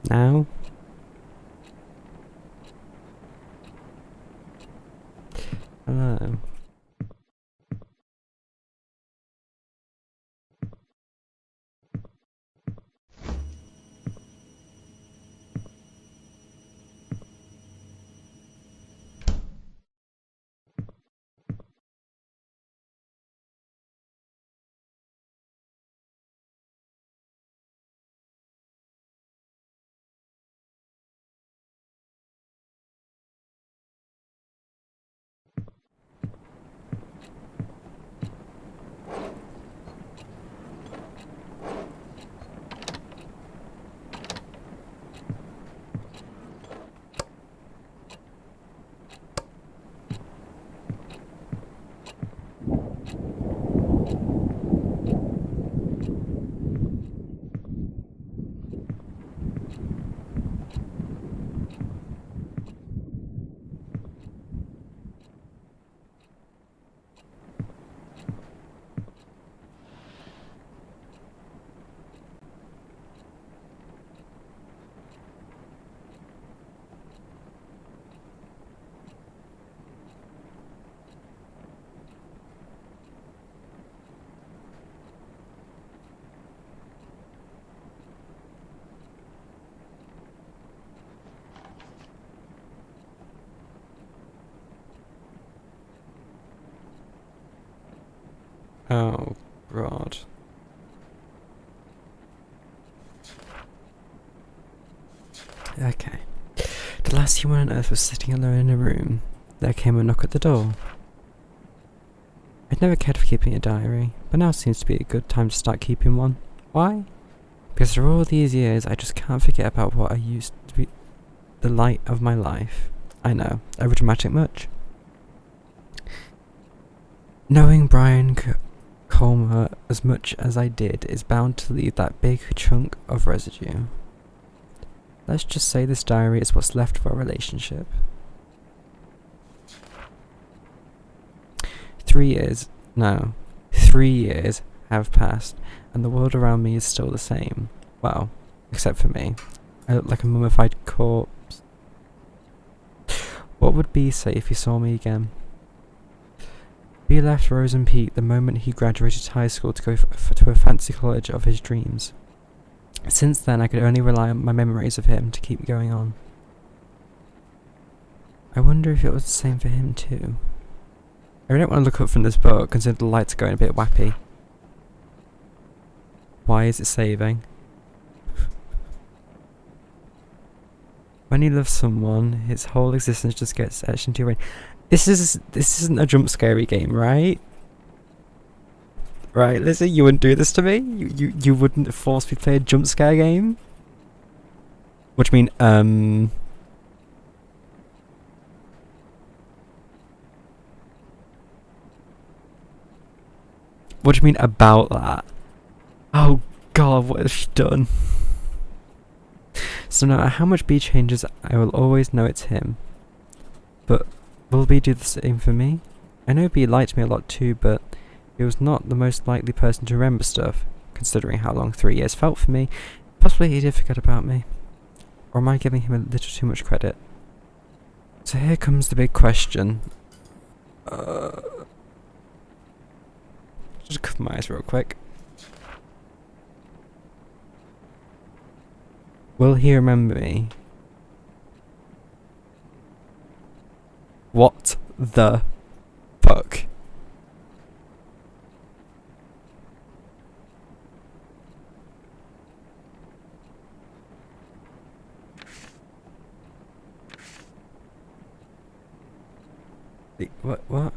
Now? Hello. Oh, God. Okay. The last human on Earth was sitting alone in a room. There came a knock at the door. I'd never cared for keeping a diary, but now seems to be a good time to start keeping one. Why? Because for all these years, I just can't forget about what I used to be the light of my life. I know, overdramatic much? Knowing Brian Colmer as much as I did is bound to leave that big chunk of residue. Let's just say this diary is what's left of our relationship. 3 years, no, 3 years have passed, and the world around me is still the same. Well, except for me. I look like a mummified corpse. What would B say if he saw me again? B left Rosen Peak the moment he graduated high school to go to a fancy college of his dreams. Since then, I could only rely on my memories of him to keep going on. I wonder if it was the same for him too. I don't want to look up from this book, considering the lights are going a bit wappy. Why is it saving? When you love someone, his whole existence just gets etched into your brain. This isn't a jump scary game, right? Right, Lizzie, you wouldn't do this to me? You wouldn't force me to play a jump scare game? What do you mean, What do you mean about that? Oh God, what has she done? So no matter how much B changes, I will always know it's him. But will B do the same for me? I know B liked me a lot too, but he was not the most likely person to remember stuff, considering how long 3 years felt for me. Possibly he did forget about me. Or am I giving him a little too much credit? So here comes the big question. Just cover my eyes real quick. Will he remember me? What the fuck? What?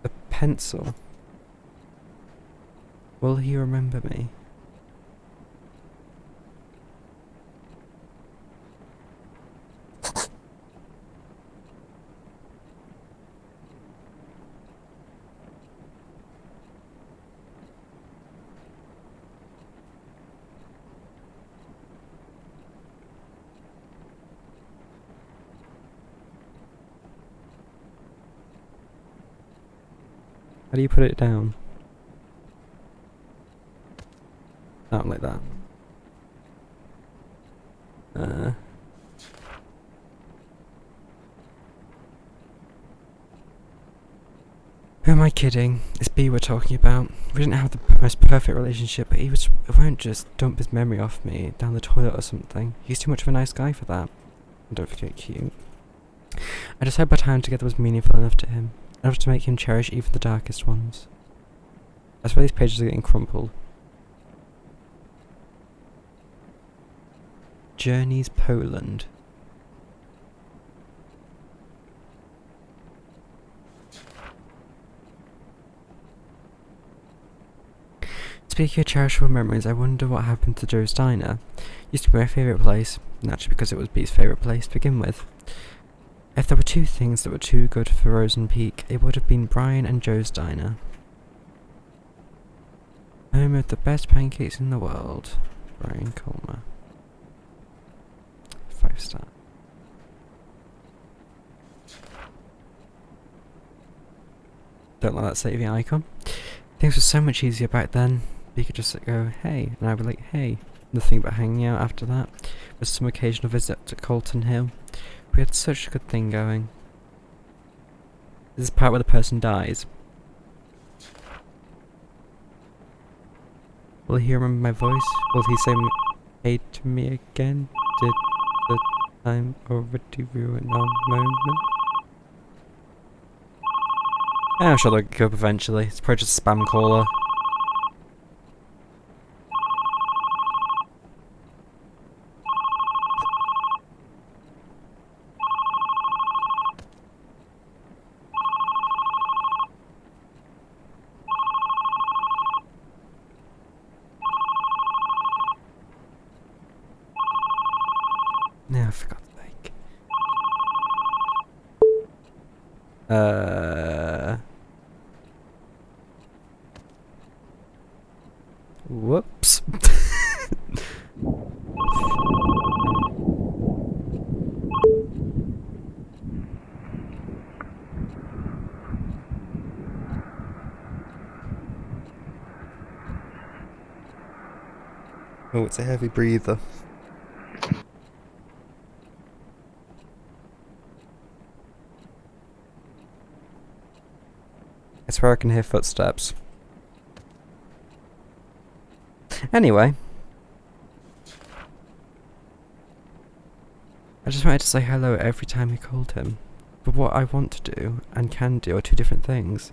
A pencil? Will he remember me? How do you put it down? Not like that. Who am I kidding? It's B we're talking about. We didn't have the most perfect relationship, but he won't just dump his memory off me down the toilet or something. He's too much of a nice guy for that. And don't forget cute. I just hope our time together was meaningful enough to him. Enough to make him cherish even the darkest ones. That's why these pages are getting crumpled. Journeys Poland. Speaking of cherishable memories, I wonder what happened to Joe's Diner. Used to be my favourite place, naturally because it was B's favourite place to begin with. If there were two things that were too good for Rosen Peak, it would have been Brian and Joe's Diner. Home of the best pancakes in the world. Brian Colmer. 5-star. Don't like that saving icon. Things were so much easier back then. You could just go, hey, and I'd be like, hey. Nothing but hanging out after that, with some occasional visit to Colton Hill. We had such a good thing going. This is the part where the person dies. Will he remember my voice? Will he say hey to me again? Did the time already ruin our moment? I'm sure they'll go up eventually. It's probably just a spam caller. Yeah, for God's sake. Whoops. Oh, it's a heavy breather. I swear I can hear footsteps. Anyway. I just wanted to say hello every time he called him. But what I want to do, and can do, are two different things.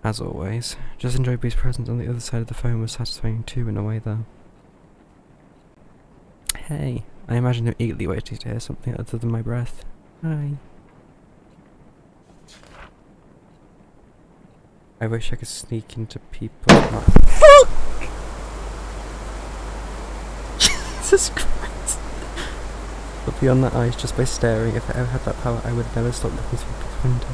As always. Just enjoy B's presence on the other side of the phone was satisfying too in a way though. Hey. I imagine him eagerly waiting to hear something other than my breath. Hi. I wish I could sneak into people. Jesus Christ! But beyond that eyes just by staring. If I ever had that power, I would never stop looking through this window.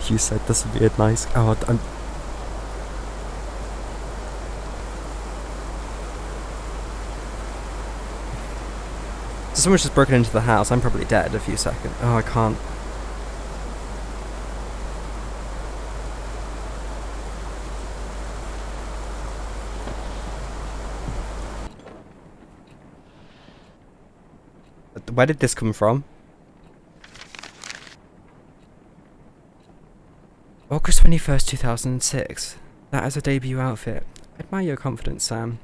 You said this would be a nice. Oh, I'm. So someone's just broken into the house. I'm probably dead in a few seconds. Oh, I can't. Where did this come from? August 21st, 2006. That is a debut outfit. I admire your confidence, Sam.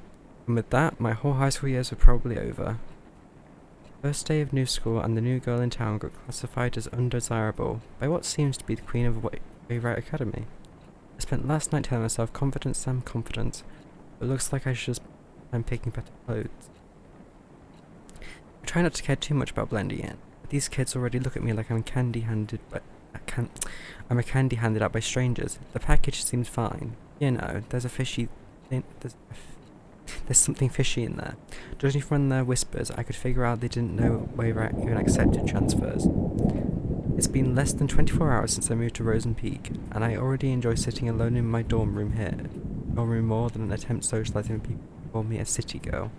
And with that, my whole high school years were probably over. First day of new school and the new girl in town got classified as undesirable by what seems to be the queen of Waywright Academy. I spent last night telling myself, confidence, Sam, confidence. But it looks like I should spend picking better clothes. I try not to care too much about blending in. But these kids already look at me like I'm a candy handed out by strangers. The package seems fine. You know, there's a fishy thing. There's something fishy in there. Judging from their whispers, I could figure out they didn't know Waywright even accepted transfers. It's been less than 24 hours since I moved to Rosen Peak, and I already enjoy sitting alone in my dorm room here. Dorm room more than an attempt socializing with people who call me a city girl.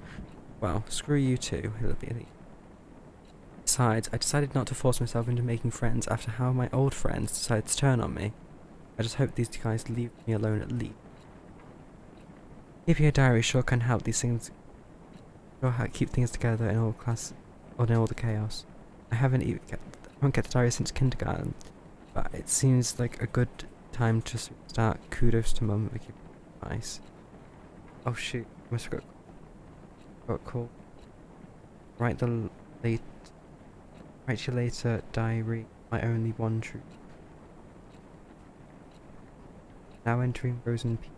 Well, screw you too, Hillbilly. Besides, I decided not to force myself into making friends after how my old friends decided to turn on me. I just hope these guys leave me alone at least. Keeping a diary sure can help these things. Sure keep things together in all class, or in all the chaos. I haven't kept a diary since kindergarten, but it seems like a good time to start. Kudos to Mum for keeping advice. Oh shoot! Must have got a call. Write your later diary. My only one truth. Now entering Rosen Peak.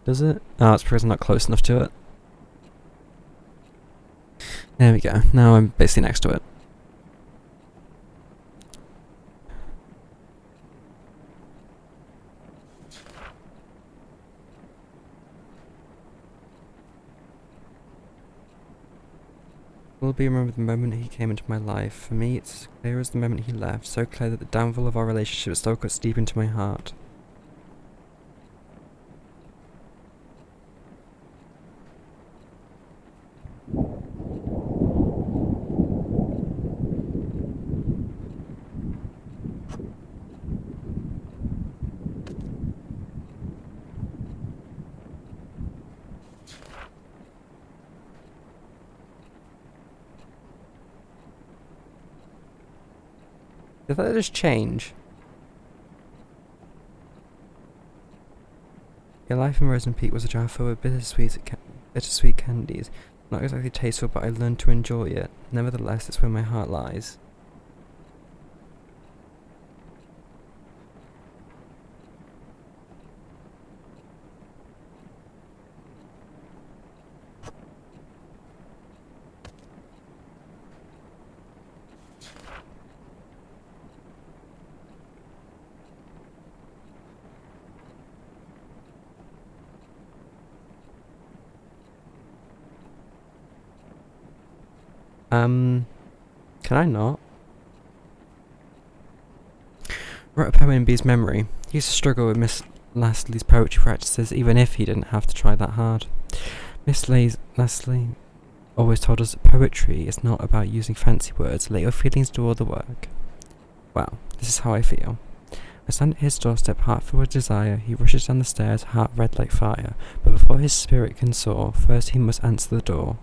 Does it? Oh, it's because I'm not close enough to it. There we go. Now I'm basically next to it. Will be remember the moment he came into my life. For me, it's as clear as the moment he left. So clear that the downfall of our relationship still cuts deep into my heart. Did that just change? Your life in Rosen Peak was a jar filled with bittersweet candies. Not exactly tasteful, but I learned to enjoy it. Nevertheless, it's where my heart lies. Can I not? Wrote a poem in B's memory. He used to struggle with Miss Leslie's poetry practices, even if he didn't have to try that hard. Miss Leslie always told us that poetry is not about using fancy words. Let your feelings do all the work. Well, this is how I feel. I stand at his doorstep, heart filled with desire. He rushes down the stairs, heart red like fire. But before his spirit can soar, first he must answer the door.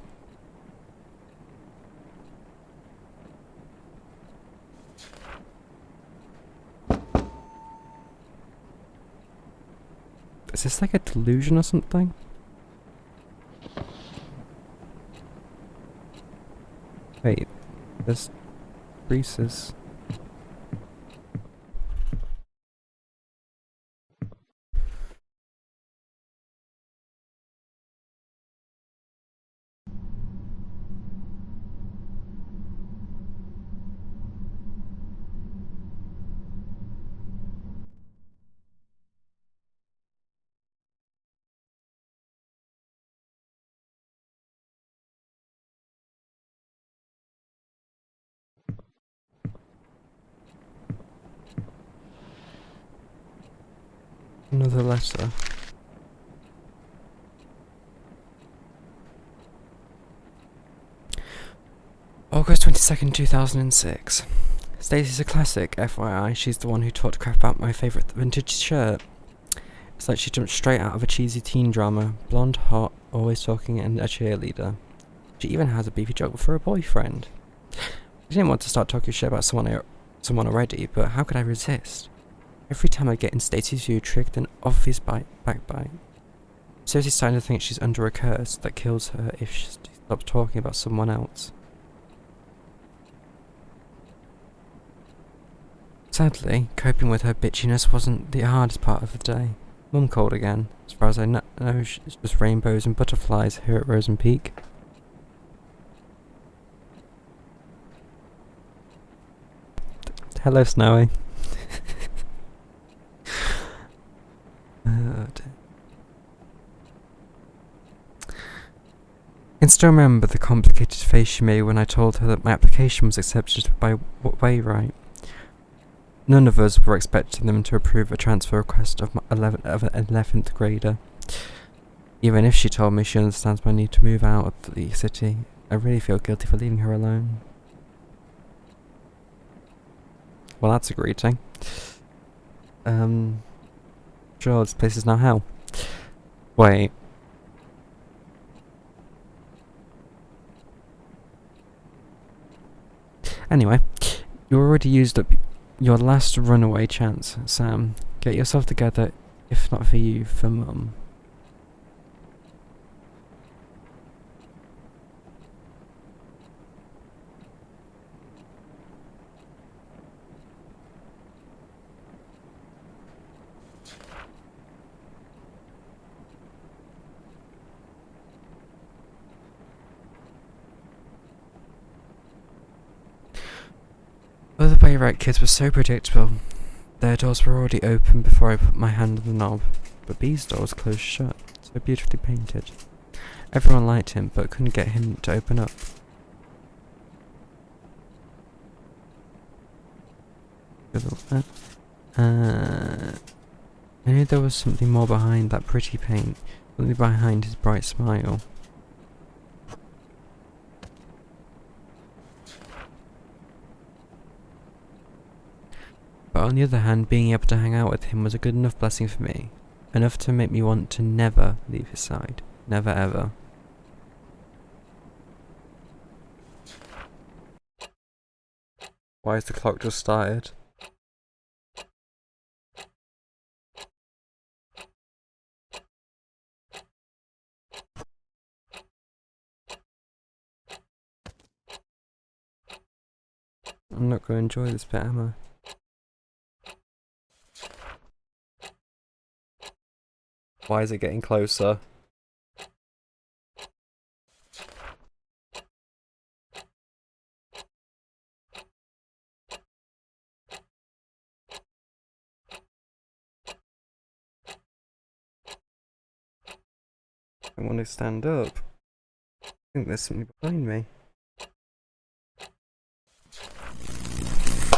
Is this like a delusion or something? Wait, there's creases. Another letter. August 22nd, 2006. Stacey's a classic, FYI. She's the one who talked crap about my favourite vintage shirt. It's like she jumped straight out of a cheesy teen drama. Blonde, hot, always talking, and a cheerleader. She even has a beefy joke for a boyfriend. I didn't want to start talking shit about someone already, but how could I resist? Every time I get in Stacey's view, triggered an obvious backbite. Stacey's starting to think she's under a curse that kills her if she stops talking about someone else. Sadly, coping with her bitchiness wasn't the hardest part of the day. Mum called again. As far as I know, it's just rainbows and butterflies here at Rosen Peak. Hello, Snowy. I can still remember the complicated face she made when I told her that my application was accepted by Wainwright. None of us were expecting them to approve a transfer request of an 11th grader. Even if she told me she understands my need to move out of the city, I really feel guilty for leaving her alone. Well, that's a greeting. Sure, this place is now hell. Wait. Anyway, you already used up your last runaway chance, Sam. Get yourself together, if not for you, for Mum. Other way right kids were so predictable. Their doors were already open before I put my hand on the knob, but B's door was closed shut, so beautifully painted. Everyone liked him, but couldn't get him to open up. I knew there was something more behind that pretty paint, something behind his bright smile. But on the other hand, being able to hang out with him was a good enough blessing for me. Enough to make me want to never leave his side. Never ever. Why has the clock just started? I'm not going to enjoy this bit, am I? Why is it getting closer? I want to stand up. I think there's something behind me.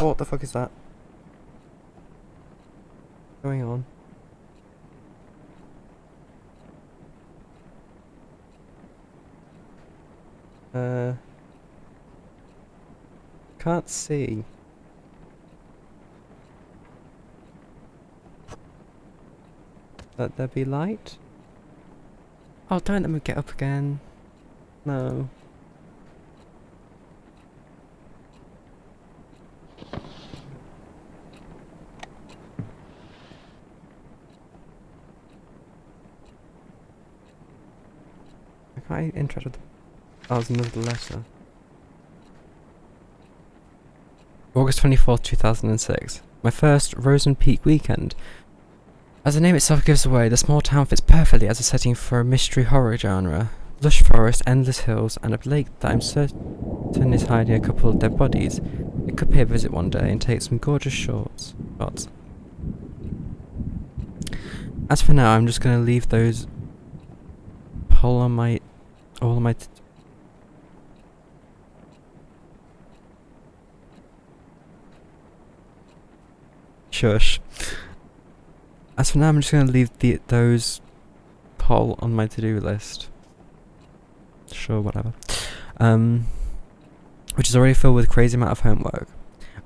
What the fuck is that? What's going on? Can't see. Let there be light? Oh, don't let me get up again. No. I can't interact with the... Oh, there's another letter. August 24th, 2006. My first Rosen Peak weekend. As the name itself gives away, the small town fits perfectly as a setting for a mystery horror genre. Lush forest, endless hills, and a lake that I'm certain is hiding a couple of dead bodies. It could pay a visit one day and take some gorgeous shots. As for now, I'm just going to leave those all on my shush. As for now, I'm just going to leave those poll on my to-do list. Sure, whatever. Which is already filled with a crazy amount of homework.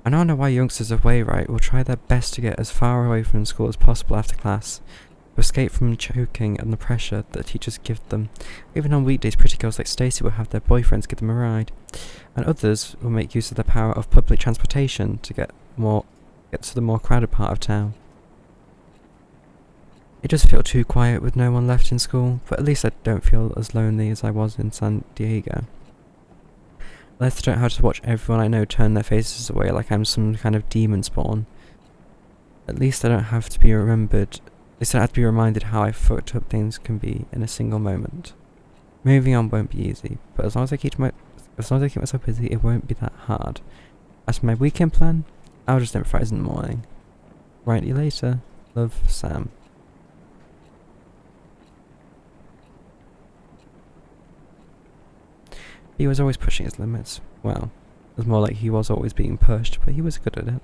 I now know why youngsters of Wayrite will try their best to get as far away from school as possible after class, to escape from choking and the pressure that teachers give them. Even on weekdays, pretty girls like Stacey will have their boyfriends give them a ride, and others will make use of the power of public transportation to get to the more crowded part of town. It does feel too quiet with no one left in school, but at least I don't feel as lonely as I was in San Diego. At least I don't have to watch everyone I know turn their faces away like I'm some kind of demon spawn. At least I don't have to be remembered. At least I don't have to be reminded how fucked up things can be in a single moment. Moving on won't be easy, but as long as I keep myself busy, it won't be that hard. As for my weekend plan, I'll just improvise in the morning. Write you later. Love, Sam. He was always pushing his limits. Well, it was more like he was always being pushed, but he was good at it.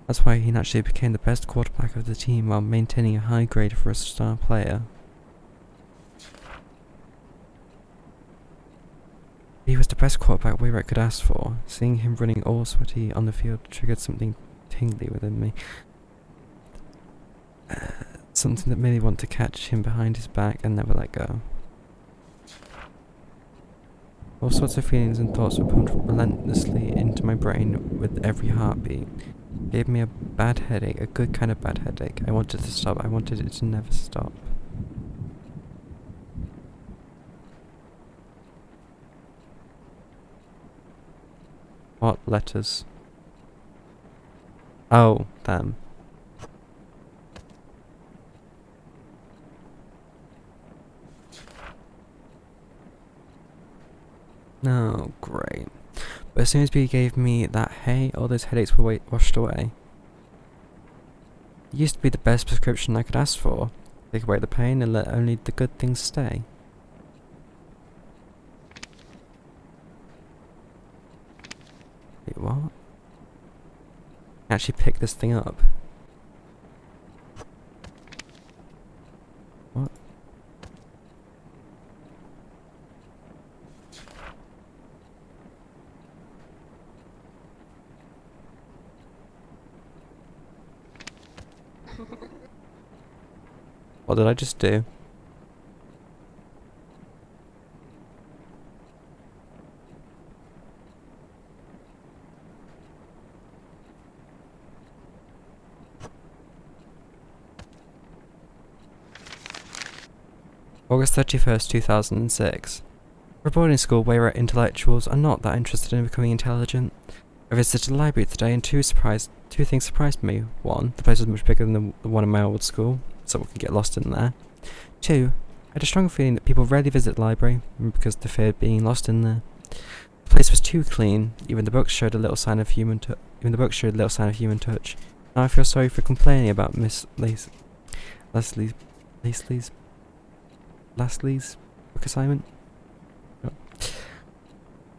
That's why he naturally became the best quarterback of the team while maintaining a high grade for a star player. He was the best quarterback Wainwright could ask for. Seeing him running all sweaty on the field triggered something tingly within me. Something that made me want to catch him behind his back and never let go. All sorts of feelings and thoughts were pumped relentlessly into my brain with every heartbeat. It gave me a bad headache, a good kind of bad headache. I wanted to stop. I wanted it to never stop. What letters? Oh, them. No, great. But as soon as B gave me that hey, all those headaches were washed away. It used to be the best prescription I could ask for. Take away the pain and let only the good things stay. Wait, what? Actually pick this thing up. What? What did I just do? August 31st, 2006. For a boarding school where intellectuals are not that interested in becoming intelligent. I visited the library today and two things surprised me. One, the place was much bigger than the one in my old school, so we could get lost in there. Two, I had a strong feeling that people rarely visit the library because they feared being lost in there. The place was too clean. Even the books showed a little sign of human touch. Now I feel sorry for complaining about Miss Leslie's book assignment. Oh.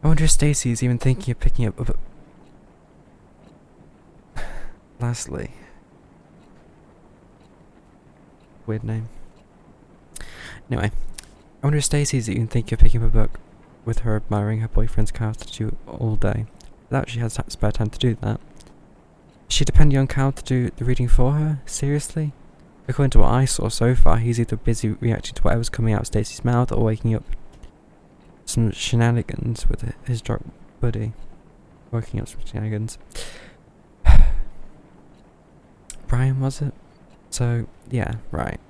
I wonder if Stacy is even thinking of picking up Leslie. Weird name. Anyway, I wonder if Stacy's even thinking of picking up a book with her admiring her boyfriend's Cal to do all day. Without she has spare time to do that. Is she depending on Cal to do the reading for her? Seriously? According to what I saw so far, he's either busy reacting to whatever's coming out of Stacy's mouth or waking up some shenanigans with his drunk buddy. Working up some shenanigans. Brian, was it? So, yeah, right.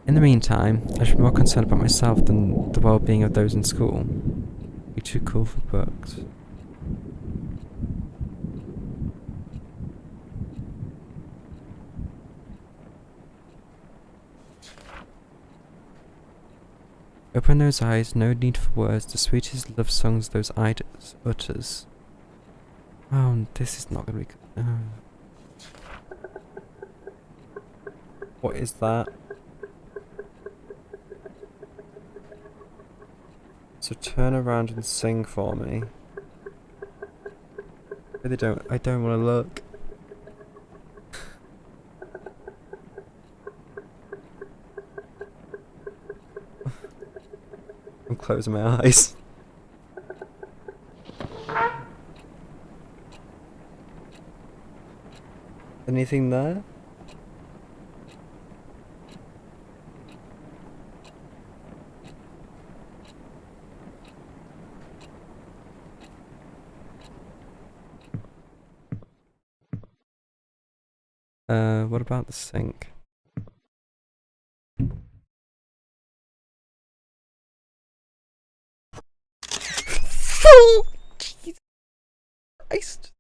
In the meantime, I should be more concerned about myself than the well-being of those in school. You're too cool for books. Open those eyes, no need for words, the sweetest love songs those eyes utters. Oh, this is not gonna be good. What is that? So turn around and sing for me. I don't want to look. I'm closing my eyes. Anything there? What about the sink? Jesus Christ.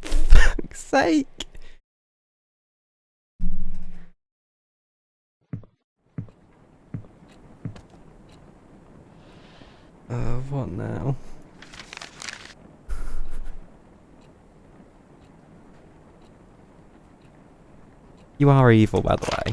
For fuck's sake. What now? You are evil, by the way.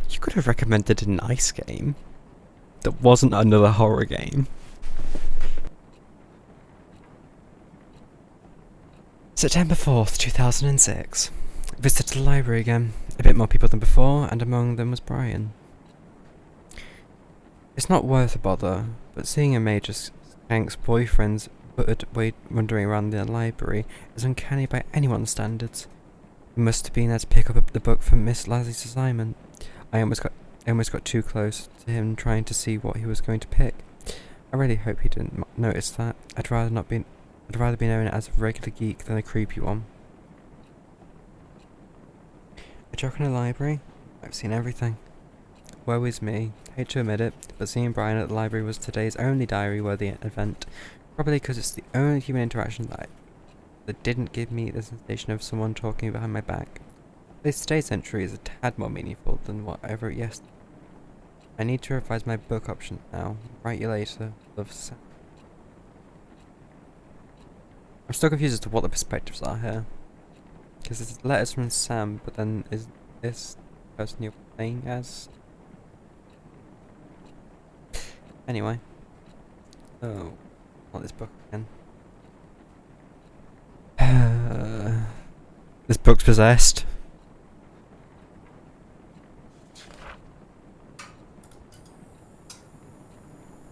You could have recommended a nice game. that wasn't another horror game. September 4th, 2006. Visited the library again. A bit more people than before, and among them was Brian. It's not worth a bother, but seeing a major skank's boyfriend's buttered wandering around the library is uncanny by anyone's standards. He must have been there to pick up the book from Miss Lasley's assignment. I almost got too close to him trying to see what he was going to pick. I really hope he didn't notice that. I'd rather be known as a regular geek than a creepy one. A joke in a library? I've seen everything. Woe is me. Hate to admit it, but seeing Brian at the library was today's only diary-worthy event. Probably because it's the only human interaction that didn't give me the sensation of someone talking behind my back. At least today's entry is a tad more meaningful than what I wrote yesterday. I need to revise my book options now. Write you later. Love, Sam. I'm still confused as to what the perspectives are here. Because it's letters from Sam, but then is this the person you're playing as? Anyway. Oh, not this book again. This book's possessed.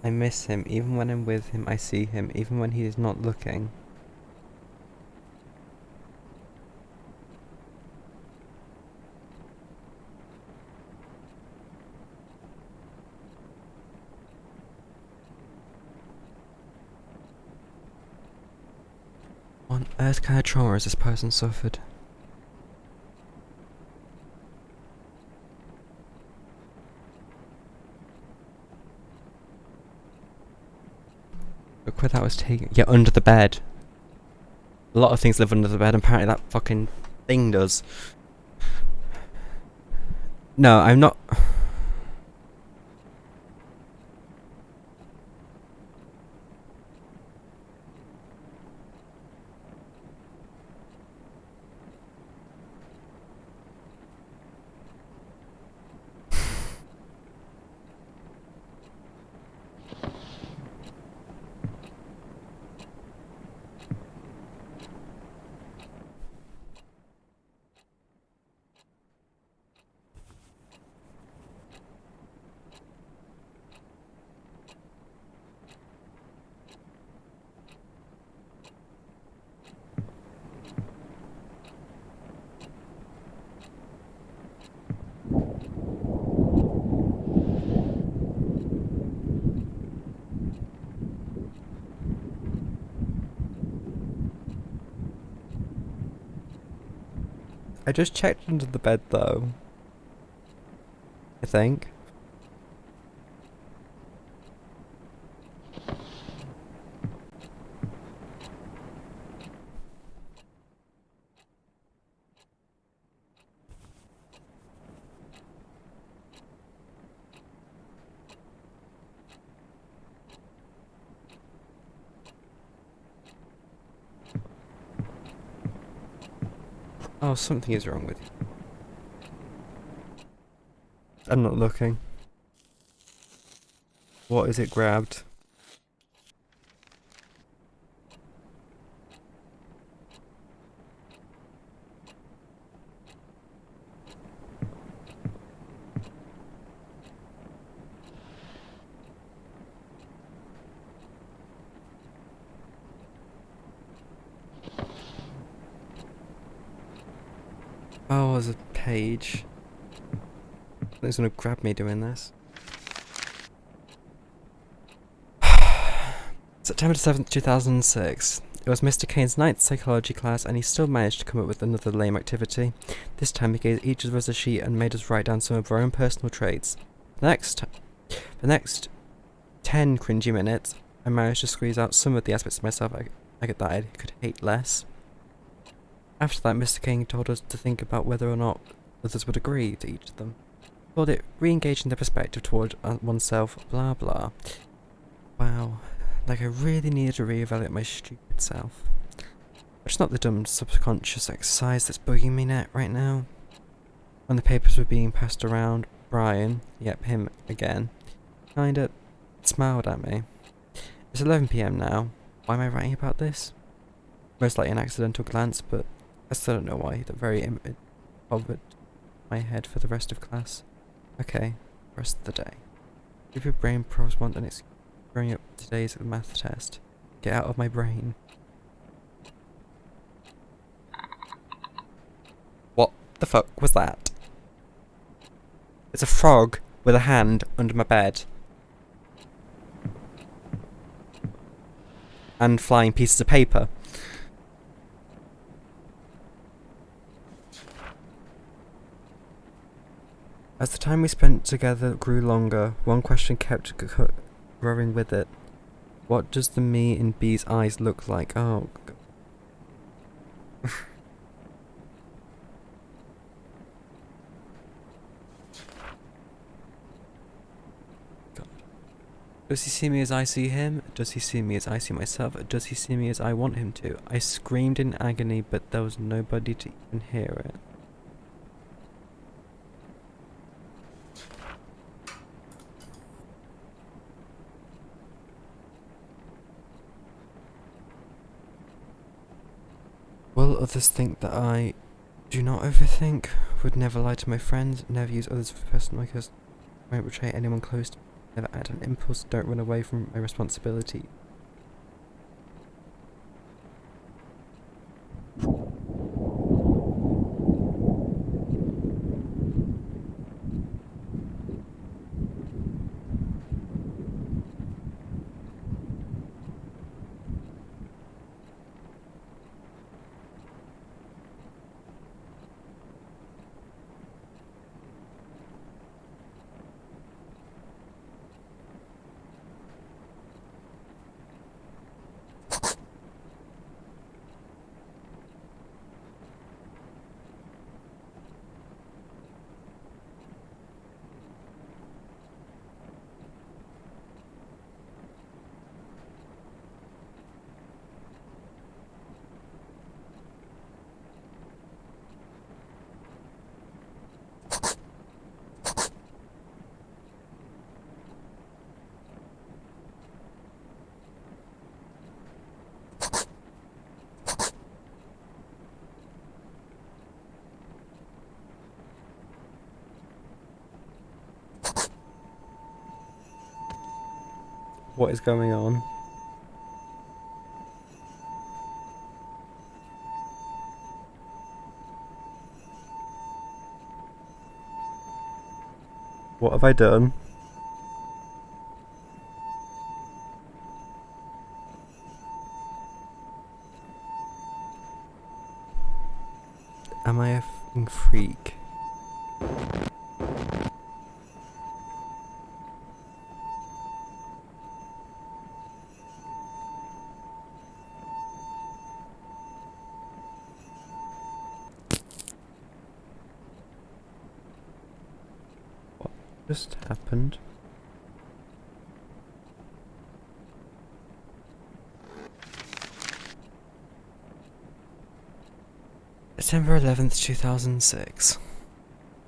I miss him. Even when I'm with him, I see him. Even when he is not looking. What on earth kind of trauma has this person suffered? Look where that was taken. Yeah, under the bed. A lot of things live under the bed, and apparently that fucking thing does. No, I'm not. I just checked under the bed though. I think. Oh, something is wrong with you. I'm not looking. What is it grabbed? Oh, there's a page. Something's gonna grab me doing this. September 7th, 2006. It was Mr. Kane's ninth psychology class, and he still managed to come up with another lame activity. This time he gave each of us a sheet and made us write down some of our own personal traits. The next 10 cringy minutes, I managed to squeeze out some of the aspects of myself I could hate less. After that, Mr. King told us to think about whether or not others would agree to each of them. He called it re-engaging their perspective toward oneself, blah blah. Wow, like I really needed to re-evaluate my stupid self. But it's not the dumb subconscious exercise that's bugging me right now. When the papers were being passed around, Brian, yep, him again, kinda smiled at me. It's 11 PM now. Why am I writing about this? Most likely an accidental glance, but I still don't know why. The very image bothered my head for the rest of class. Okay, rest of the day. If your brain probs want an excuse growing up today's math test. Get out of my brain. What the fuck was that? It's a frog with a hand under my bed. And flying pieces of paper. As the time we spent together grew longer, one question kept growing with it. What does the me in B's eyes look like? Oh, God. Does he see me as I see him? Does he see me as I see myself? Does he see me as I want him to? I screamed in agony, but there was nobody to even hear it. Will others think that I do not overthink? Would never lie to my friends? Never use others for personal because I won't betray anyone close to me. Never add an impulse, don't run away from my responsibility. What is going on? What have I done? Am I a f***ing freak? What just happened? September 11th, 2006.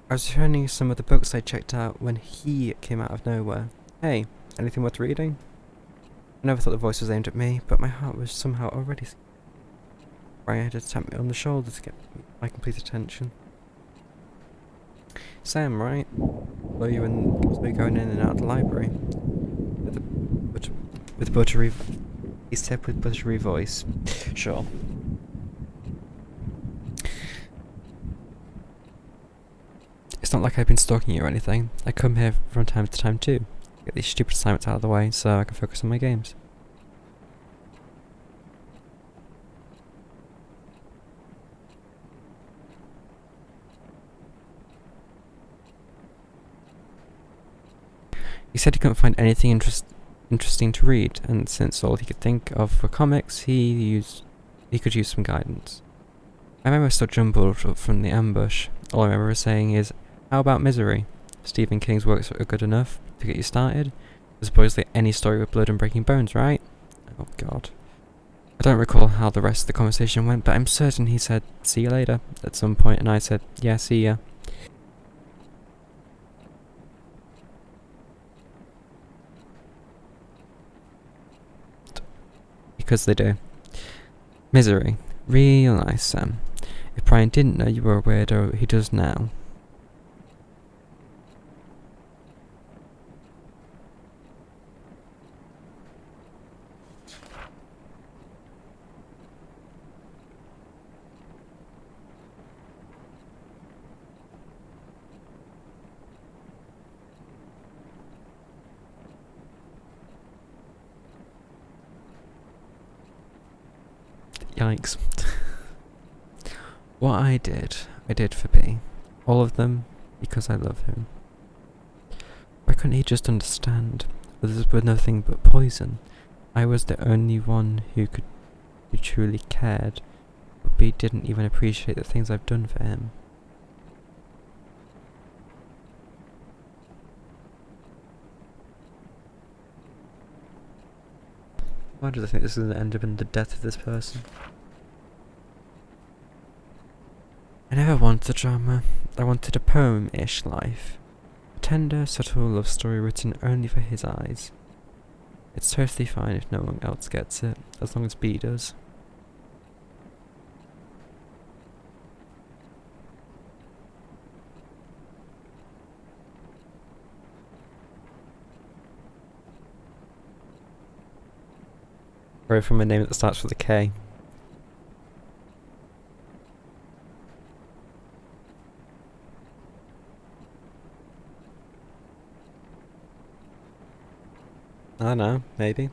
I was returning some of the books I checked out when he came out of nowhere. Hey, anything worth reading? I never thought the voice was aimed at me, but my heart was somehow already Brian had to tap me on the shoulder to get my complete attention. Sam, right? Saw you going in and out of the library. With buttery... He said with buttery voice. Sure. It's not like I've been stalking you or anything. I come here from time to time too. Get these stupid assignments out of the way so I can focus on my games. He said he couldn't find anything interesting to read, and since all he could think of were comics, he could use some guidance. My memory's still jumbled from the ambush. All I remember saying is, how about Misery? Stephen King's works are good enough to get you started. There's supposedly any story with blood and breaking bones, right? Oh god. I don't recall how the rest of the conversation went, but I'm certain he said, see you later, at some point, and I said, yeah, see ya. because they do. Misery. Real nice, Sam. If Brian didn't know you were a weirdo, he does now. Yikes. What I did for B. All of them, because I love him. Why couldn't he just understand? Others were nothing but poison. I was the only one who truly cared, but B didn't even appreciate the things I've done for him. Why did I think this is going to end up in the death of this person? I never wanted the drama. I wanted a poem-ish life. A tender, subtle love story written only for his eyes. It's totally fine if no one else gets it, as long as B does. Or from a name that starts with a K. I don't know, maybe.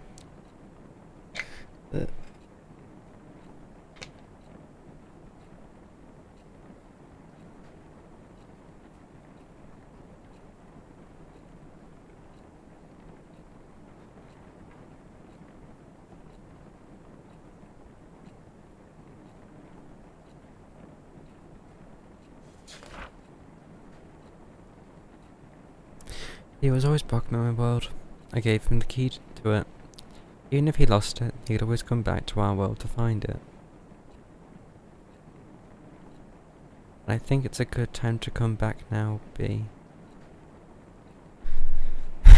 He was always blocking my world. I gave him the key to it. Even if he lost it, he could always come back to our world to find it. And I think it's a good time to come back now, B. Can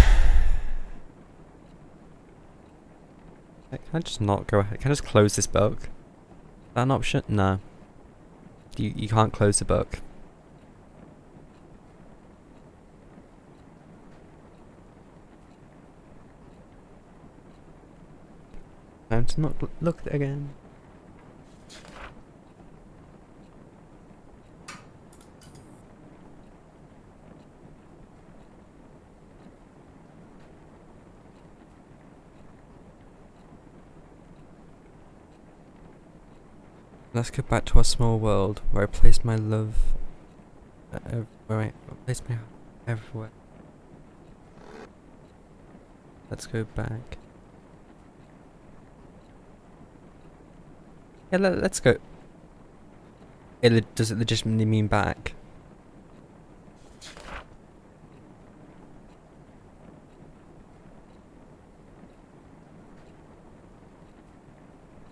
I just not go ahead? Can I just close this book? Is that an option? No. You can't close the book. Time to not look at it again. Let's go back to our small world where I placed my love. Where I placed my everywhere. Let's go back. Yeah, let's go. Does it legitimately mean back?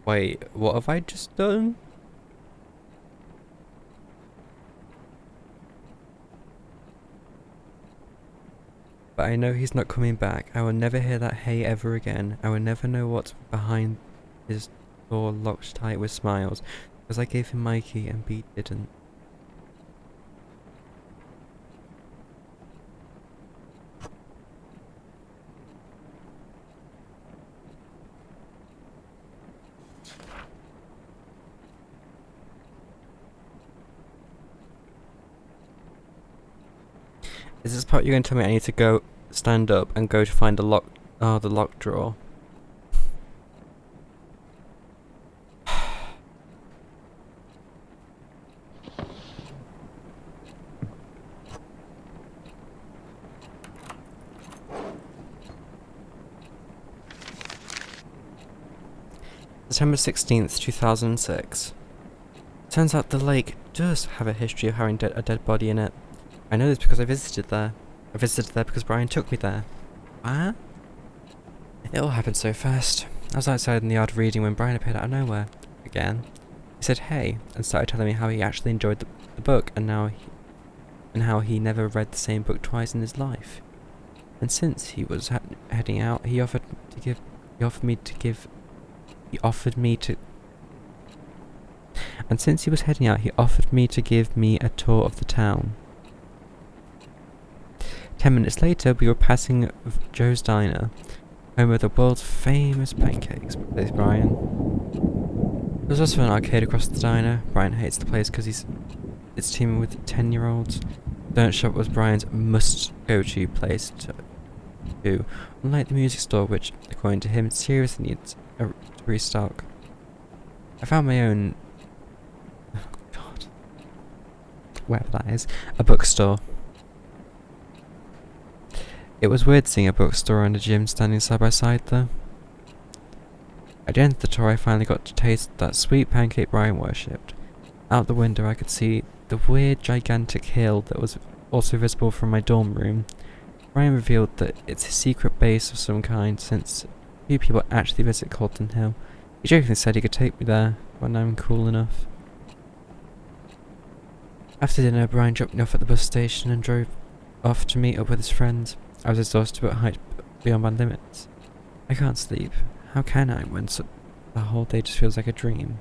Wait, what have I just done? But I know he's not coming back. I will never hear that hey ever again. I will never know what's behind his door locked tight with smiles, because I gave him my key and B didn't. Is this part you're going to tell me I need to go stand up and go to find the lock drawer? September 16th, 2006. Turns out the lake does have a history of having a dead body in it. I know this because I visited there. I visited there because Brian took me there. What? It all happened so fast. I was outside in the yard reading when Brian appeared out of nowhere. Again. He said hey, and started telling me how he actually enjoyed the book, and how he never read the same book twice in his life. And since he was heading out, he offered me to give he offered me to... And since he was heading out, he offered me to give me a tour of the town. 10 minutes later, we were passing Joe's Diner, home of the world's famous pancakes, says Brian. There's also an arcade across the diner. Brian hates the place because it's teeming with 10-year-olds. Donut Shop was Brian's must-go-to place to do, unlike the music store, which, according to him, seriously needs to restock. I found my own... Oh, God. Wherever that is. A bookstore. It was weird seeing a bookstore and a gym standing side by side, though. At the end of the tour, I finally got to taste that sweet pancake Brian worshipped. Out the window, I could see the weird, gigantic hill that was also visible from my dorm room. Brian revealed that it's a secret base of some kind, since few people actually visit Colton Hill. He jokingly said he could take me there when I'm cool enough. After dinner, Brian dropped me off at the bus station and drove off to meet up with his friends. I was exhausted but hyped beyond my limits. I can't sleep. How can I when the whole day just feels like a dream?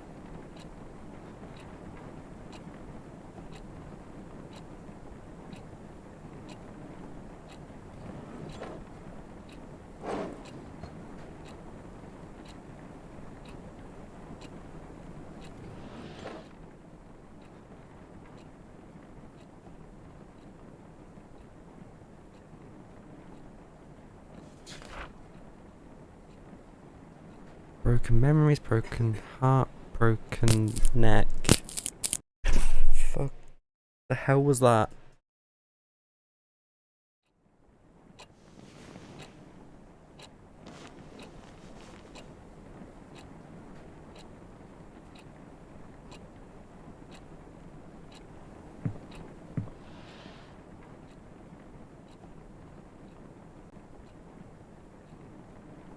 Broken memories, broken heart, broken neck. Fuck. The hell was that?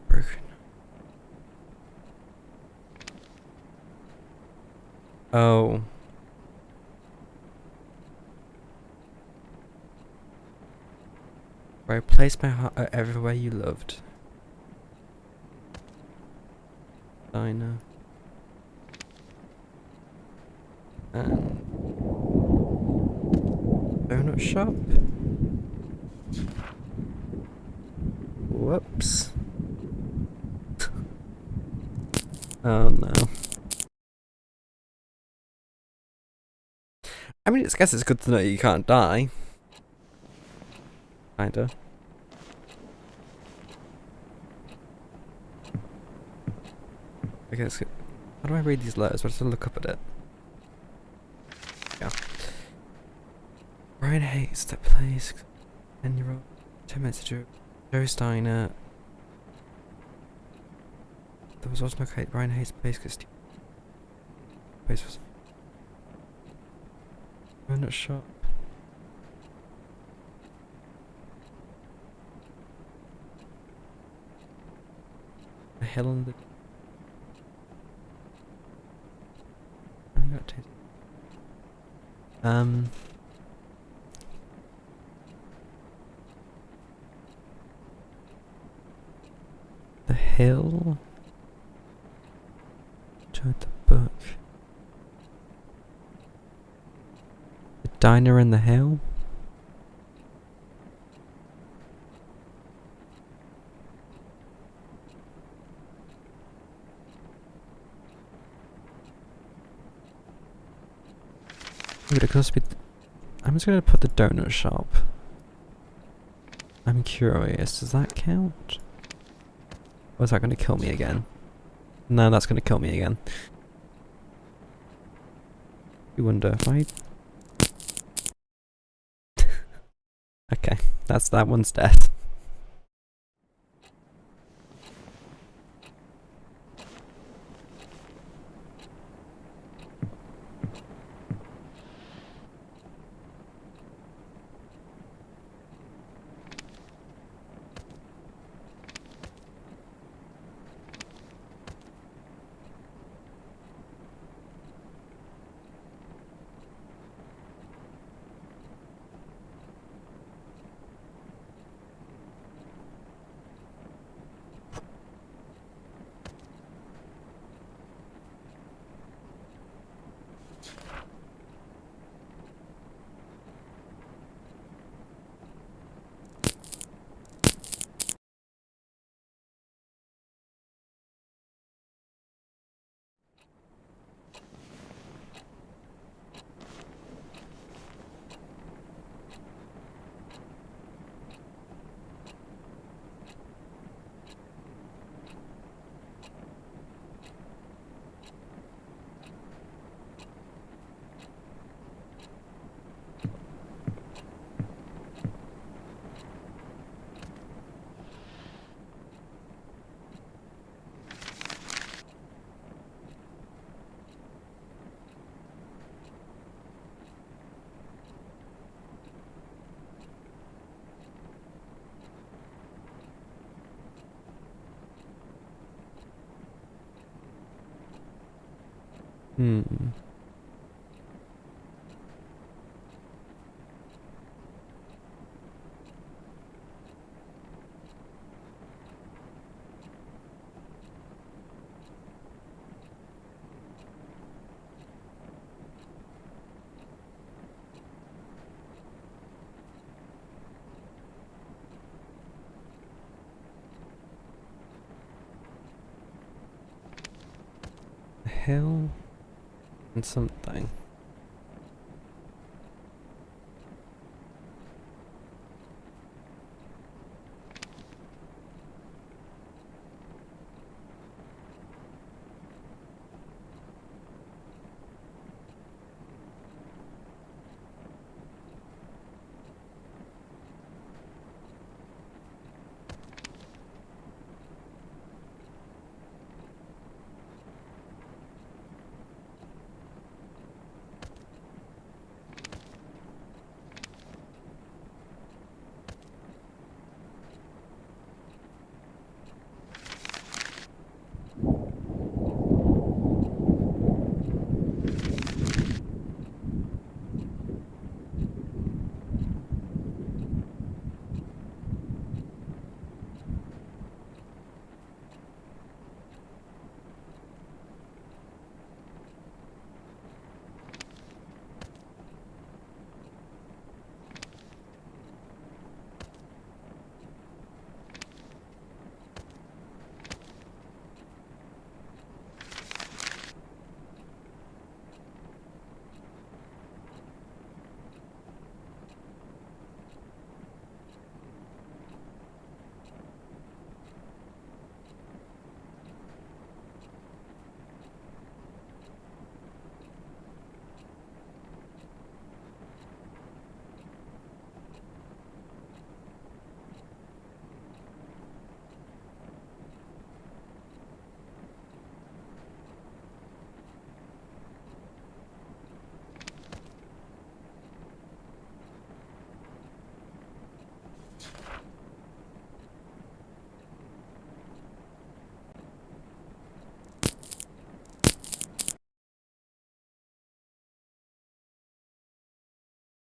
Broken. Oh. Where I placed my heart everywhere you loved. Diner. And donut shop. Whoops. Oh no. I mean, I guess it's good to know you can't die. Kinda. Okay, let's go. How do I read these letters? I have to look up at it. Yeah. Brian hates that place. 10-year-old. 10 minutes to Joe's Diner. There was also no Kate. Brian hates the place because place was donut shop. A hill on the... I got taste. The hill. To the book. The diner in the hill. Would it cost me? I'm just gonna put the donut shop. I'm curious. Does that count? Or is that gonna kill me again? No, that's gonna kill me again. You wonder if I... Okay, that one's dead. Hmm. A hill and something.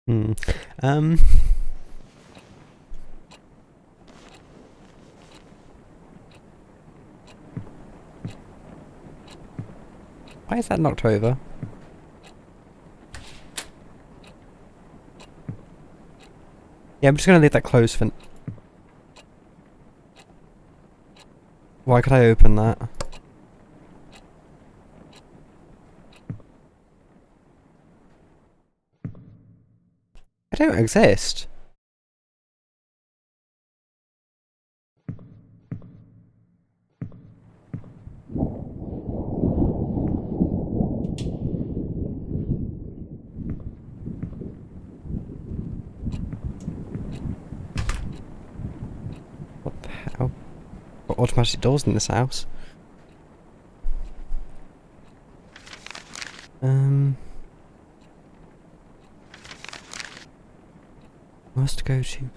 Hmm. Um. Why is that knocked over? Yeah, I'm just gonna leave that closed for... Why could I open that? I don't exist. What the hell? Got automatic doors in this house. Must go to...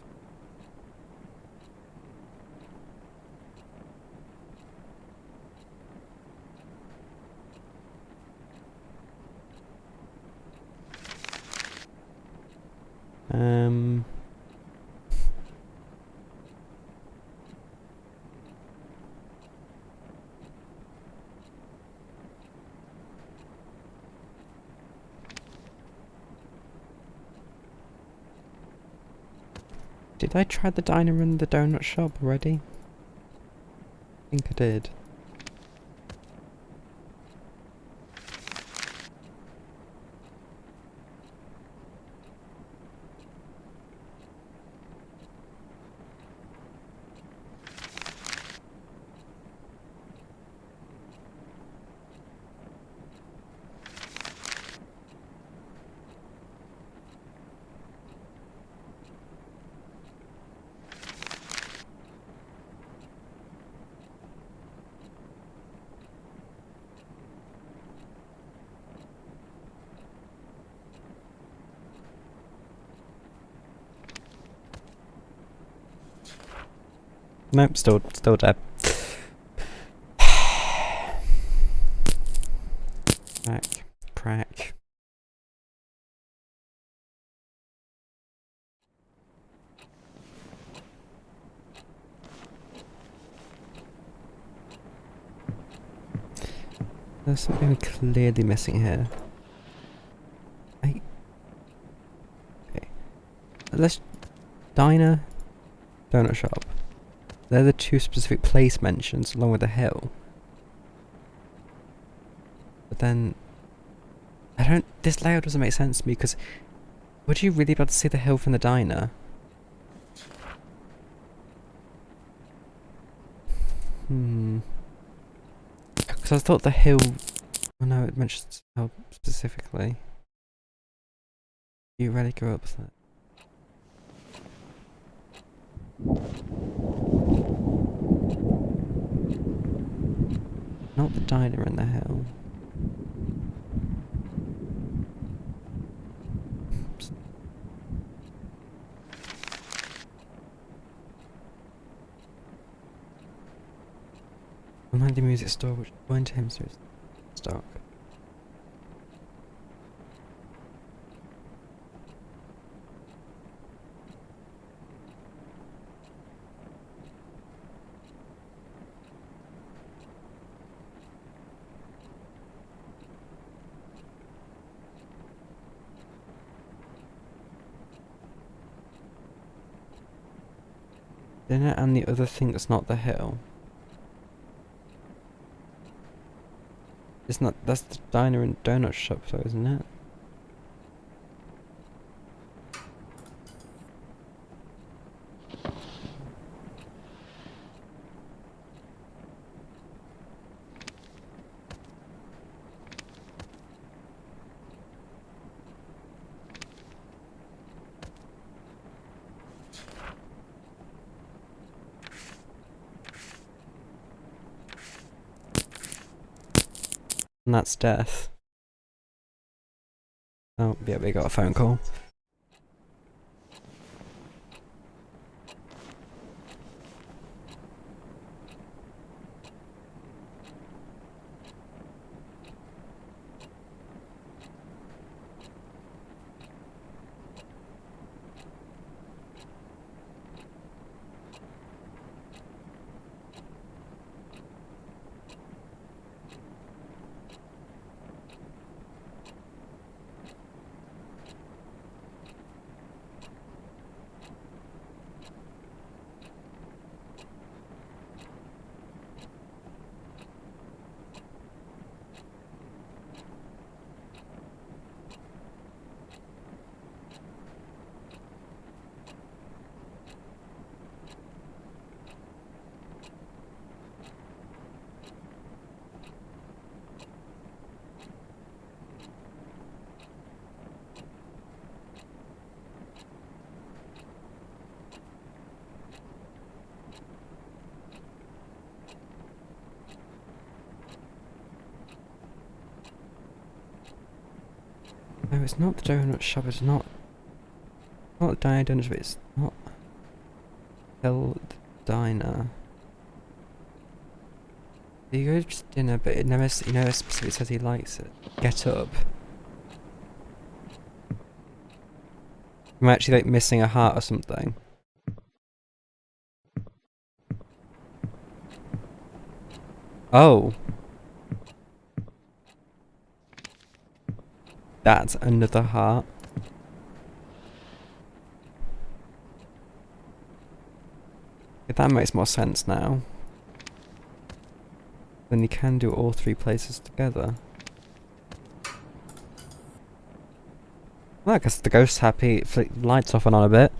Did I try the diner and the donut shop already? I think I did. Nope, still dead. Back. There's something clearly missing here. Okay. Let's... Diner, donut shop. They're the two specific place mentions along with the hill. But then... this layout doesn't make sense to me because... Would you really be able to see the hill from the diner? Because I thought the hill... Oh no, it mentions the hill specifically. You really go up there. Not the diner in the hill. Online the music store, which went to him, so it's stock. Dinner and the other thing that's not the hill. It's not, that's the diner and donut shop though, isn't it? And that's death. Oh, yeah, we got a phone call. No, it's not the donut shop, it's not the diner donut shop, it's not Hill Diner. You go to dinner, but it never specifically says he likes it. Get up. I'm actually like missing a heart or something. Oh. That's another heart. Yeah, that makes more sense now. Then you can do all three places together. Well, I guess the ghost's happy. Lights off and on a bit.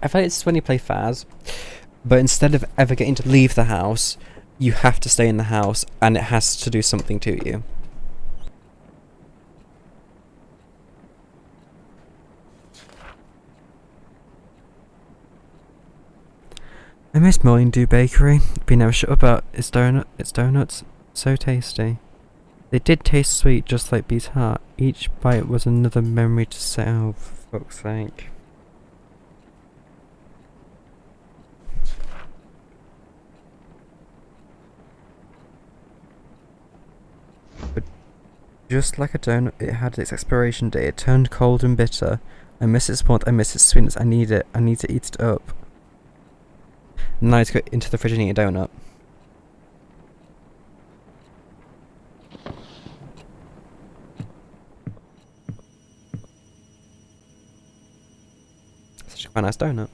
I feel like it's when you play Faz, but instead of ever getting to leave the house, you have to stay in the house and it has to do something to you. I miss Morning Dew Bakery. We never shut up about its donuts. So tasty. They did taste sweet, just like Bee's heart. Each bite was another memory to say, oh, for fuck's sake. But just like a donut, it had its expiration date. It turned cold and bitter. I miss its warmth, I miss its sweetness. I need it. I need to eat it up. Now let's go into the fridge and eat a donut. Quite a nice donut.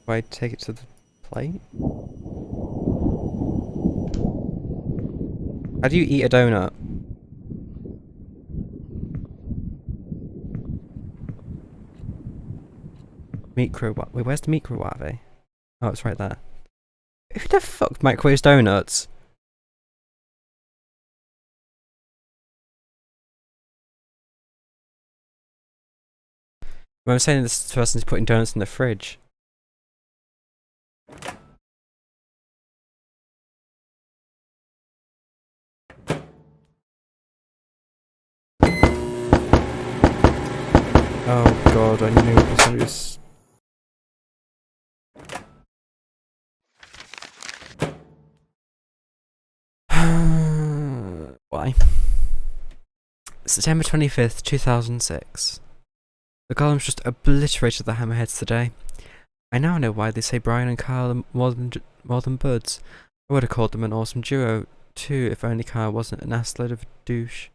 Do I take it to the plate? How do you eat a donut? Microwave. Wait, where's the microwave? Oh, it's right there. Who the fuck microwaves donuts? When I'm saying this person's putting donuts in the fridge. Oh god, I knew it was gonna be Why? September 25th, 2006. The golems just obliterated the hammerheads today. I now know why they say Brian and Kyle are more than buds. I would have called them an awesome duo, too, if only Kyle wasn't an ass load of a douche.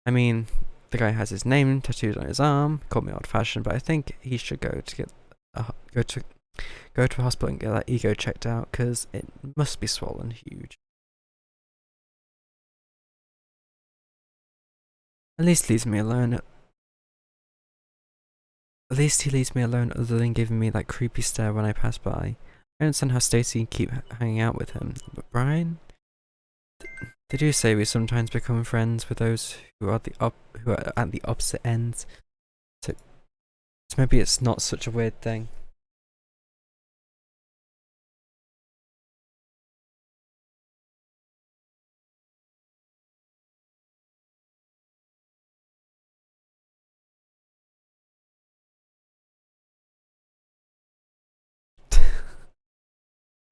I mean, the guy has his name tattooed on his arm, called me old-fashioned, but I think he should go to a hospital and get that ego checked out, because it must be swollen huge. At least he leaves me alone. At least he leaves me alone other than giving me that creepy stare when I pass by. I understand how Stacy can keep hanging out with him, but Brian? They do say we sometimes become friends with those who are at the opposite ends. So maybe it's not such a weird thing.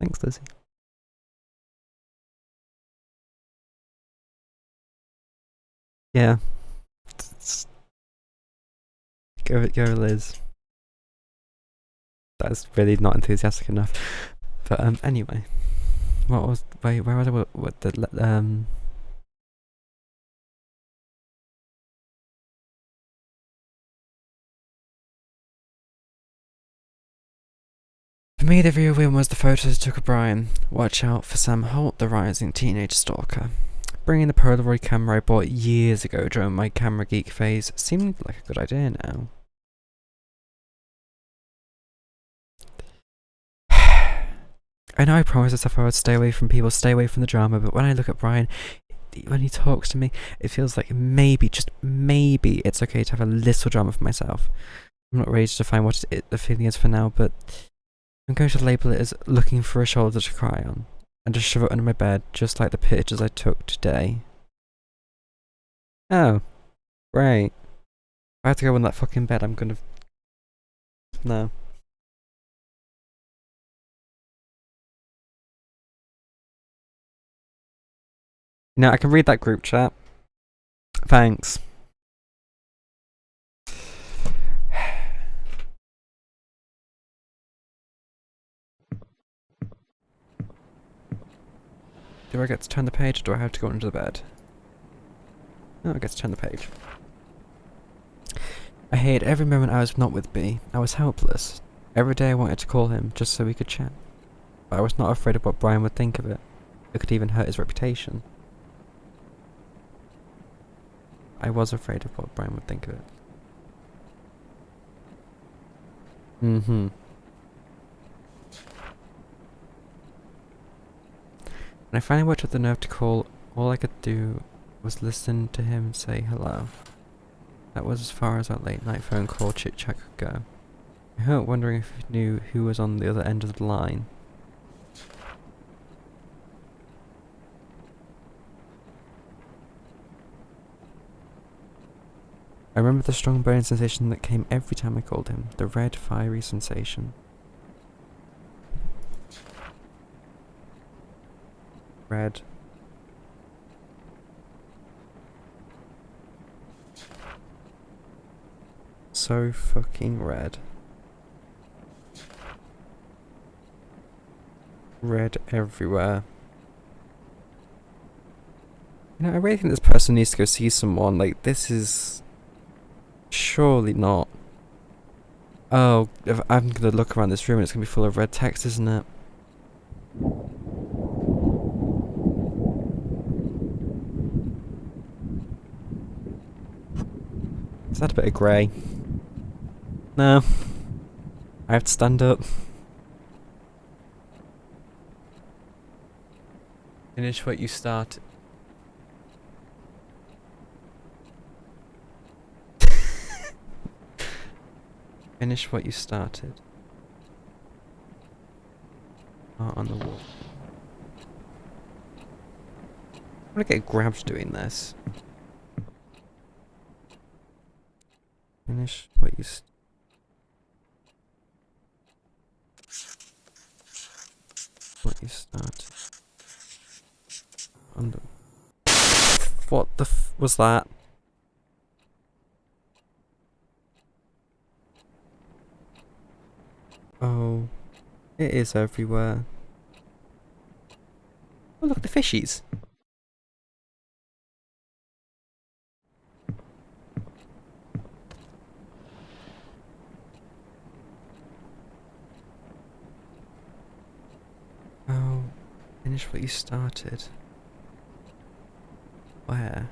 Thanks, Lizzie. Yeah. Go, Liz. That's really not enthusiastic enough. But anyway, where was I? What the For me, the real win was the photos I took of Brian. Watch out for Sam Holt, the rising teenage stalker. Bringing the Polaroid camera I bought years ago during my camera geek phase seemed like a good idea now. I know I promised myself I would stay away from people, stay away from the drama, but when I look at Brian, when he talks to me, it feels like maybe, just maybe, it's okay to have a little drama for myself. I'm not ready to define what the feeling is for now, but I'm going to label it as looking for a shoulder to cry on, and just shove it under my bed, just like the pictures I took today. Oh, great. I have to go on that fucking bed, I'm gonna... No. No, I can read that group chat. Thanks. Do I get to turn the page, or do I have to go under the bed? No, I get to turn the page. I hated every moment I was not with B. I was helpless. Every day I wanted to call him, just so we could chat. But I was not afraid of what Brian would think of it. It could even hurt his reputation. I was afraid of what Brian would think of it. When I finally worked up the nerve to call, all I could do was listen to him say hello. That was as far as our late night phone call chit chat could go. I hurt wondering if he knew who was on the other end of the line. I remember the strong burning sensation that came every time I called him, the red, fiery sensation. Red. So fucking red. Red everywhere. You know, I really think this person needs to go see someone. Like, this is surely not. Oh, if I'm gonna look around this room and it's gonna be full of red text, isn't it? Is that a bit of grey? No. I have to stand up. Finish what you started. Finish what you started. Art on the wall. I'm gonna get grabbed doing this. Finish what you started. On the. What the was that? Oh, it is everywhere. Oh, look at the fishies. Oh, finish what you started. Where?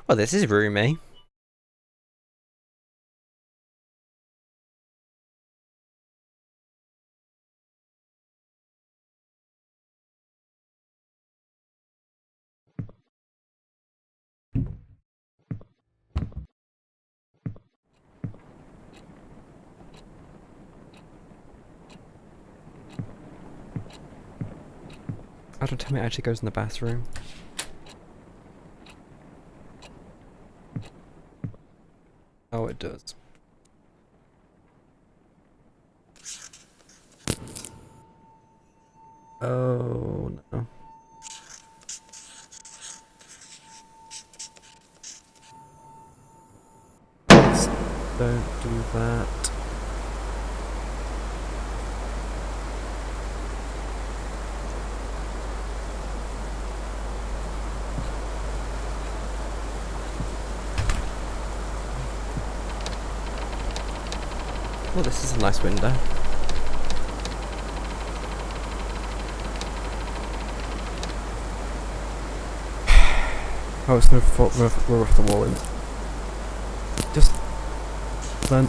Well, this is roomy. Oh, don't tell me it actually goes in the bathroom. Oh, it does. Oh, no. Please don't do that. Oh, this is a nice window. Oh, it's gonna roll off the wall in. Just then.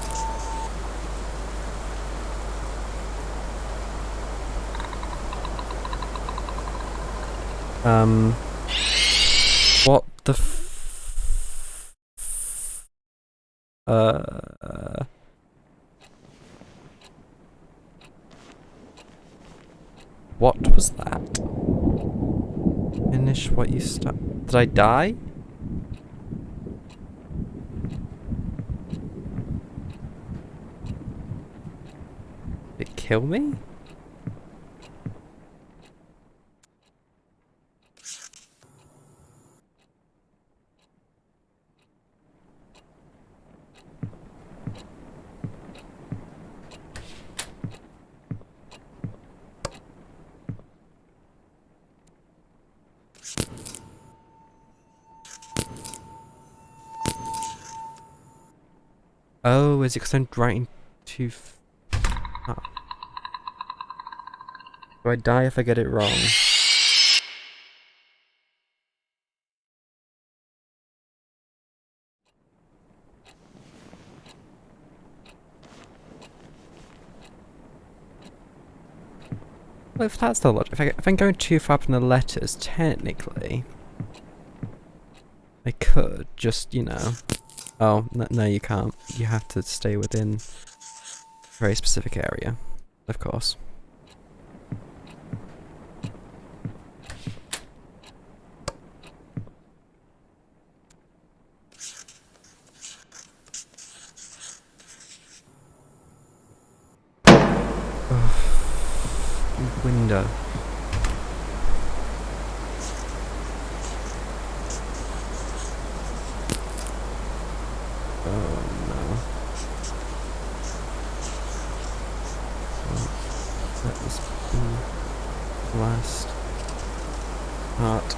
What the What was that? Finish what you start. Did I die? Did it kill me? Oh, is it because I'm writing too oh. Do I die if I get it wrong? Well, if that's the logic, if I'm going too far up in the letters, technically, I could just, you know, Oh, no, you can't. You have to stay within a very specific area, of course. Window. Oh no. Well, let this be the last part.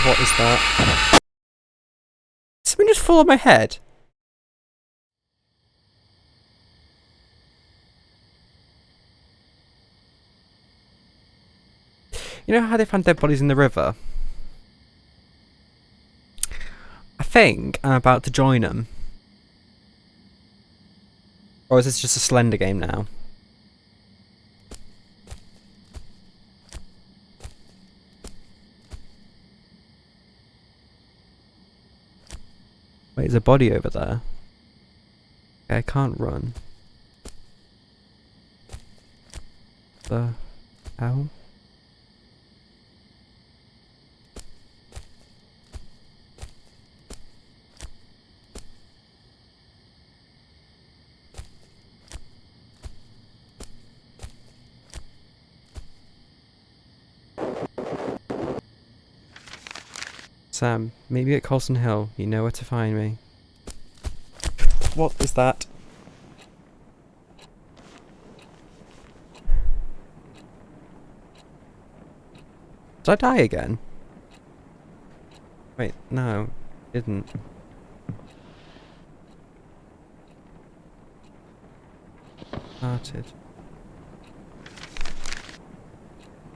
What is that? Something just fall on my head. You know how they found dead bodies in the river? I think I'm about to join them. Or is this just a Slender game now? Wait, there's a body over there. Okay, I can't run. The hell? Sam, maybe at Colson Hill, you know where to find me. What is that? Did I die again? Wait, no, didn't. Started.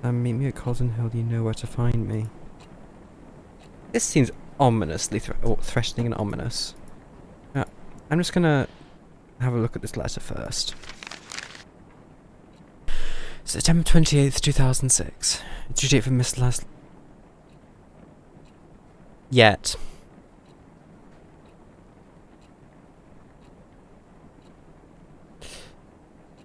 Meet me at Colson Hill, you know where to find me. This seems ominously threatening and ominous. I'm just gonna have a look at this letter first. September 28th, 2006. Due date for Miss Leslie. Yet.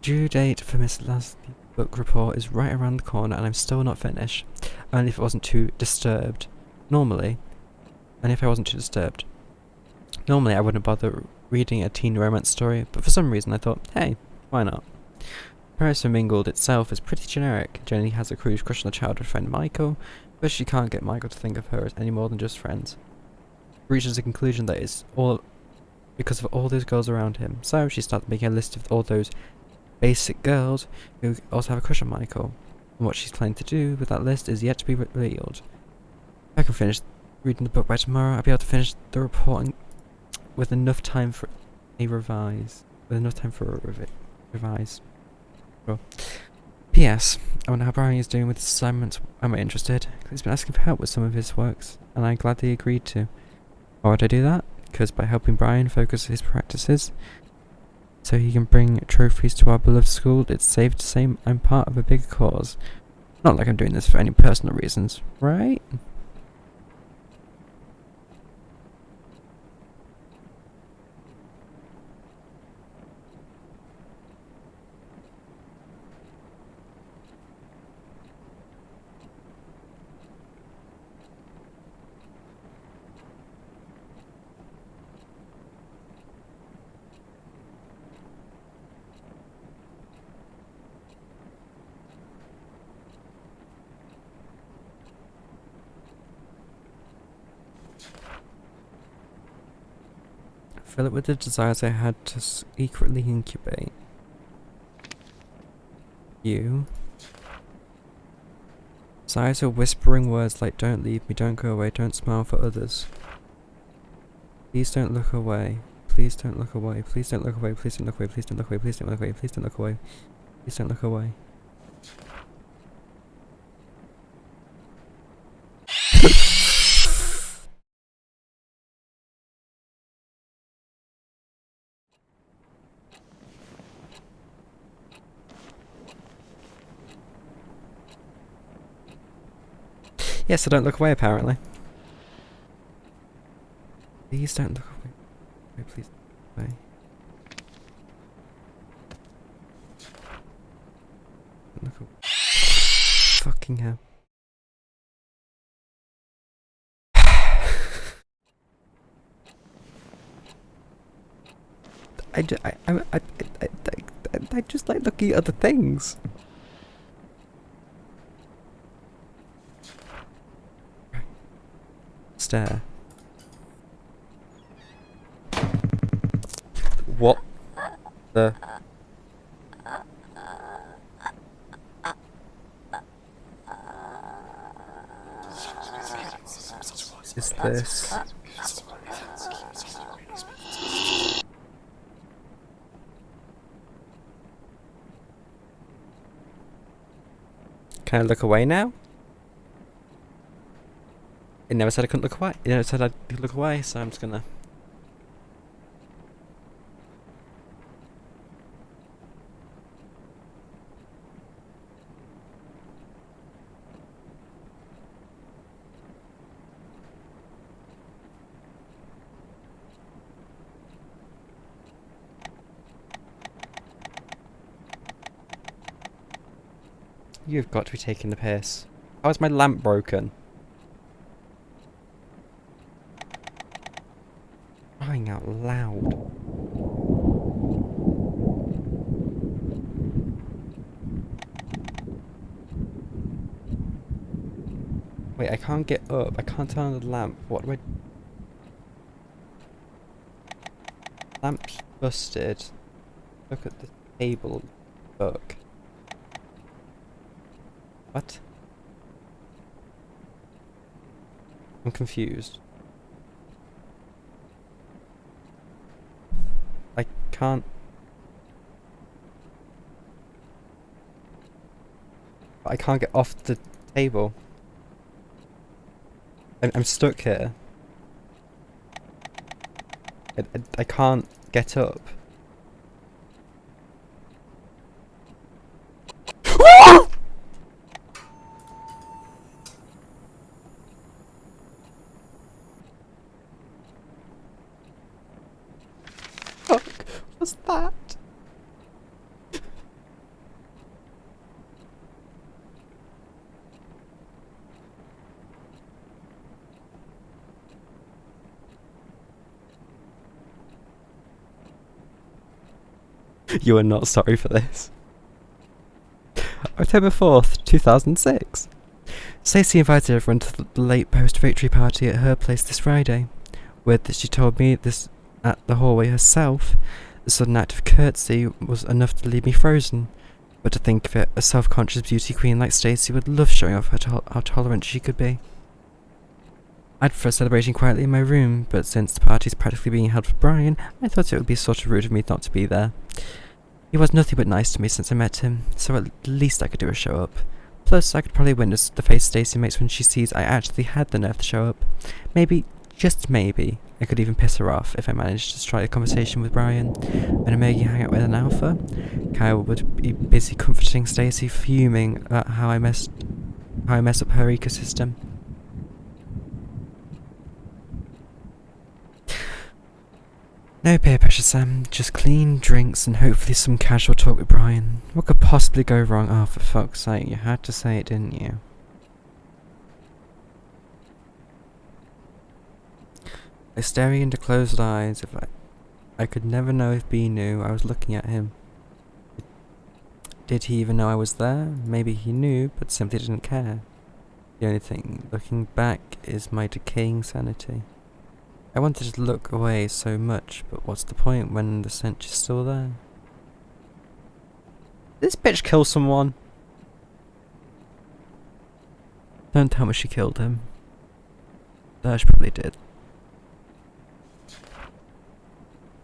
Due date for Miss Leslie's book report is right around the corner and I'm still not finished. Only if it wasn't too disturbed. Normally, I wouldn't bother reading a teen romance story, but for some reason I thought, hey, why not? Paris Mingled itself is pretty generic. Jenny has a cruise crush on her childhood friend Michael, but she can't get Michael to think of her as any more than just friends. Reaches a conclusion that it's all because of all those girls around him, so she starts making a list of all those basic girls who also have a crush on Michael, and what she's planning to do with that list is yet to be revealed. If I can finish reading the book by tomorrow, I'll be able to finish the report with enough time for a revise. Sure. P.S. I wonder how Brian is doing with his assignments. Am I interested? He's been asking for help with some of his works, and I gladly agreed to. Why would I do that? Because by helping Brian focus his practices, so he can bring trophies to our beloved school, it's safe to say I'm part of a bigger cause. Not like I'm doing this for any personal reasons, right? Fill it with the desires I had to secretly incubate. You. Desires are whispering words like don't leave me, don't go away, don't smile for others. Please don't look away. Please don't look away. Please don't look away. Please don't look away. Please don't look away. Please don't look away. Please don't look away. Please don't look away. Yes, I don't look away apparently. Please don't look away. Wait, please look away. Don't look away. Fucking hell. I just like looking at other things. Stare. What the? Is this? Can I look away now? It never said I couldn't look away. It never said I could look away, so I'm just gonna. You've got to be taking the piss. How is my lamp broken? Crying out loud. Wait, I can't get up. I can't turn on the lamp. What do I... Lamp's busted. Look at the table. Book. What? I'm confused. I can't... I can't get off the table. I'm stuck here. I can't get up. Fuck, what's that? You are not sorry for this. October 4th, 2006. Stacey invited everyone to the late post-victory party at her place this Friday. Word that she told me this at the hallway herself, the sudden act of courtesy was enough to leave me frozen. But to think of it, a self-conscious beauty queen like Stacey would love showing off how tolerant she could be. I'd prefer celebrating quietly in my room, but since the party's practically being held for Brian, I thought it would be sort of rude of me not to be there. He was nothing but nice to me since I met him, so at least I could do a show up. Plus, I could probably witness the face Stacey makes when she sees I actually had the nerve to show up. Maybe, just maybe, I could even piss her off if I managed to strike a conversation with Brian. When Omega hang out with an alpha, Kyle would be busy comforting Stacey, fuming about how I mess up her ecosystem. No peer pressure, Sam. Just clean drinks and hopefully some casual talk with Brian. What could possibly go wrong? Oh, for fuck's sake, you had to say it, didn't you? I was staring into closed eyes. If I could never know if B knew I was looking at him. Did he even know I was there? Maybe he knew, but simply didn't care. The only thing looking back is my decaying sanity. I wanted to look away so much, but what's the point when the stench is still there? Did this bitch kill someone? Don't tell me she killed him. She probably did.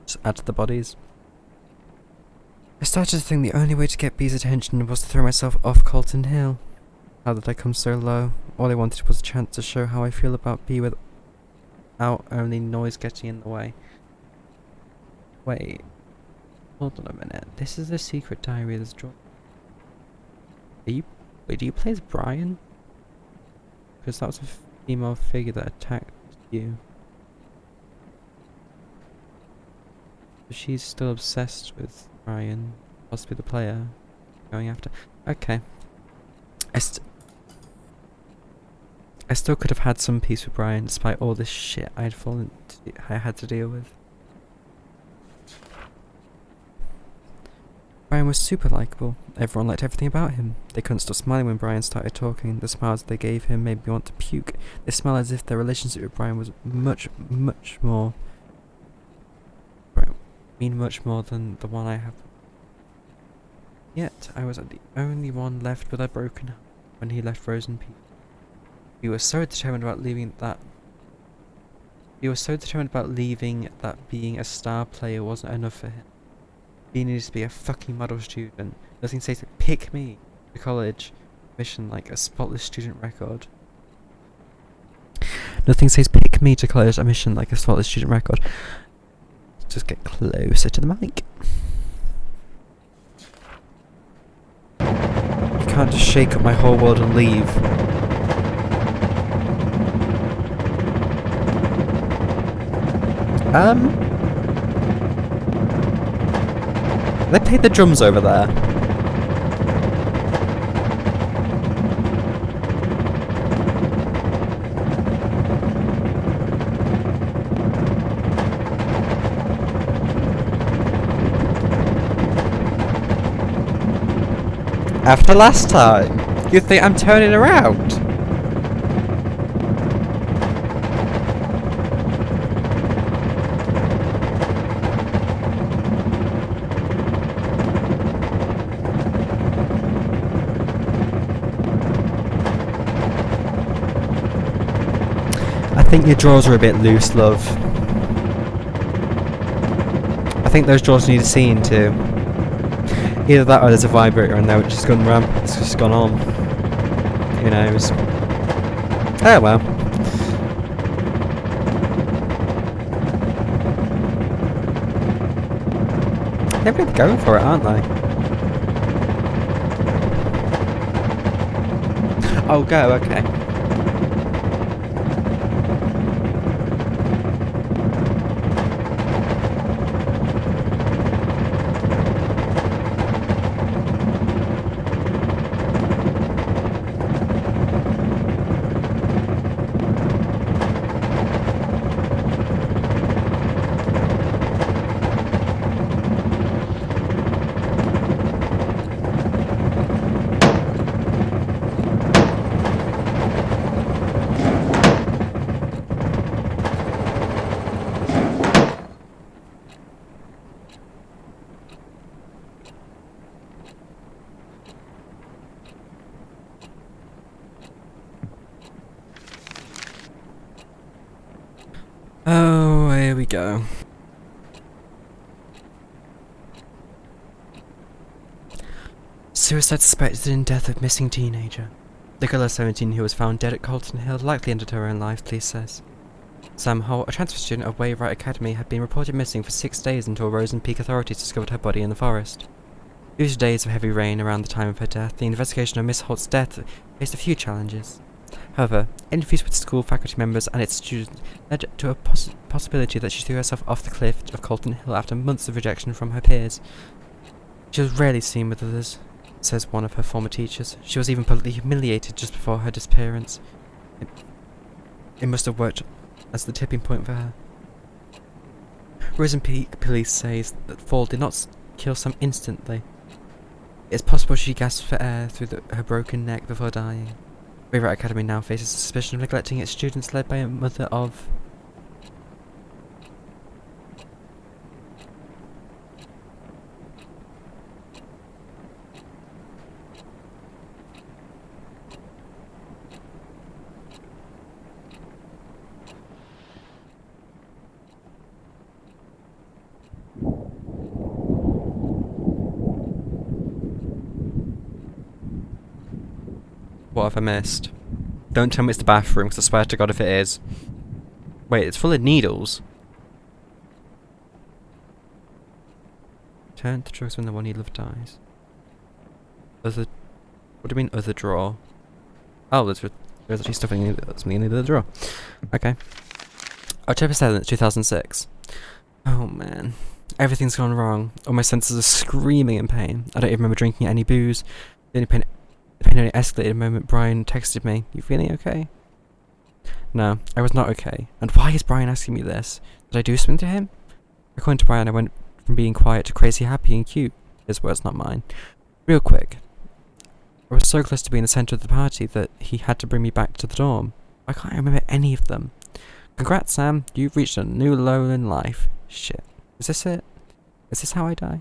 Just add to the bodies. I started to think the only way to get B's attention was to throw myself off Colton Hill. How did I come so low? All I wanted was a chance to show how I feel about B without only noise getting in the way. Wait. Hold on a minute. This is the secret diary that's drawn. Wait, do you play as Brian? Because that was a female figure that attacked you. But she's still obsessed with Brian, possibly the player, going after. Okay. I still could have had some peace with Brian despite all this shit I had to deal with. Brian was super likable. Everyone liked everything about him. They couldn't stop smiling when Brian started talking. The smiles they gave him made me want to puke. They smiled as if their relationship with Brian was much more than the one I have. Yet I was the only one left with a broken heart when he left Rose in peace. He was so determined about leaving that being a star player wasn't enough for him. He needed to be a fucking model student. Nothing says pick me to college mission like a spotless student record. Nothing says pick me to college admission like a spotless student record. Just get closer to the mic. You can't just shake up my whole world and leave. They played the drums over there. After last time, you think I'm turning around? I think your drawers are a bit loose, love. I think those drawers need a seeing too. Either that or there's a vibrator in there which has gone ramp. It's just gone on. Who knows? Oh well. They're really going for it, aren't they? Oh, go, okay. Oh, here we go. Suicide suspected in death of missing teenager. The girl of 17 who was found dead at Colton Hill likely ended her own life, police says. Sam Holt, a transfer student of Wainwright Academy, had been reported missing for 6 days until Rose and Peak authorities discovered her body in the forest. Due to days of heavy rain around the time of her death, the investigation of Miss Holt's death faced a few challenges. However, interviews with school faculty members and its students led to a possibility that she threw herself off the cliff of Colton Hill after months of rejection from her peers. She was rarely seen with others, says one of her former teachers. She was even publicly humiliated just before her disappearance. It must have worked as the tipping point for her. Rose Peak police says that fall did not kill Sam instantly. It's possible she gasped for air through her broken neck before dying. Wainwright Academy now faces suspicion of neglecting its students, led by a mother of... What have I missed? Don't tell me it's the bathroom, because I swear to God if it is. Wait, it's full of needles. Turn to drugs when the one you love dies. Other... What do you mean, other drawer? Oh, there's actually something in the other drawer. Okay. October 7th, 2006. Oh man. Everything's gone wrong. All my senses are screaming in pain. I don't even remember drinking any booze. The pain only escalated the moment Brian texted me. You feeling okay? No, I was not okay. And why is Brian asking me this? Did I do something to him? According to Brian, I went from being quiet to crazy happy and cute. His words, not mine. Real quick. I was so close to being the centre of the party that he had to bring me back to the dorm. I can't remember any of them. Congrats, Sam. You've reached a new low in life. Shit. Is this it? Is this how I die?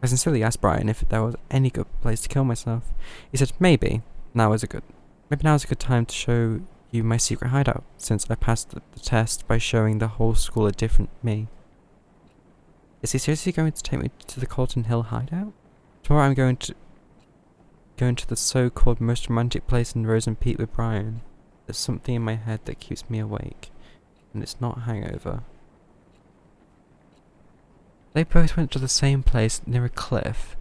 I sincerely asked Brian if there was any good place to kill myself. He said, maybe now is a good time to show you my secret hideout, since I passed the test by showing the whole school a different me. Is he seriously going to take me to the Colton Hill hideout? Tomorrow I'm going to the so-called most romantic place in Rose and Pete with Brian. There's something in my head that keeps me awake, and it's not hangover. They both went to the same place near a cliff.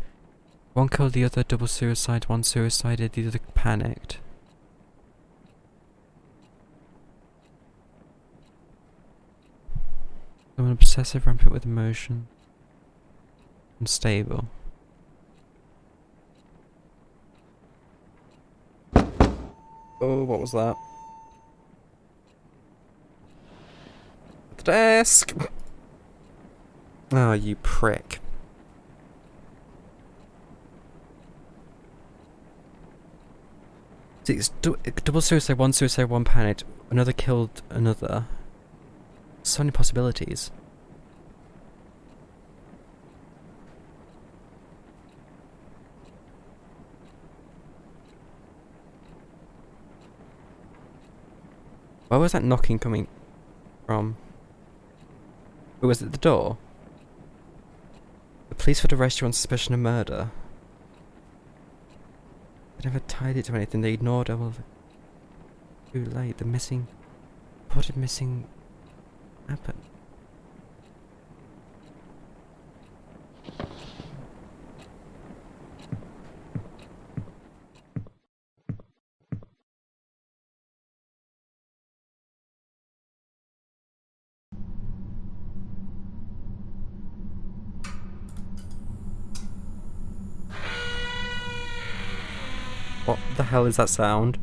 One killed the other, double suicide, one suicided, the other panicked. I'm an obsessive rampant with emotion. Unstable. Oh, what was that? The desk! Oh, you prick. See, it's double suicide, one panicked, another killed another. So many possibilities. Where was that knocking coming from? Was it the door? The police would arrest you on suspicion of murder. They never tied it to anything, they ignored all of it. Too late, the missing... What did missing happen? What the hell is that sound?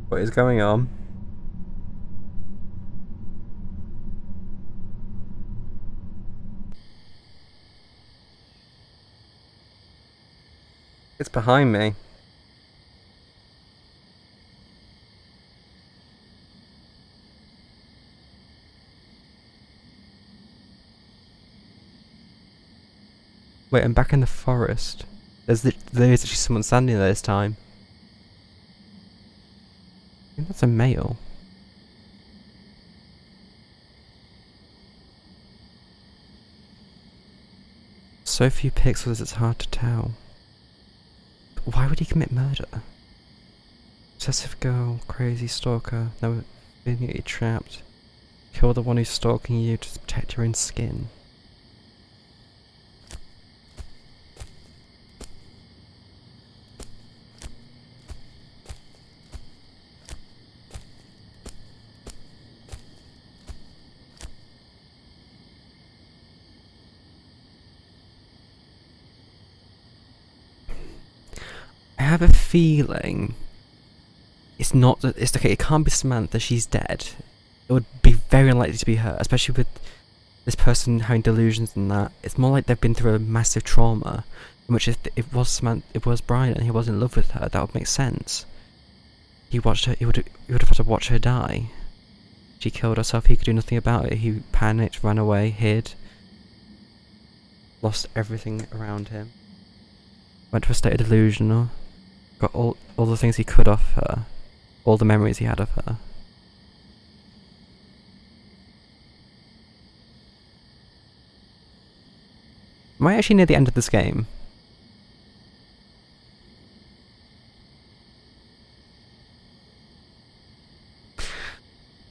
What is going on? It's behind me. Wait, I'm back in the forest. There's actually someone standing there this time. I think that's a male. So few pixels it's hard to tell. But why would he commit murder? Obsessive girl, crazy stalker, never feeling you're trapped. Kill the one who's stalking you to protect your own skin. I have a feeling it's not that it's okay, it can't be Samantha, she's dead. It would be very unlikely to be her, especially with this person having delusions and that. It's more like they've been through a massive trauma, in which if it was Samantha, it was Brian and he was in love with her, that would make sense. He watched her, he would have had to watch her die. She killed herself, he could do nothing about it, he panicked, ran away, hid. Lost everything around him. Went to a state of delusional. Got all the things he could off her. All the memories he had of her. Am I actually near the end of this game?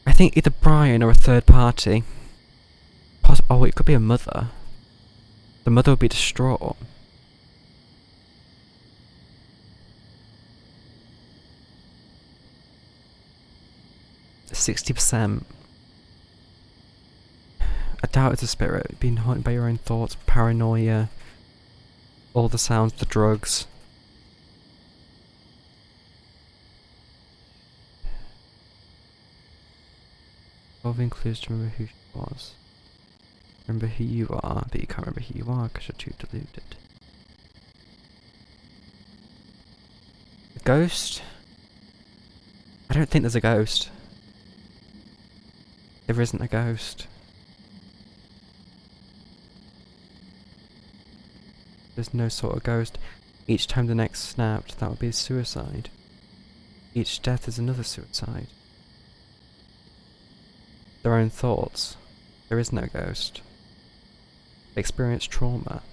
I think either Brian or a third party. Oh, it could be a mother. The mother would be distraught. 60%. I doubt it's a spirit, being haunted by your own thoughts, paranoia, all the sounds, the drugs. Solving clues to remember who she was. Remember who you are, but you can't remember who you are because you're too deluded. A ghost? I don't think there's a ghost. There isn't a ghost. There's no sort of ghost. Each time the neck snapped, that would be a suicide. Each death is another suicide. Their own thoughts. There is no ghost. They experience trauma.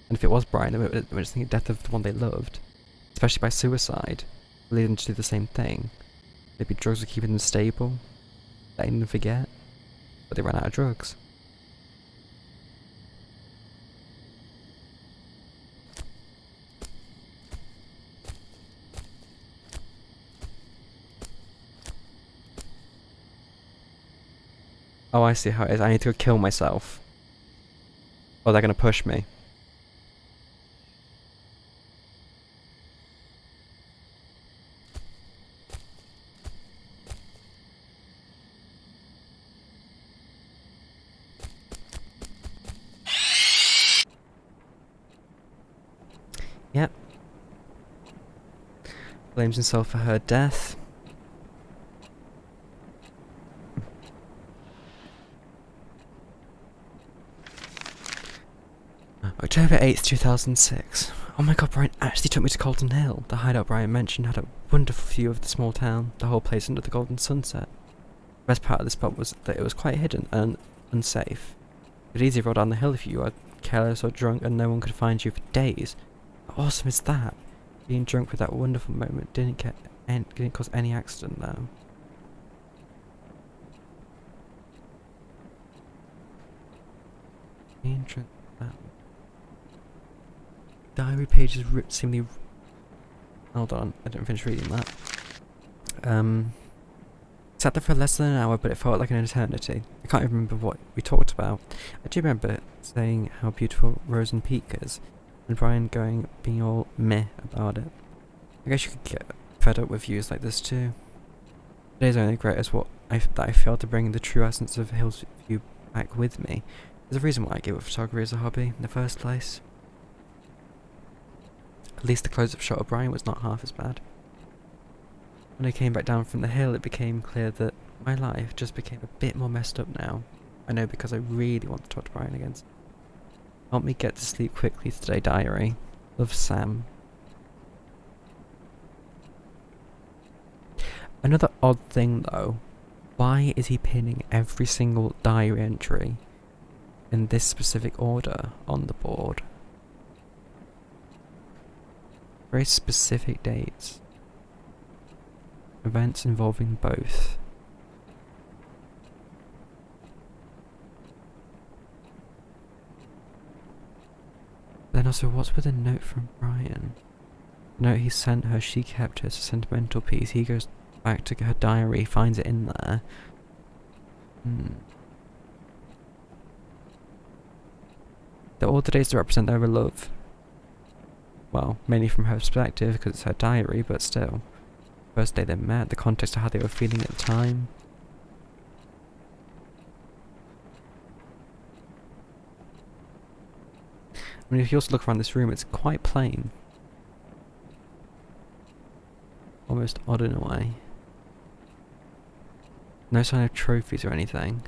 And if it was Brian, they would just think of death of the one they loved. Especially by suicide. Lead them to do the same thing. Maybe drugs were keeping them stable. Letting them forget. But they ran out of drugs. Oh, I see how it is. I need to go kill myself. Or they're gonna push me. Yep. Blames himself for her death. October 8th, 2006. Oh my god, Brian actually took me to Colton Hill. The hideout Brian mentioned had a wonderful view of the small town, the whole place under the golden sunset. The best part of the spot was that it was quite hidden and unsafe. You could easily roll down the hill if you were careless or drunk and no one could find you for days. How awesome is that? Being drunk with that wonderful moment didn't cause any accident though. Being drunk with that. Diary pages seemingly. Hold on, I didn't finish reading that. Sat there for less than an hour, but it felt like an eternity. I can't even remember what we talked about. I do remember saying how beautiful Rosen Peak is, and Brian being all meh about it. I guess you could get fed up with views like this too. Today's only great as that I failed to bring the true essence of Hill's View back with me. There's a reason why I gave up photography as a hobby in the first place. At least the close-up shot of Brian was not half as bad. When I came back down from the hill, it became clear that my life just became a bit more messed up now. I know because I really want to talk to Brian again. Help me get to sleep quickly today, diary. Love, Sam. Another odd thing though, why is he pinning every single diary entry in this specific order on the board? Very specific dates. Events involving both. Then also, what's with a note from Brian? The note he sent her, she kept as a sentimental piece. He goes back to her diary, finds it in there. They're all the days to represent their love. Well, mainly from her perspective, because it's her diary, but still. First day they met, the context of how they were feeling at the time. I mean, if you also look around this room, it's quite plain. Almost odd in a way. No sign of trophies or anything.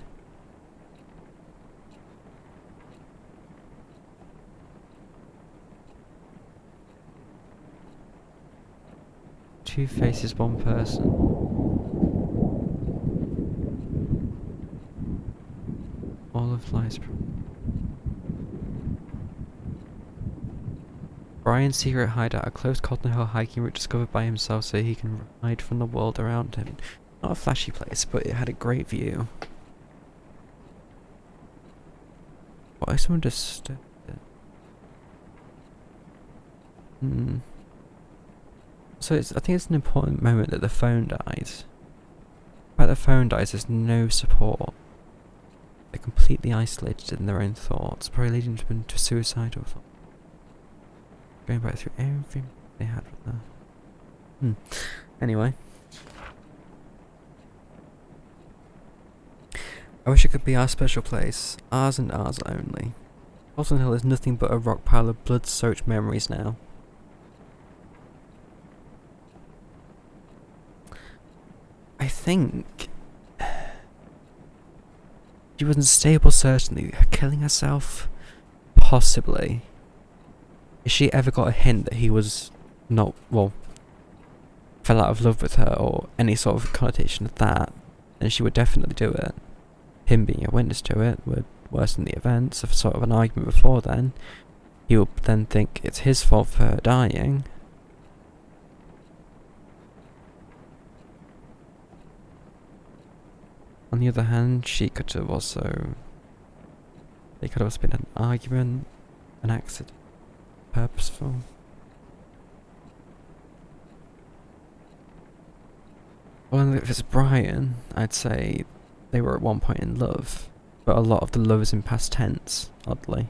Two faces, one person. All of life's. Brian's secret hideout, a close Cotton Hill hiking route discovered by himself so he can hide from the world around him. Not a flashy place, but it had a great view. Why someone just stood there? So I think it's an important moment that the phone dies. about the phone dies, there's no support. They're completely isolated in their own thoughts, probably leading them to suicidal thoughts. Going back through everything they had with her. Anyway. I wish it could be our special place. Ours and ours only. Colton Hill is nothing but a rock pile of blood-soaked memories now. I think she was unstable, certainly. Killing herself? Possibly. If she ever got a hint that he was not, well, fell out of love with her or any sort of connotation of that, then she would definitely do it. Him being a witness to it would worsen the events of sort of an argument before then. He would then think it's his fault for her dying. On the other hand, she could have also... They could have also been an argument, an accident, purposeful. Well, if it's Brian, I'd say they were at one point in love, but a lot of the love is in past tense, oddly.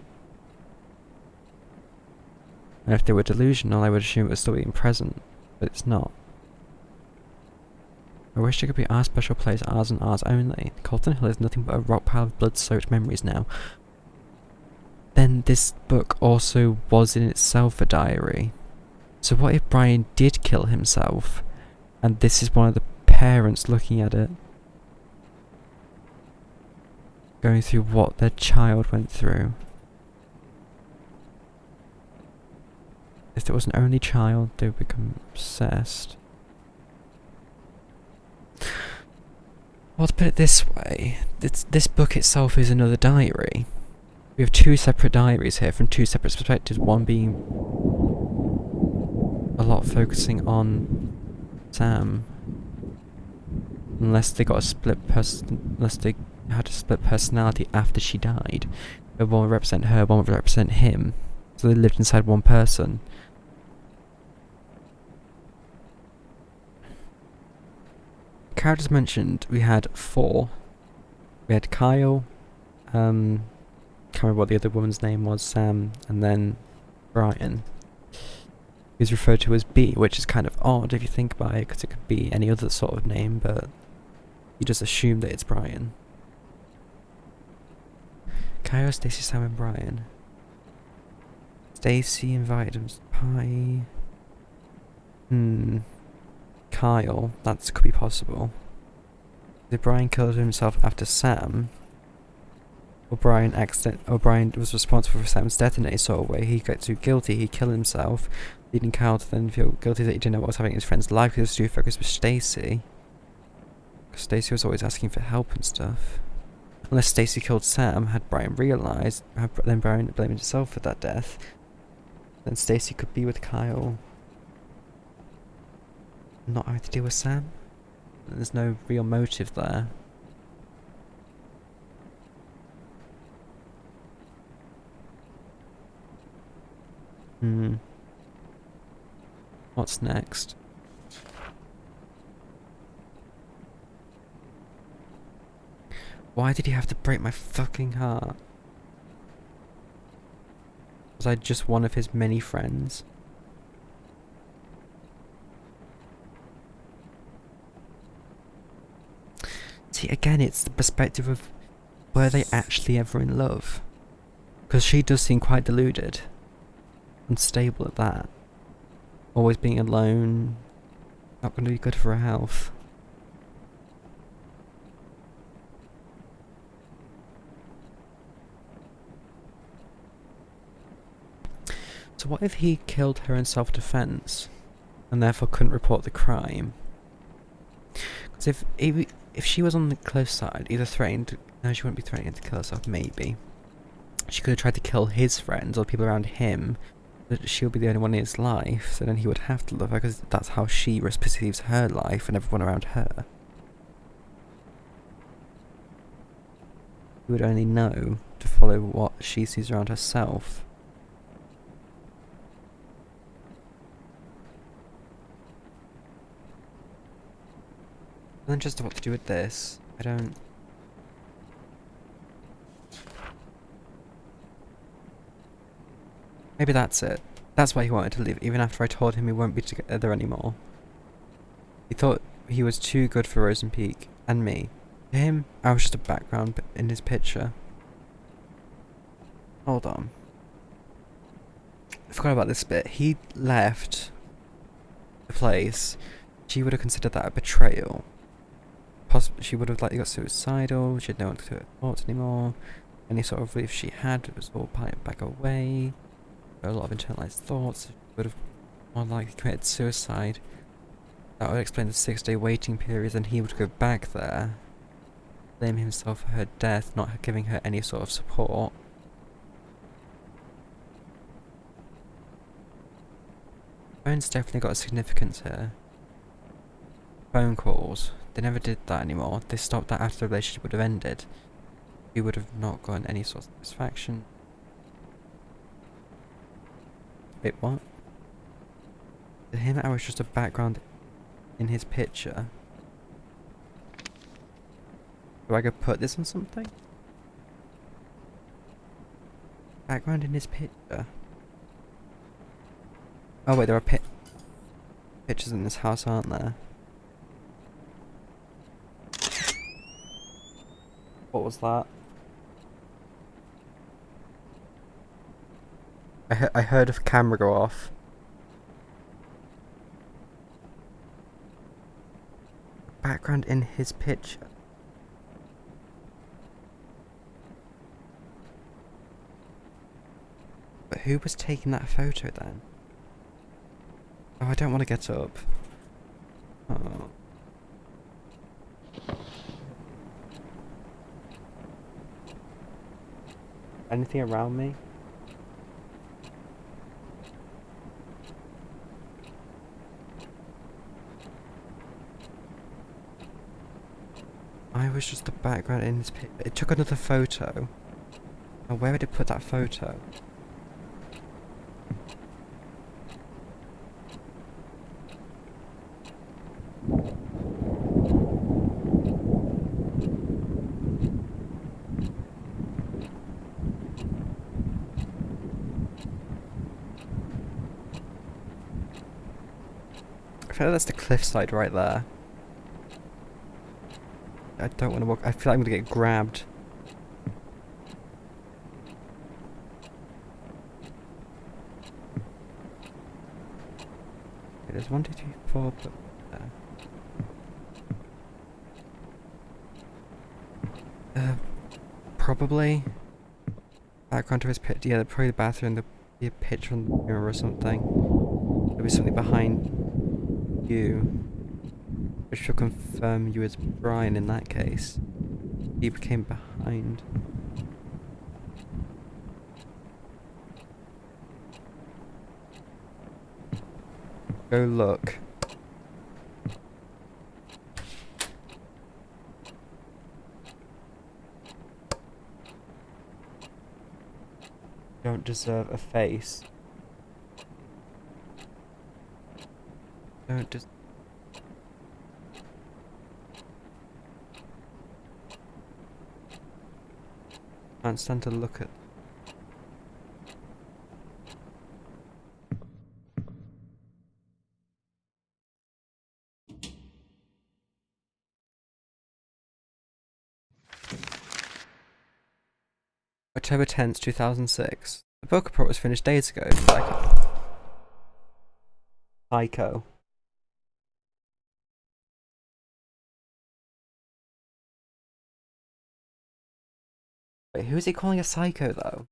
And if they were delusional, I would assume it was still being present, but it's not. I wish it could be our special place, ours and ours only. Colton Hill is nothing but a rock pile of blood-soaked memories now. Then this book also was in itself a diary. So what if Brian did kill himself, and this is one of the parents looking at it, going through what their child went through? If there was an only child, they would become obsessed. Well, to put it this way, this book itself is another diary. We have two separate diaries here from two separate perspectives, one being a lot focusing on Sam. Unless they got a unless they had a split personality after she died. One would represent her, one would represent him. So they lived inside one person. Characters mentioned, we had 4. We had Kyle, can't remember what the other woman's name was, Sam, and then Brian. He's referred to as B, which is kind of odd if you think about it, because it could be any other sort of name, but you just assume that it's Brian. Kyle, Stacy, Sam, and Brian. Stacy invited him to pie. Kyle, that could be possible. If Brian killed himself after Sam, or Brian was responsible for Sam's death in any sort of way, he got too guilty, he killed himself, leading Kyle to then feel guilty that he didn't know what was happening in his friend's life because he was too focused with Stacy. Because Stacy was always asking for help and stuff. Unless Stacy killed Sam, had Brian realised, then Brian blamed himself for that death, then Stacy could be with Kyle, not having to deal with Sam. There's no real motive there. What's next? Why did he have to break my fucking heart? Was I just one of his many friends? See, again, it's the perspective of, were they actually ever in love? Because she does seem quite deluded. Unstable at that. Always being alone. Not going to be good for her health. So what if he killed her in self-defense, and therefore couldn't report the crime? Because if she was on the close side, either threatened... No, she wouldn't be threatening to kill herself, maybe. She could have tried to kill his friends or people around him, but she'll be the only one in his life, so then he would have to love her, because that's how she perceives her life and everyone around her. He would only know to follow what she sees around herself. And then just what to do with this. I don't... Maybe that's it. That's why he wanted to leave, even after I told him we won't be together anymore. He thought he was too good for Rosen Peak and me. To him, I was just a background in his picture. Hold on. I forgot about this bit. He left the place. She would have considered that a betrayal. She would have likely got suicidal. She had no one to her thoughts anymore. Any sort of relief she had was all piled back away. A lot of internalized thoughts. She would have more likely committed suicide. That would explain the 6-day waiting period, and he would go back there, blame himself for her death, not giving her any sort of support. Phones definitely got a significance here. Phone calls. They never did that anymore. They stopped that after the relationship would have ended. We would have not gotten any sort of satisfaction. Wait, what? To him, I was just a background in his picture. Do I go put this on something? Background in his picture. Oh wait, there are pictures in this house, aren't there? What was that? I heard a camera go off. Background in his picture. But who was taking that photo then? Oh, I don't want to get up. Oh. Anything around me? I was just the background in his picture. It took another photo. Oh, where did it put that photo? I feel like that's the cliffside right there. I don't want to walk. I feel like I'm gonna get grabbed. Okay, there's 1, 2, 3, 4, but probably background to his pit. Yeah, probably the bathroom. There'll be a picture on the mirror or something. There'll be something behind you, which will confirm you as Brian in that case. He became behind. Go look. Don't deserve a face. Don't just. Can't stand to look at. October 10th, 2006. The book report was finished days ago. Psycho. Wait, who is he calling a psycho though?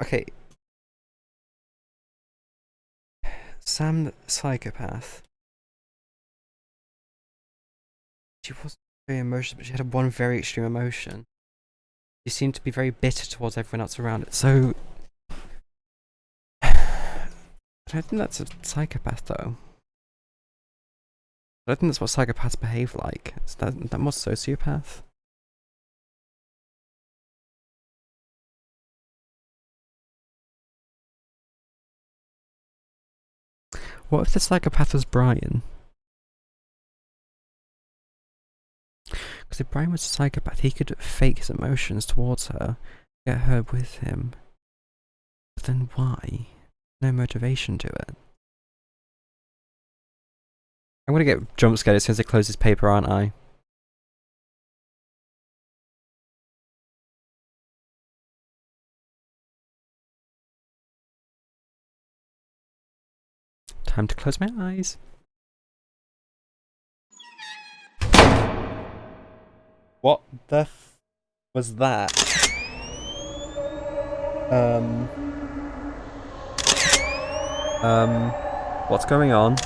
Okay. Sam the psychopath. She wasn't very emotional, but she had one very extreme emotion. She seemed to be very bitter towards everyone else around it. So I don't think that's a psychopath though. I don't think that's what psychopaths behave like. Is that more sociopath? What if the psychopath was Brian? Because if Brian was a psychopath, he could fake his emotions towards her, get her with him. But then why? No motivation to it. I'm gonna get jump scared as soon as I close this paper, aren't I? Time to close my eyes. What the f was that? What's going on? A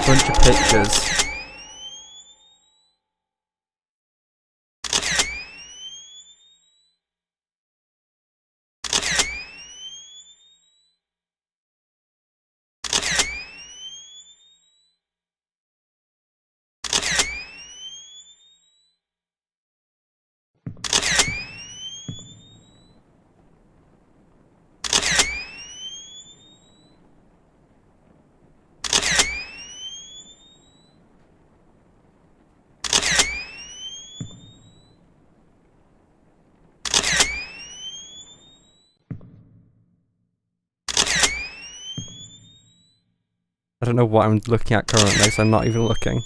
bunch of pictures. I don't know what I'm looking at currently, so I'm not even looking.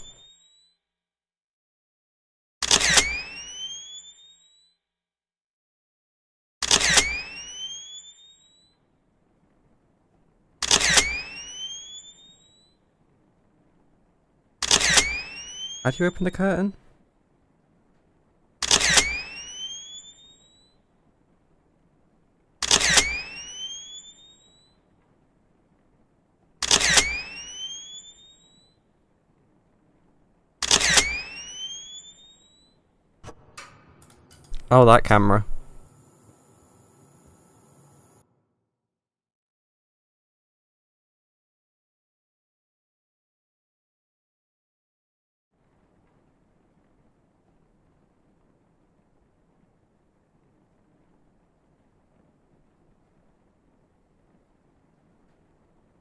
How do you open the curtain? Oh, that camera.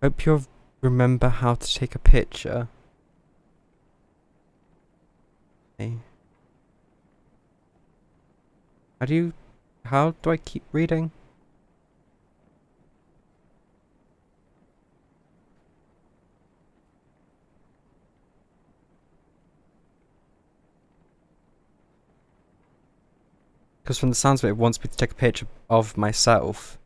Hope you'll remember how to take a picture. Okay. How do I keep reading? Because from the sounds of it wants me to take a picture of myself.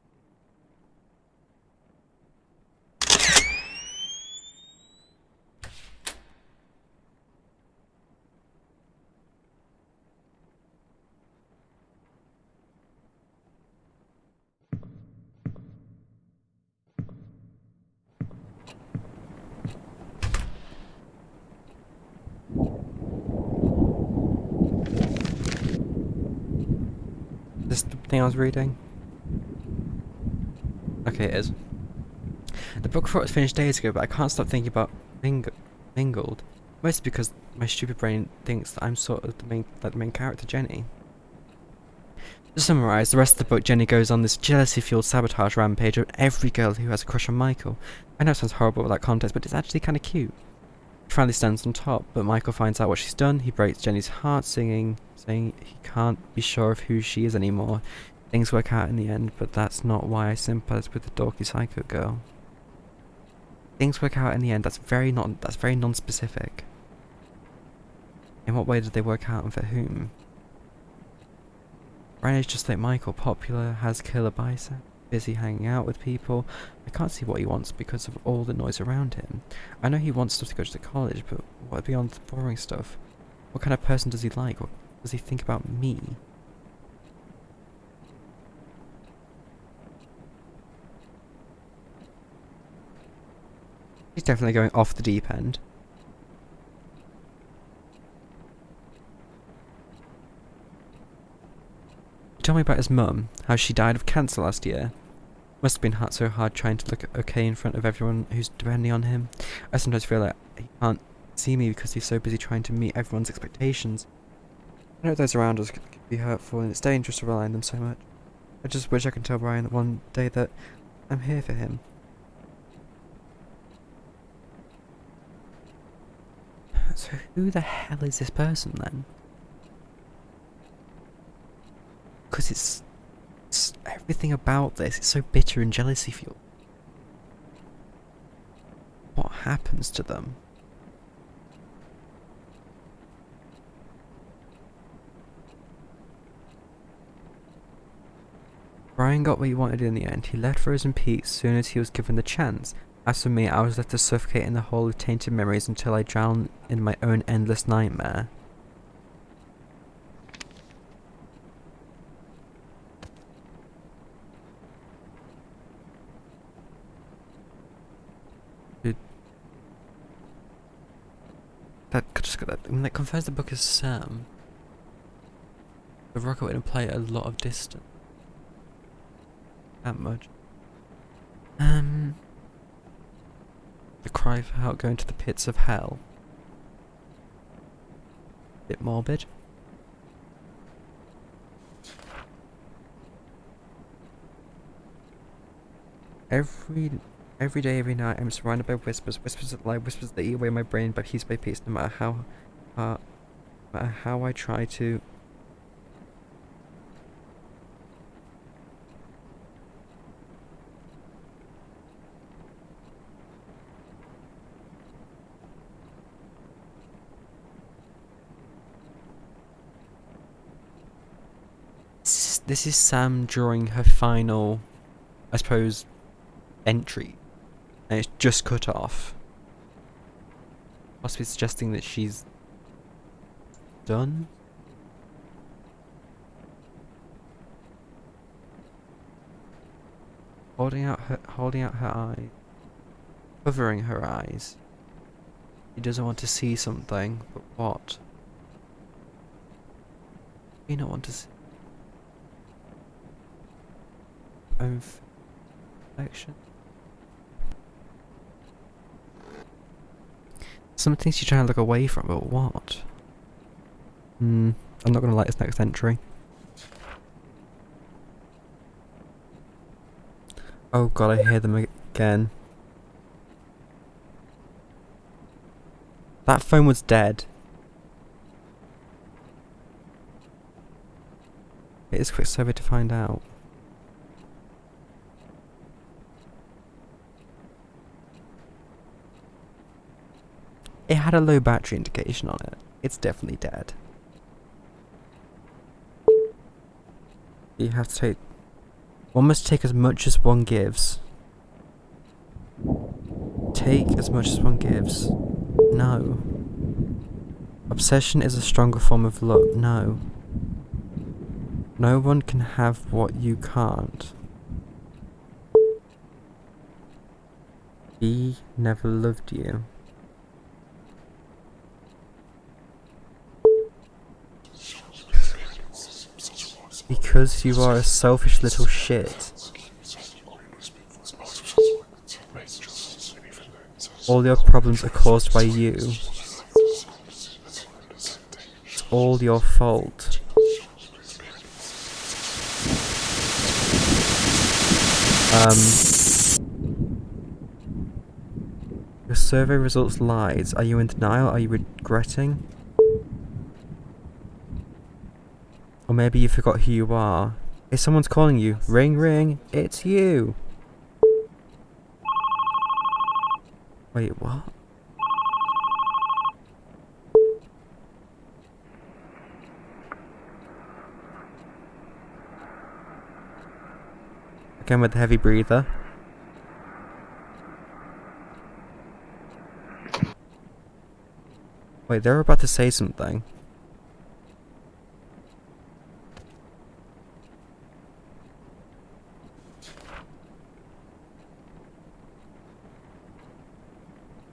This the thing I was reading? Okay, it is. The book thought it was finished days ago, but I can't stop thinking about Mingled. Mostly because my stupid brain thinks that I'm sort of the main character, Jenny. To summarise, the rest of the book, Jenny goes on this jealousy-fueled sabotage rampage of every girl who has a crush on Michael. I know it sounds horrible without context, but it's actually kind of cute. She finally stands on top, but Michael finds out what she's done. He breaks Jenny's heart, saying he can't be sure of who she is anymore. Things work out in the end, but that's not why I sympathise with the dorky psycho girl. Things work out in the end. That's very non-specific. In what way did they work out, and for whom? Ryan is just like Michael, popular, has killer bicep, busy hanging out with people. I can't see what he wants because of all the noise around him. I know he wants stuff to go to college, but what beyond the boring stuff? What kind of person does he like? What does he think about me? He's definitely going off the deep end. He told me about his mum, how she died of cancer last year. Must have been so hard trying to look okay in front of everyone who's depending on him. I sometimes feel like he can't see me because he's so busy trying to meet everyone's expectations. I know those around us can be hurtful, and it's dangerous to rely on them so much. I just wish I could tell Brian that one day that I'm here for him. So who the hell is this person then? Because it's everything about this is so bitter and jealousy fueled. What happens to them? Brian got what he wanted in the end. He left Rose in peace as soon as he was given the chance. As for me, I was left to suffocate in the hole of tainted memories until I drowned in my own endless nightmare. Dude. That confirms the book is Sam. The rocket would imply a lot of distance. That much. The cry for help going to the pits of hell. Bit morbid. Every day, every night, I'm surrounded by whispers. Whispers that lie, whispers that eat away my brain, but piece by piece, no matter how I try to. This is Sam drawing her final, I suppose, entry, and it's just cut off. Possibly suggesting that she's done. Holding out her eye, covering her eyes. He doesn't want to see something, but what? You don't want to see. Infection. Some things you're trying to look away from, but what? I'm not gonna like this next entry. Oh god, I hear them again. That phone was dead. It is Quicksilver to find out. It had a low battery indication on it. It's definitely dead. You have to take... One must take as much as one gives. Take as much as one gives. No. Obsession is a stronger form of love. No. No one can have what you can't. He never loved you. Because you are a selfish little shit. All your problems are caused by you. It's all your fault. Your survey results lied. Are you in denial? Are you regretting? Or maybe you forgot who you are. If someone's calling you, ring ring, it's you. Wait, what? Again with the heavy breather. Wait, they're about to say something.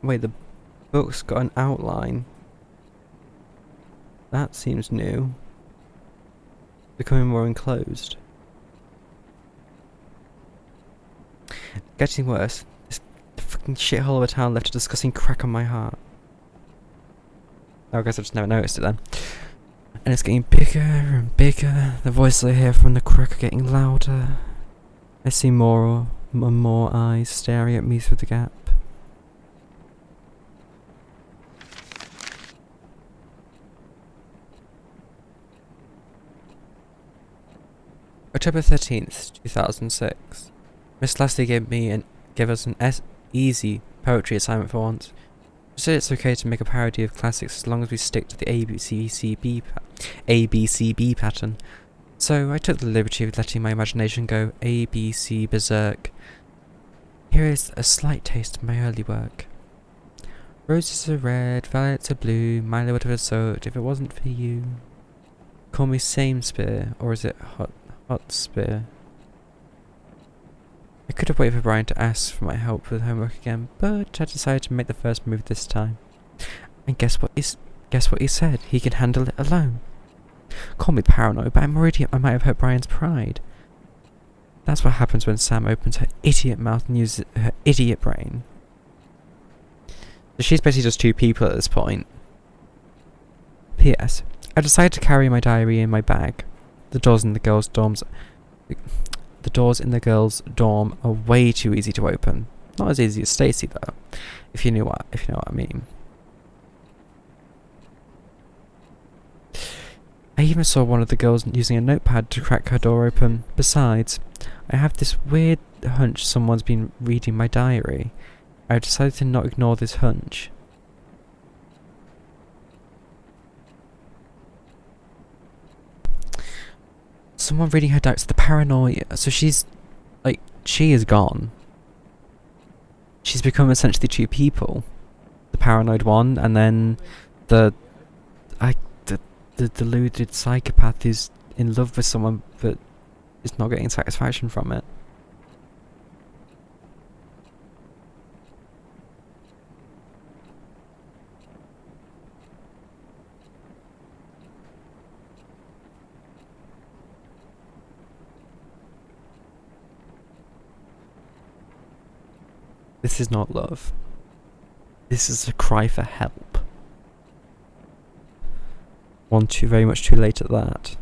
Wait, the book's got an outline. That seems new. Becoming more enclosed. Getting worse. This fucking shithole of a town left a disgusting crack on my heart. Oh, I guess I just never noticed it then. And it's getting bigger and bigger. The voices I hear from the crook are getting louder. I see more and more eyes staring at me through the gap. October 13th, 2006. Miss Leslie gave us an easy poetry assignment for once. She said it's okay to make a parody of classics as long as we stick to the ABCB pattern. So I took the liberty of letting my imagination go ABC berserk. Here is a slight taste of my early work. Roses are red, violets are blue, Milo would have soaked if it wasn't for you. Call me Samespear, or is it Hot Spear? I could have waited for Brian to ask for my help with homework again, but I decided to make the first move this time. And guess what he said? He can handle it alone. Call me paranoid, but I might have hurt Brian's pride. That's what happens when Sam opens her idiot mouth and uses her idiot brain. So she's basically just two people at this point. P.S. I decided to carry my diary in my bag. The doors in the girls' dorm are way too easy to open. Not as easy as Stacy though, if you know what I mean. I even saw one of the girls using a notepad to crack her door open. Besides, I have this weird hunch someone's been reading my diary. I decided to not ignore this hunch. Someone reading her diary. So the paranoia. So she is gone. She's become essentially two people. The paranoid one, and then the deluded psychopath who's in love with someone but is not getting satisfaction from it. This is not love. This is a cry for help. Very much too late at that.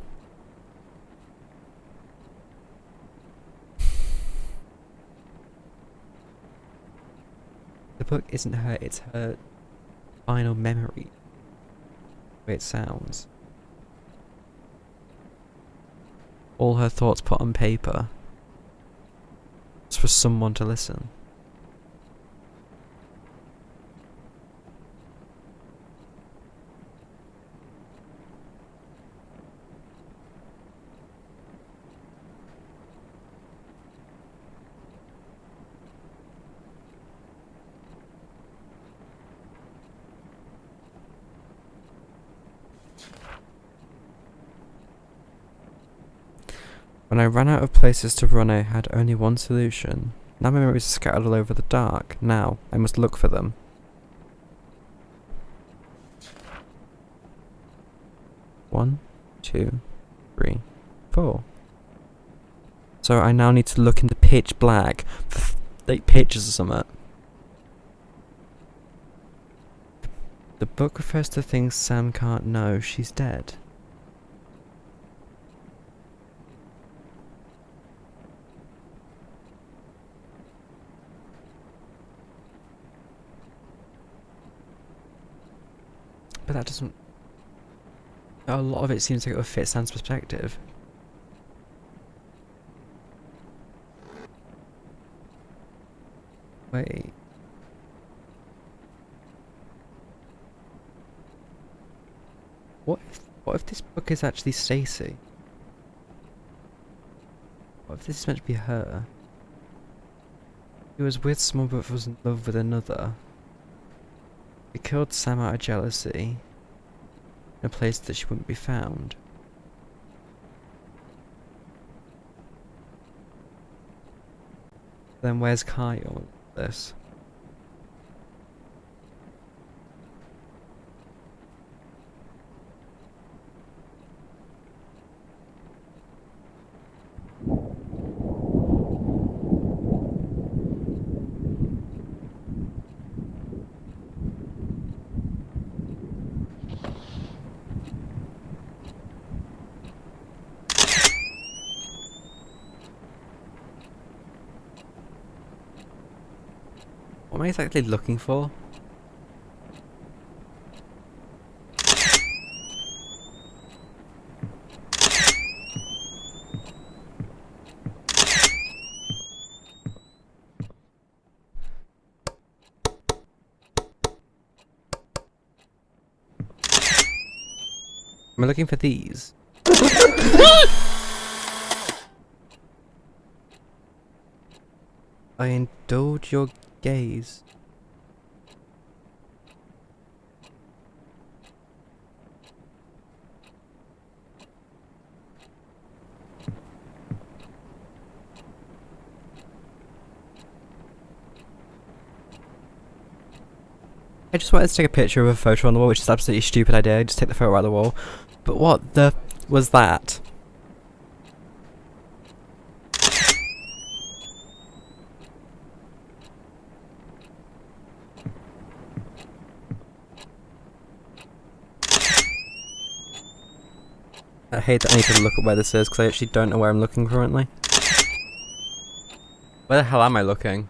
The book isn't her, it's her final memory. The way it sounds. All her thoughts put on paper. It's for someone to listen. When I ran out of places to run, I had only one solution. Now my memories are scattered all over the dark. Now, I must look for them. One, 2, 3, 4. So I now need to look into pitch black for like pictures or something. The book refers to things Sam can't know. She's dead. But that doesn't... A lot of it seems like it would fit Sam's perspective. Wait. What if this book is actually Stacy? What if this is meant to be her? He was with someone but was in love with another. He killed Sam out of jealousy in a place that she wouldn't be found. Then where's Kyle? This. What am I exactly looking for? Am I looking for these? I indulge your gaze. I just wanted to take a picture of a photo on the wall, which is an absolutely stupid idea. Just take the photo out of the wall. But what the was that? I hate that I need to look at where this is because I actually don't know where I'm looking currently. Where the hell am I looking?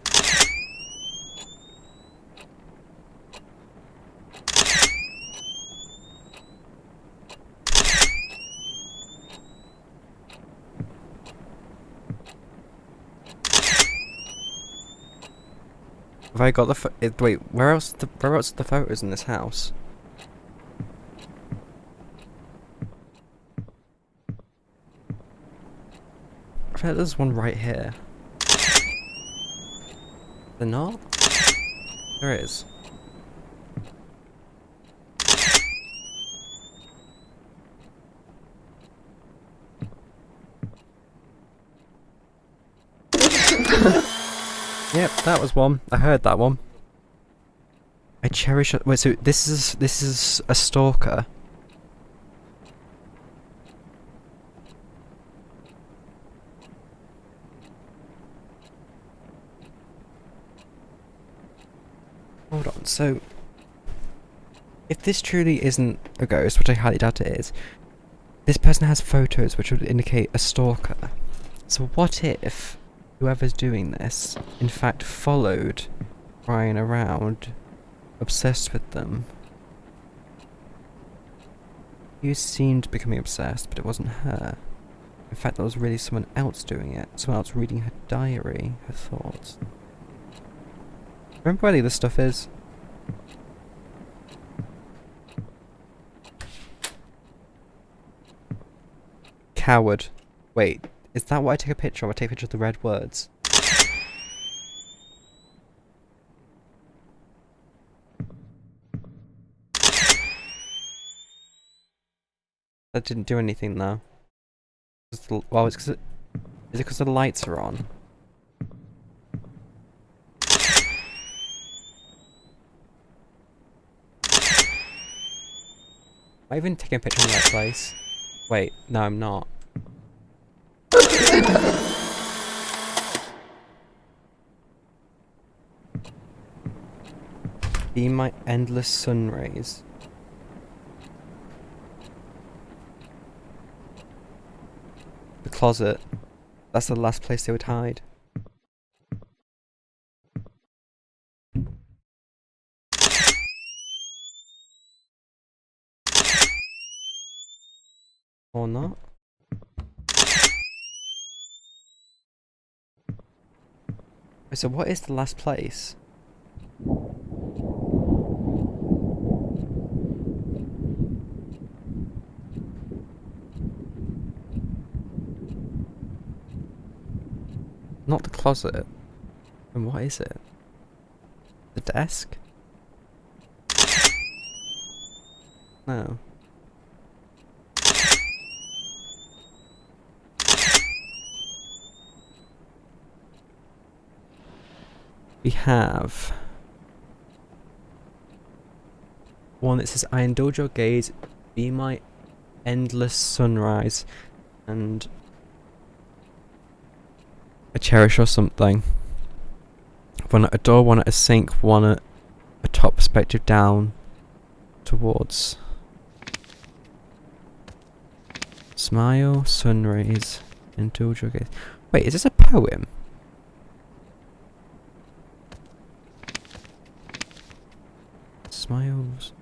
Have I got the wait, where else are the photos in this house? I feel like there's one right here. There not? There is. Yep, that was one. I heard that one. I cherish. Wait, so this is a stalker. Hold on. So, if this truly isn't a ghost, which I highly doubt it is, this person has photos which would indicate a stalker. So what if whoever's doing this, in fact, followed Ryan around, obsessed with them? You seemed becoming obsessed, but it wasn't her. In fact, that was really someone else doing it. Someone else reading her diary, her thoughts. Remember where the other stuff is? Coward. Wait, is that what I take a picture of? I take a picture of the red words. That didn't do anything though. Well, it's because is it because the lights are on? Am I even taking a picture in the right place? Wait, no, I'm not. Be my endless sun rays. The closet. That's the last place they would hide. Or not. So what is the last place? Not the closet. And what is it? The desk? No. We have one that says, I indulge your gaze, be my endless sunrise, and a cherish or something. One at a door, one at a sink, one at a top perspective down towards. Smile, sun rays, indulge your gaze. Wait, is this a poem? smiles.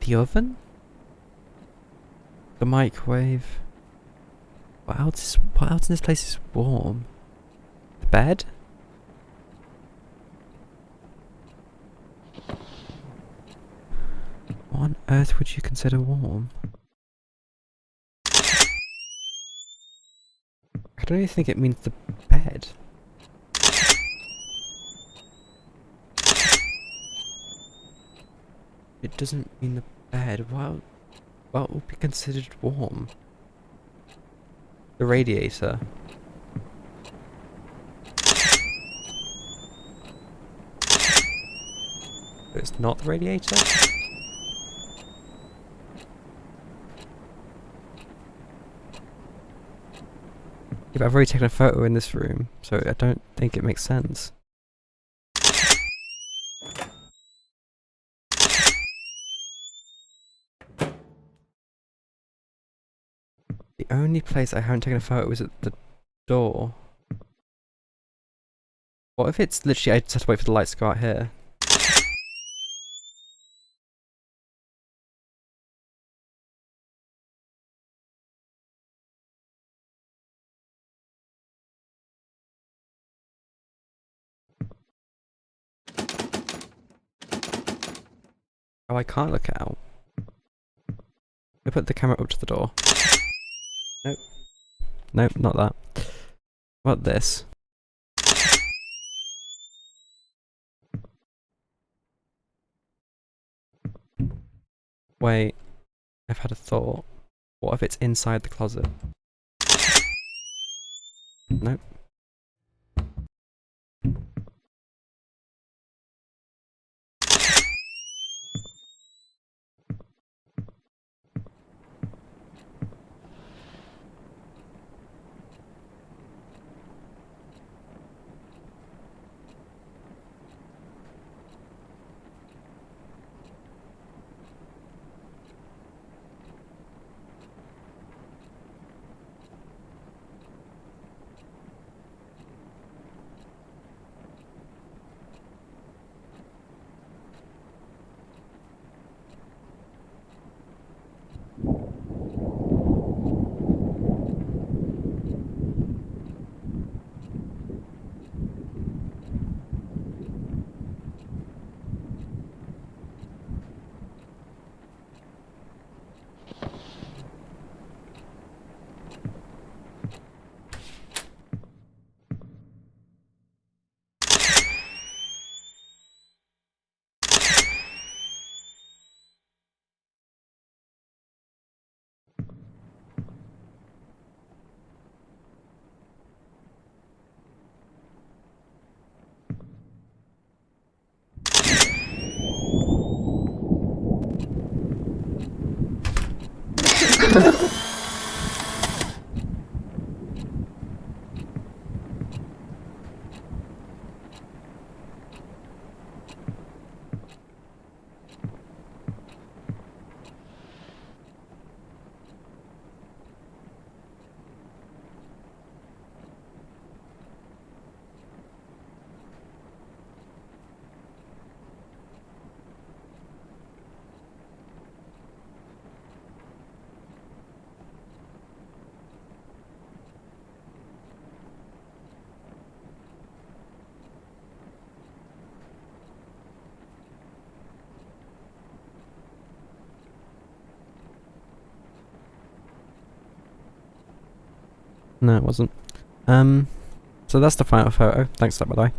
The oven? The microwave? What else in this place is warm? The bed? What on earth would you consider warm? I don't even think it means the bed. It doesn't mean the bed. What would be considered warm? The radiator. But it's not the radiator? Yeah, but I've already taken a photo in this room, so I don't think it makes sense. The only place I haven't taken a photo is at the door. What if it's literally I just have to wait for the lights to go out here? Oh, I can't look out. I put the camera up to the door. Nope. Nope, not that. What this? Wait, I've had a thought. What if it's inside the closet? Nope. No, it wasn't. So that's the final photo. Thanks for that, by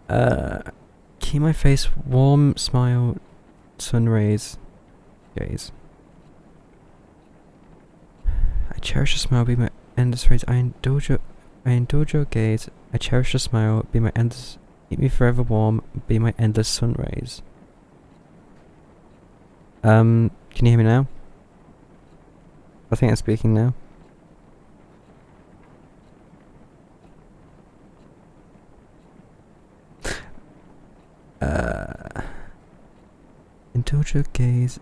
the way. Keep my face warm, smile, sun rays, gaze. I cherish a smile, be my endless rays. I indulge your gaze. I cherish a smile, be my endless. Keep me forever warm, be my endless sun rays. Can you hear me now? I think I'm speaking now. Indulge your gaze,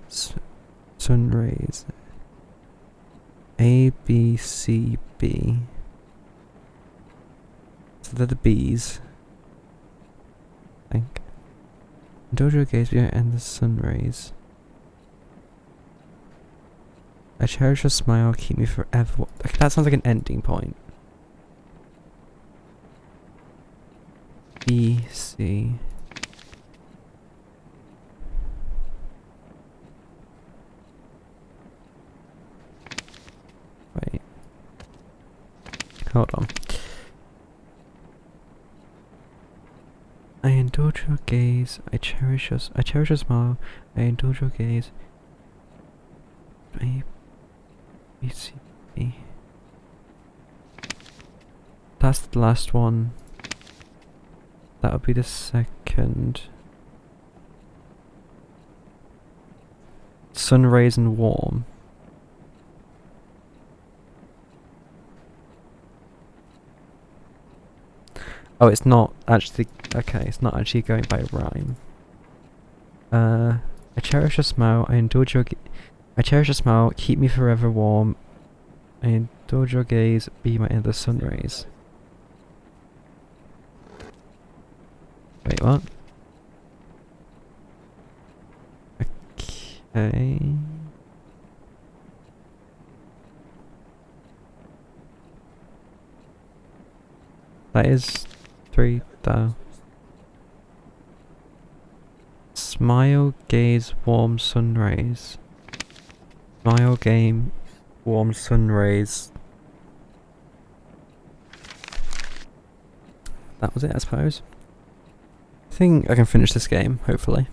sun rays. A, B, C, B. So so they're the bees. I think. Indulge your gaze and the sun rays. I cherish your smile, keep me forever. Okay, that sounds like an ending point. B, C. Wait. Hold on. I indulge your gaze, I cherish your smile, I indulge your gaze. A, B, C, D. That's the last one. That would be the second. Sun rays and warm. Oh, it's not actually. Okay, it's not actually going by rhyme. I cherish your smile. I indulge your. I cherish your smile. Keep me forever warm. I indulge your gaze. Be my in the sun rays. Wait, what? Okay. That is 3 though. Smile, gaze, warm sun rays. Smile, game, warm sun rays. That was it, I suppose. I think I can finish this game, hopefully.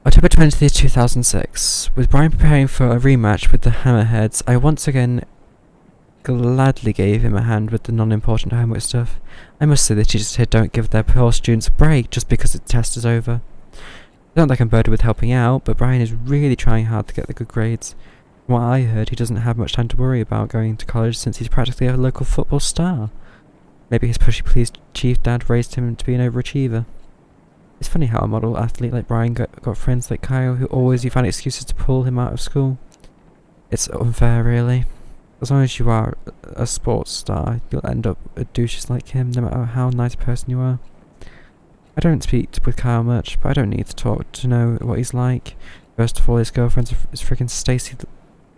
October 20th, 2006. With Brian preparing for a rematch with the Hammerheads, I once again gladly gave him a hand with the non-important homework stuff. I must say the teachers here don't give their poor students a break just because the test is over. I don't like I'm burdened with helping out, but Brian is really trying hard to get the good grades. From what I heard, he doesn't have much time to worry about going to college since he's practically a local football star. Maybe his pushy pleased chief dad raised him to be an overachiever. It's funny how a model athlete like Brian got friends like Kyle who always find excuses to pull him out of school. It's unfair, really. As long as you are a sports star, you'll end up with douches like him, no matter how nice a person you are. I don't speak with Kyle much, but I don't need to talk to know what he's like. First of all, his girlfriend is freaking Stacey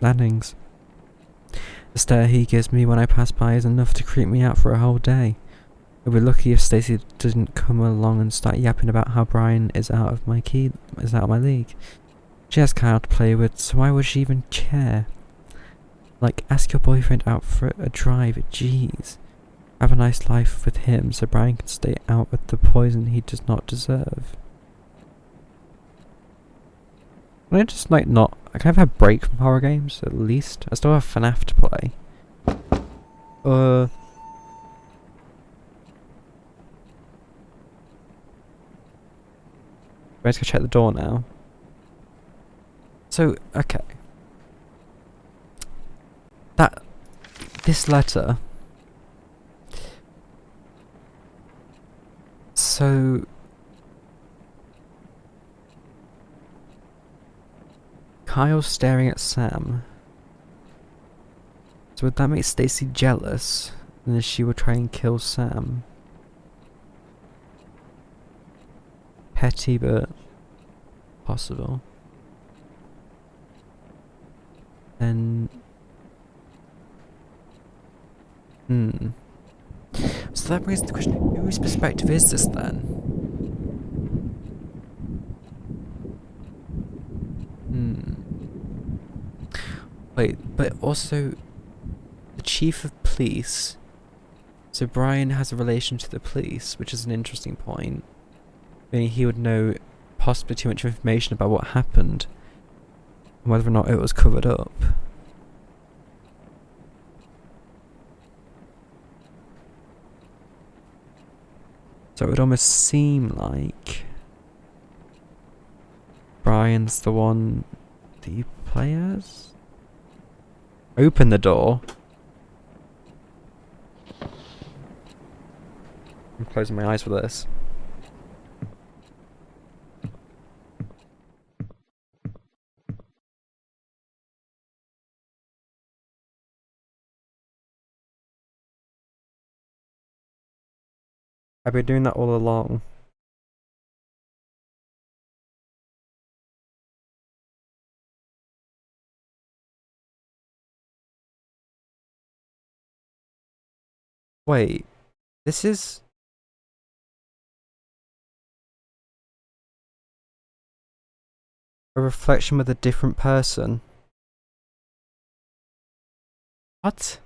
Lannings. The stare he gives me when I pass by is enough to creep me out for a whole day. I'd be lucky if Stacey didn't come along and start yapping about how Brian is out of my league. She has Kyle to play with, so why would she even care? Like, ask your boyfriend out for a drive, jeez. Have a nice life with him so Brian can stay out with the poison he does not deserve. Can I just, like, not... Can I have a break from horror games, at least? I still have FNAF to play. Let's go check the door now. So, okay. This letter... So... Kyle's staring at Sam. So would that make Stacey jealous? And then she would try and kill Sam? Petty, but possible. Then... So that brings the question, whose perspective is this then? Wait, but also the chief of police. So Brian has a relation to the police, which is an interesting point. Meaning he would know possibly too much information about what happened and whether or not it was covered up. So it would almost seem like Brian's the one that you play as? Open the door. I'm closing my eyes for this. I've been doing that all along. Wait, this is... a reflection with a different person. What?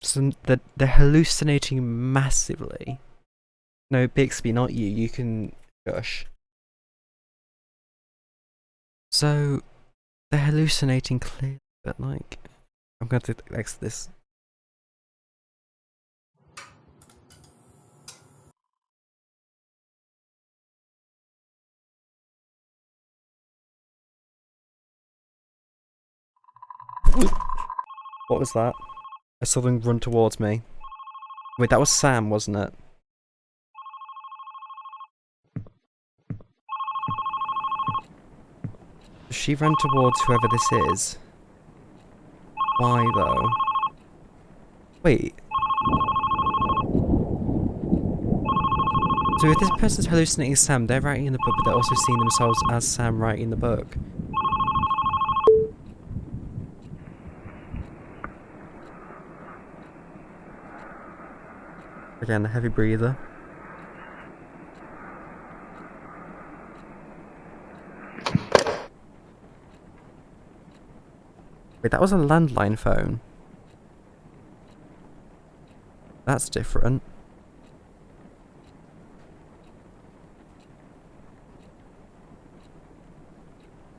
So they're hallucinating massively. No, Bixby, not you. You can shush. So they're hallucinating clearly, but like, I'm going to exit this. What was that? I saw them run towards me. Wait, that was Sam, wasn't it? She ran towards whoever this is. Why, though? Wait. So if this person's hallucinating Sam, they're writing in the book, but they're also seeing themselves as Sam writing the book. Again, a heavy breather. Wait, that was a landline phone. That's different.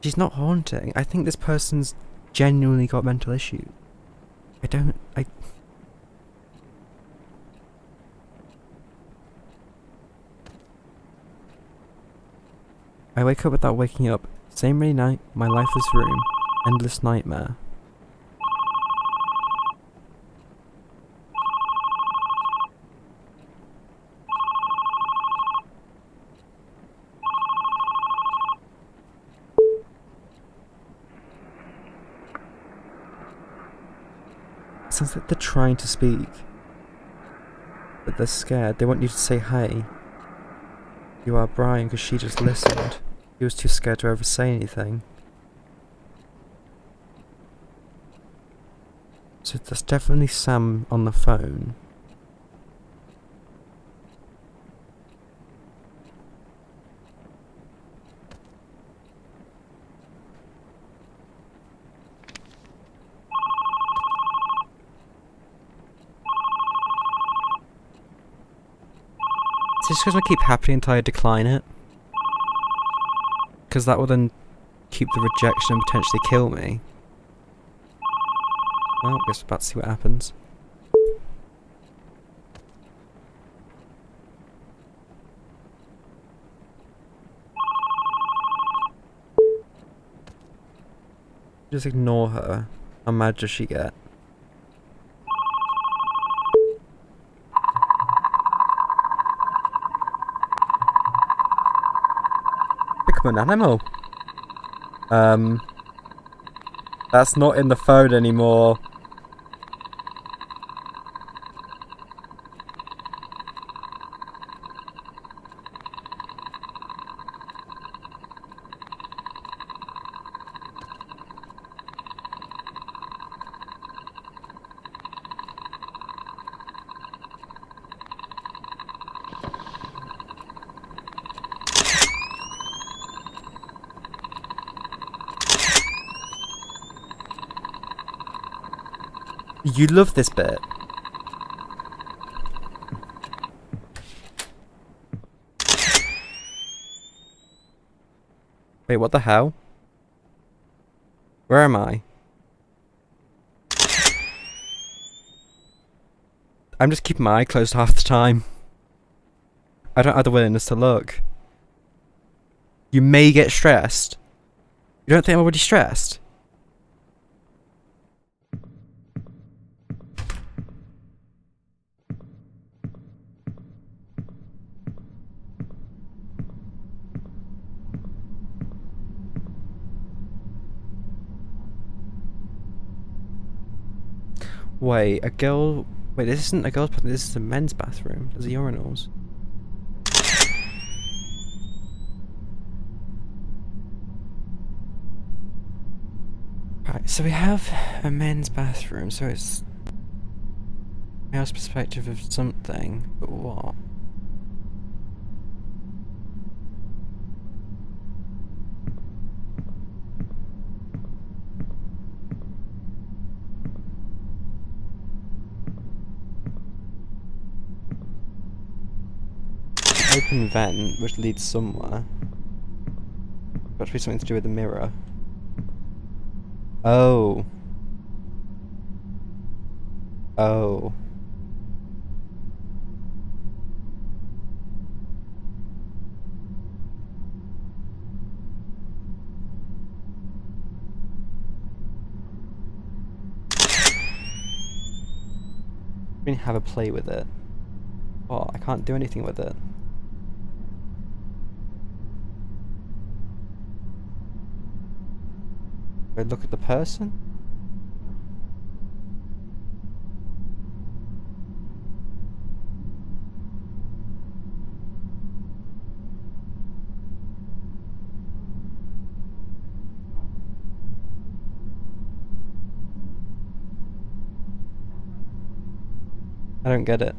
She's not haunting. I think this person's genuinely got mental issues. I wake up without waking up. Same rainy night, my lifeless room. Endless nightmare. It sounds like they're trying to speak. But they're scared. They want you to say hey. You are Brian, because she just listened. He was too scared to ever say anything. So there's definitely Sam on the phone. It's just gonna keep happening until I decline it. Because that will then keep the rejection and potentially kill me. Well, guess we're about to see what happens. Just ignore her. How mad does she get? Become an animal. That's not in the phone anymore. You love this bit. Wait, what the hell? Where am I? I'm just keeping my eye closed half the time. I don't have the willingness to look. You may get stressed. You don't think I'm already stressed? Wait, a girl... Wait, this isn't a girl's bathroom, this is a men's bathroom. There's urinals. Right, so we have a men's bathroom, so it's... male's perspective of something, but what? Open vent, which leads somewhere. Got to be something to do with the mirror. Oh. Oh. I mean, have a play with it. Oh, I can't do anything with it. Do I look at the person? I don't get it.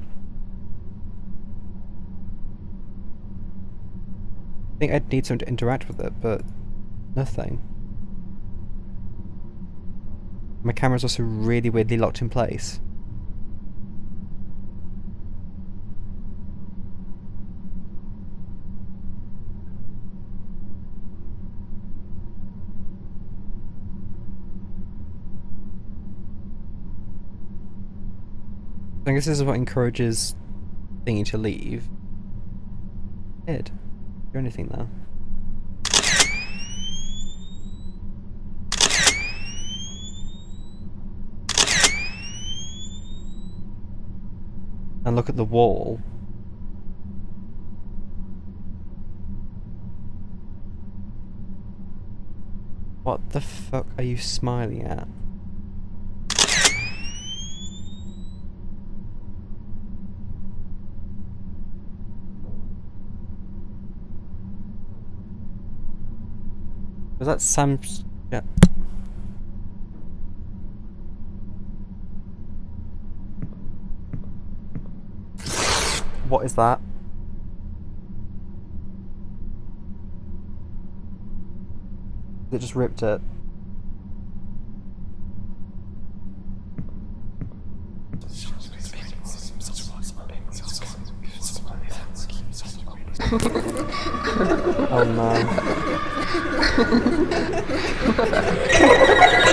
I think I'd need someone to interact with it, but nothing. My camera's also really weirdly locked in place. I guess this is what encourages thingy to leave. Did do anything though? And look at the wall. What the fuck are you smiling at? Was that Sam's... Yeah. What is that? It just ripped it. Oh no.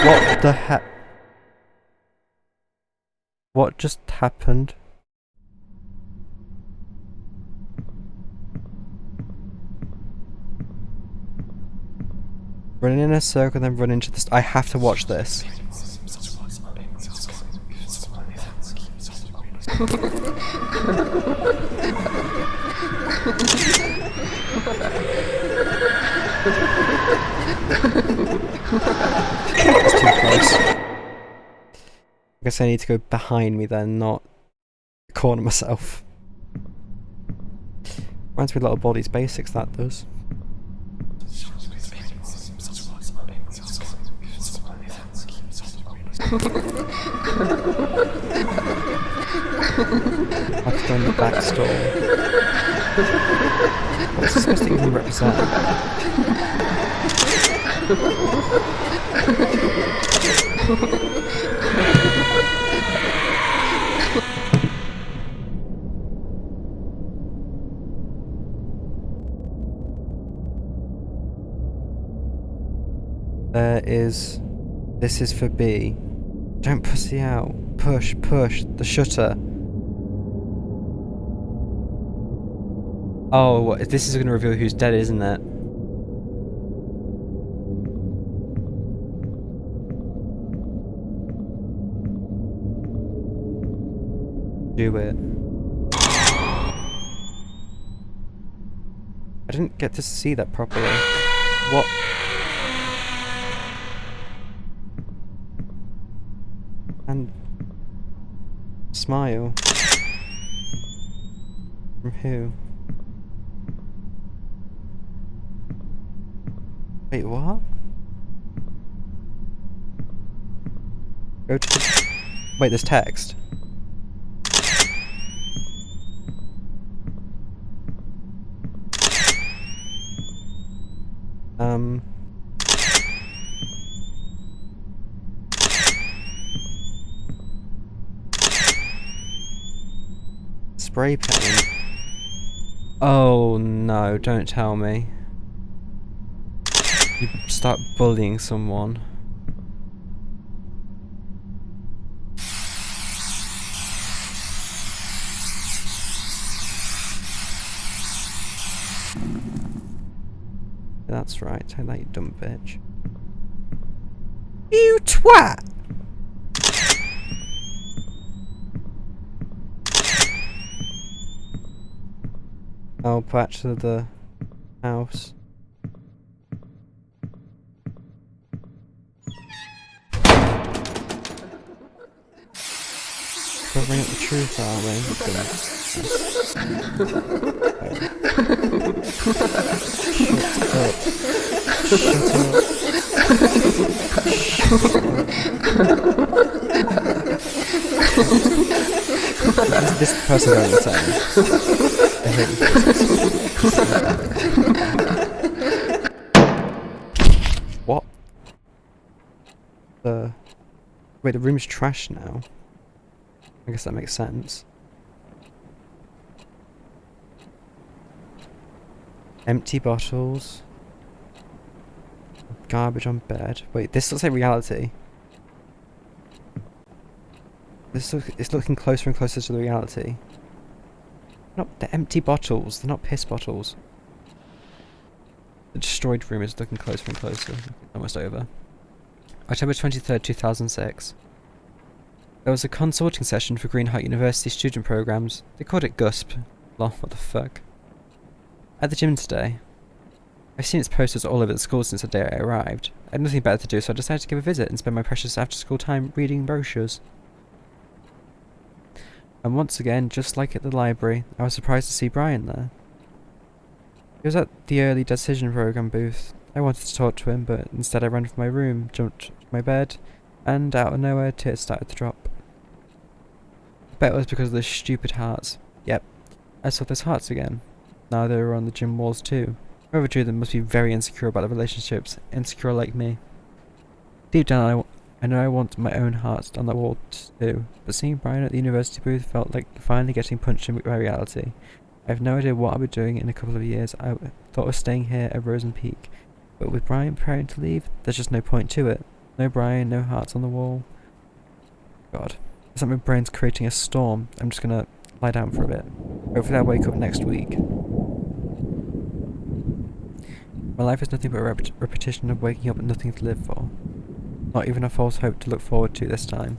What the heck? What just happened? Running in a circle, then run into this. I have to watch this. It's too close. I guess I need to go behind me then, not corner myself. Reminds me a lot of Body's Basics, that does. I have to go in the back store. What's this supposed to even represent? There is... This is for B. Don't pussy out. Push, push. The shutter. Oh, this is going to reveal who's dead, isn't it? Do it. I didn't get to see that properly. What? And Smile. From who? Wait, what? Go to the... Wait, there's text. Spray paint. Oh no, don't tell me. You start bullying someone. That's right, take that, you dumb bitch. You twat! Oh, back to the house. Covering up the truth, are we? This person going insane. I hate you. What? Wait, the room's trash now. I guess that makes sense. Empty bottles. Garbage on bed. Wait, this looks like reality. It's looking closer and closer to the reality. They're empty bottles. They're not piss bottles. The destroyed room is looking closer and closer. Almost over. October 23rd, 2006. There was a consulting session for Green Heart University student programs. They called it GUSP. Lol, what the fuck. At the gym today. I've seen its posters all over the school since the day I arrived. I had nothing better to do, so I decided to give a visit and spend my precious after-school time reading brochures. And once again, just like at the library, I was surprised to see Brian there. He was at the early decision program booth. I wanted to talk to him, but instead I ran from my room, jumped to my bed, and out of nowhere, tears started to drop. I bet it was because of those stupid hearts. Yep, I saw those hearts again. Now they were on the gym walls too. Whoever drew them must be very insecure about their relationships, insecure like me. Deep down, I know I want my own heart on that wall too, but seeing Brian at the university booth felt like finally getting punched in by reality. I have no idea what I'll be doing in a couple of years. I thought of staying here at Rosen Peak, but with Brian preparing to leave, there's just no point to it. No Brian, no hearts on the wall. God, it's like my brain's creating a storm. I'm just gonna lie down for a bit. Hopefully I'll wake up next week. My life is nothing but a repetition of waking up with nothing to live for. Not even a false hope to look forward to this time.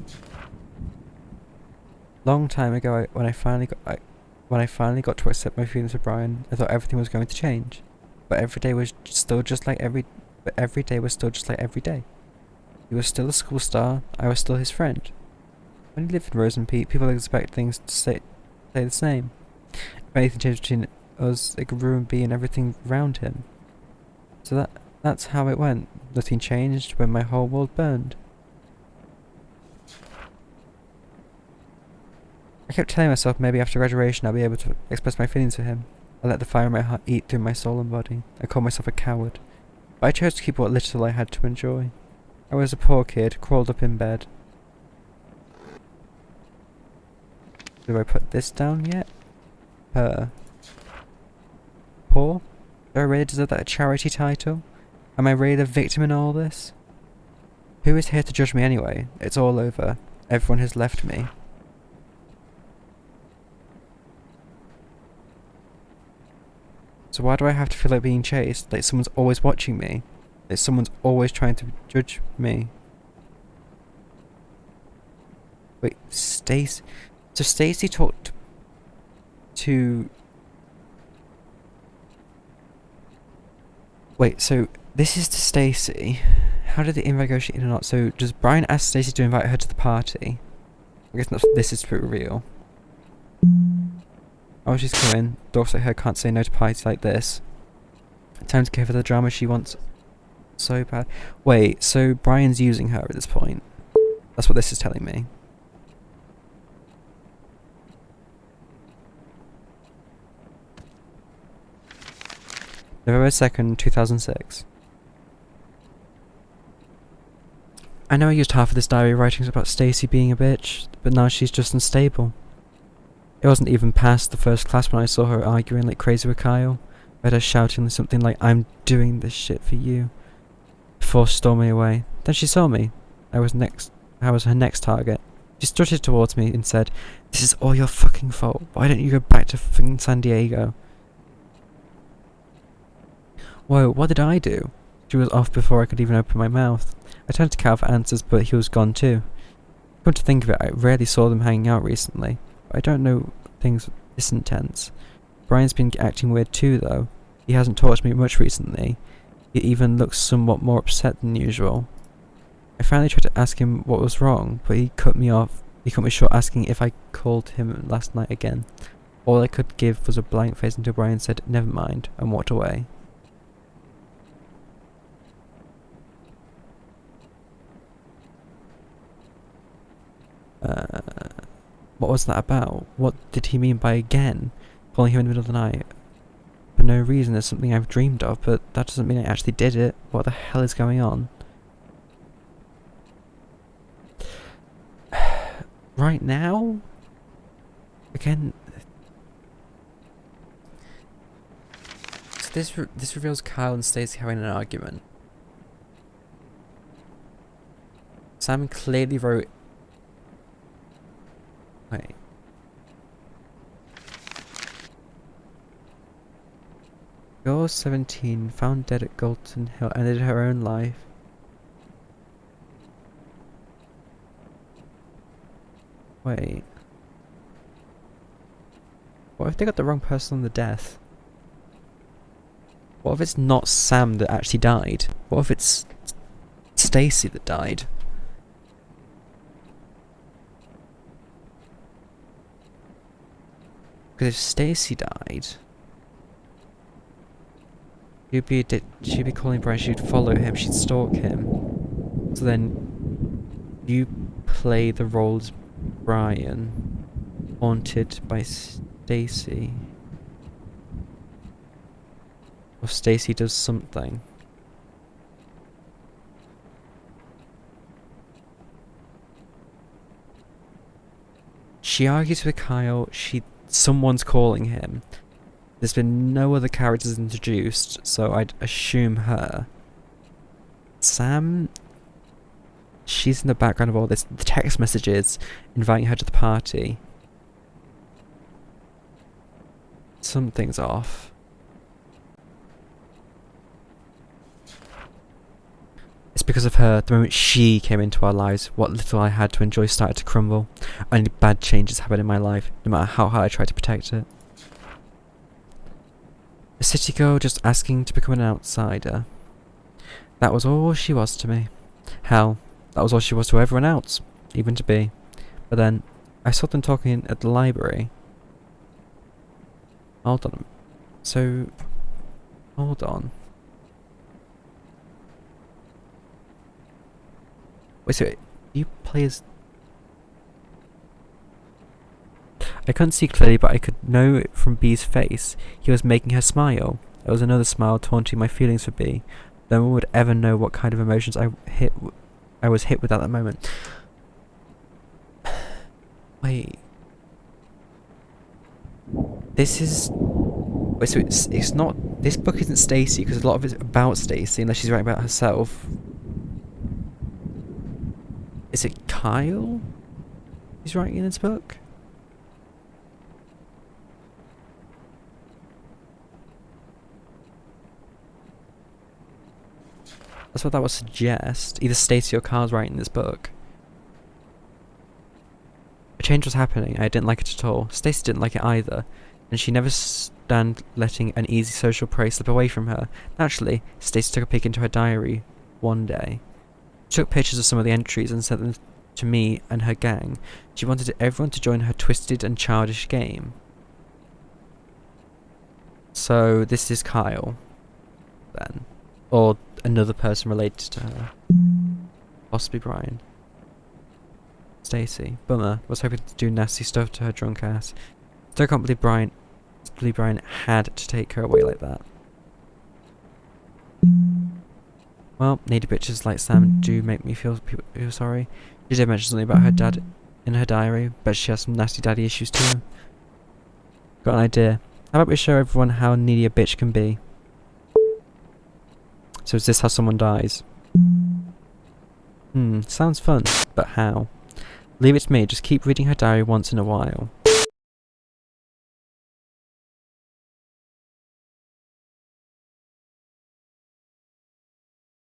Long time ago, when I finally got to accept my feelings for Brian, I thought everything was going to change. But every day was still just like every day. He was still a school star. I was still his friend. When he lived in Rosen Peak, people expect things to stay the same. If anything changed between us, it could ruin B and everything around him. So that's how it went. Nothing changed when my whole world burned. I kept telling myself maybe after graduation I'll be able to express my feelings for him. I let the fire in my heart eat through my soul and body. I called myself a coward. But I chose to keep what little I had to enjoy. I was a poor kid, crawled up in bed. Do I put this down yet? Poor? Do I really deserve that charity title? Am I really the victim in all this? Who is here to judge me anyway? It's all over. Everyone has left me. So why do I have to feel like being chased? Like someone's always watching me? Like someone's always trying to judge me? Wait, Stacy? So Stacy talked to... Wait, so this is to Stacy. How did the invite go? She in or not? So does Brian ask Stacy to invite her to the party? I guess this is pretty real. Oh, she's coming. Dogs like her can't say no to parties like this. Time to give her the drama she wants so bad. Wait, so Brian's using her at this point? That's what this is telling me. November 2nd, 2006. I know I used half of this diary writings about Stacy being a bitch, but now she's just unstable. It wasn't even past the first class when I saw her arguing like crazy with Kyle. I heard her shouting something like, "I'm doing this shit for you," before storming away. Then she saw me. I was her next target. She strutted towards me and said, "This is all your fucking fault. Why don't you go back to fucking San Diego?" Whoa, what did I do? She was off before I could even open my mouth. I turned to Cal for answers, but he was gone too. Come to think of it, I rarely saw them hanging out recently. I don't know things this intense. Brian's been acting weird too, though. He hasn't talked to me much recently. He even looks somewhat more upset than usual. I finally tried to ask him what was wrong, but he cut me off. He cut me short asking if I called him last night again. All I could give was a blank face until Brian said, "Never mind," and walked away. What was that about? What did he mean by again? Calling him in the middle of the night? For no reason, there's something I've dreamed of, but that doesn't mean I actually did it. What the hell is going on? Right now? Again? So this reveals Kyle and Stacy having an argument. Sam clearly wrote... Wait. Girl 17 found dead at Galton Hill ended her own life. Wait. What if they got the wrong person on the death? What if it's not Sam that actually died? What if it's Stacy that died? Because if Stacy died, she'd be calling Brian, she'd follow him, she'd stalk him. So then, you play the role as Brian, haunted by Stacy. Or Stacy does something. She argues with Kyle, someone's calling him. There's been no other characters introduced, so I'd assume her. Sam, she's in the background of all this. The text messages inviting her to the party. Something's off. It's because of her. The moment she came into our lives, what little I had to enjoy started to crumble. Only bad changes happened in my life, no matter how hard I tried to protect it. A city girl just asking to become an outsider. That was all she was to me. Hell, that was all she was to everyone else, even to B. But then, I saw them talking at the library. Hold on. So, hold on. Wait, so you play as... I couldn't see clearly, but I could know from B's face. He was making her smile. There was another smile taunting my feelings for B. No one would ever know what kind of emotions I was hit with at that moment. Wait. This is... Wait, so it's not... This book isn't Stacy, because a lot of it's about Stacy, unless she's writing about herself. Is it Kyle he's writing in this book? That's what that would suggest. Either Stacy or Kyle's writing this book. A change was happening. I didn't like it at all. Stacy didn't like it either, and she never stand letting an easy social prey slip away from her. Naturally, Stacy took a peek into her diary one day. She took pictures of some of the entries and sent them to me and her gang. She wanted everyone to join her twisted and childish game. So this is Kyle, then. Or another person related to her. Possibly Brian. Stacy. Bummer. Was hoping to do nasty stuff to her drunk ass. Still can't believe Brian had to take her away like that. Well, needy bitches like Sam do make me feel sorry. She did mention something about her dad in her diary, but she has some nasty daddy issues too. Got an idea. How about we show everyone how needy a bitch can be? So is this how someone dies? Sounds fun, but how? Leave it to me, just keep reading her diary once in a while.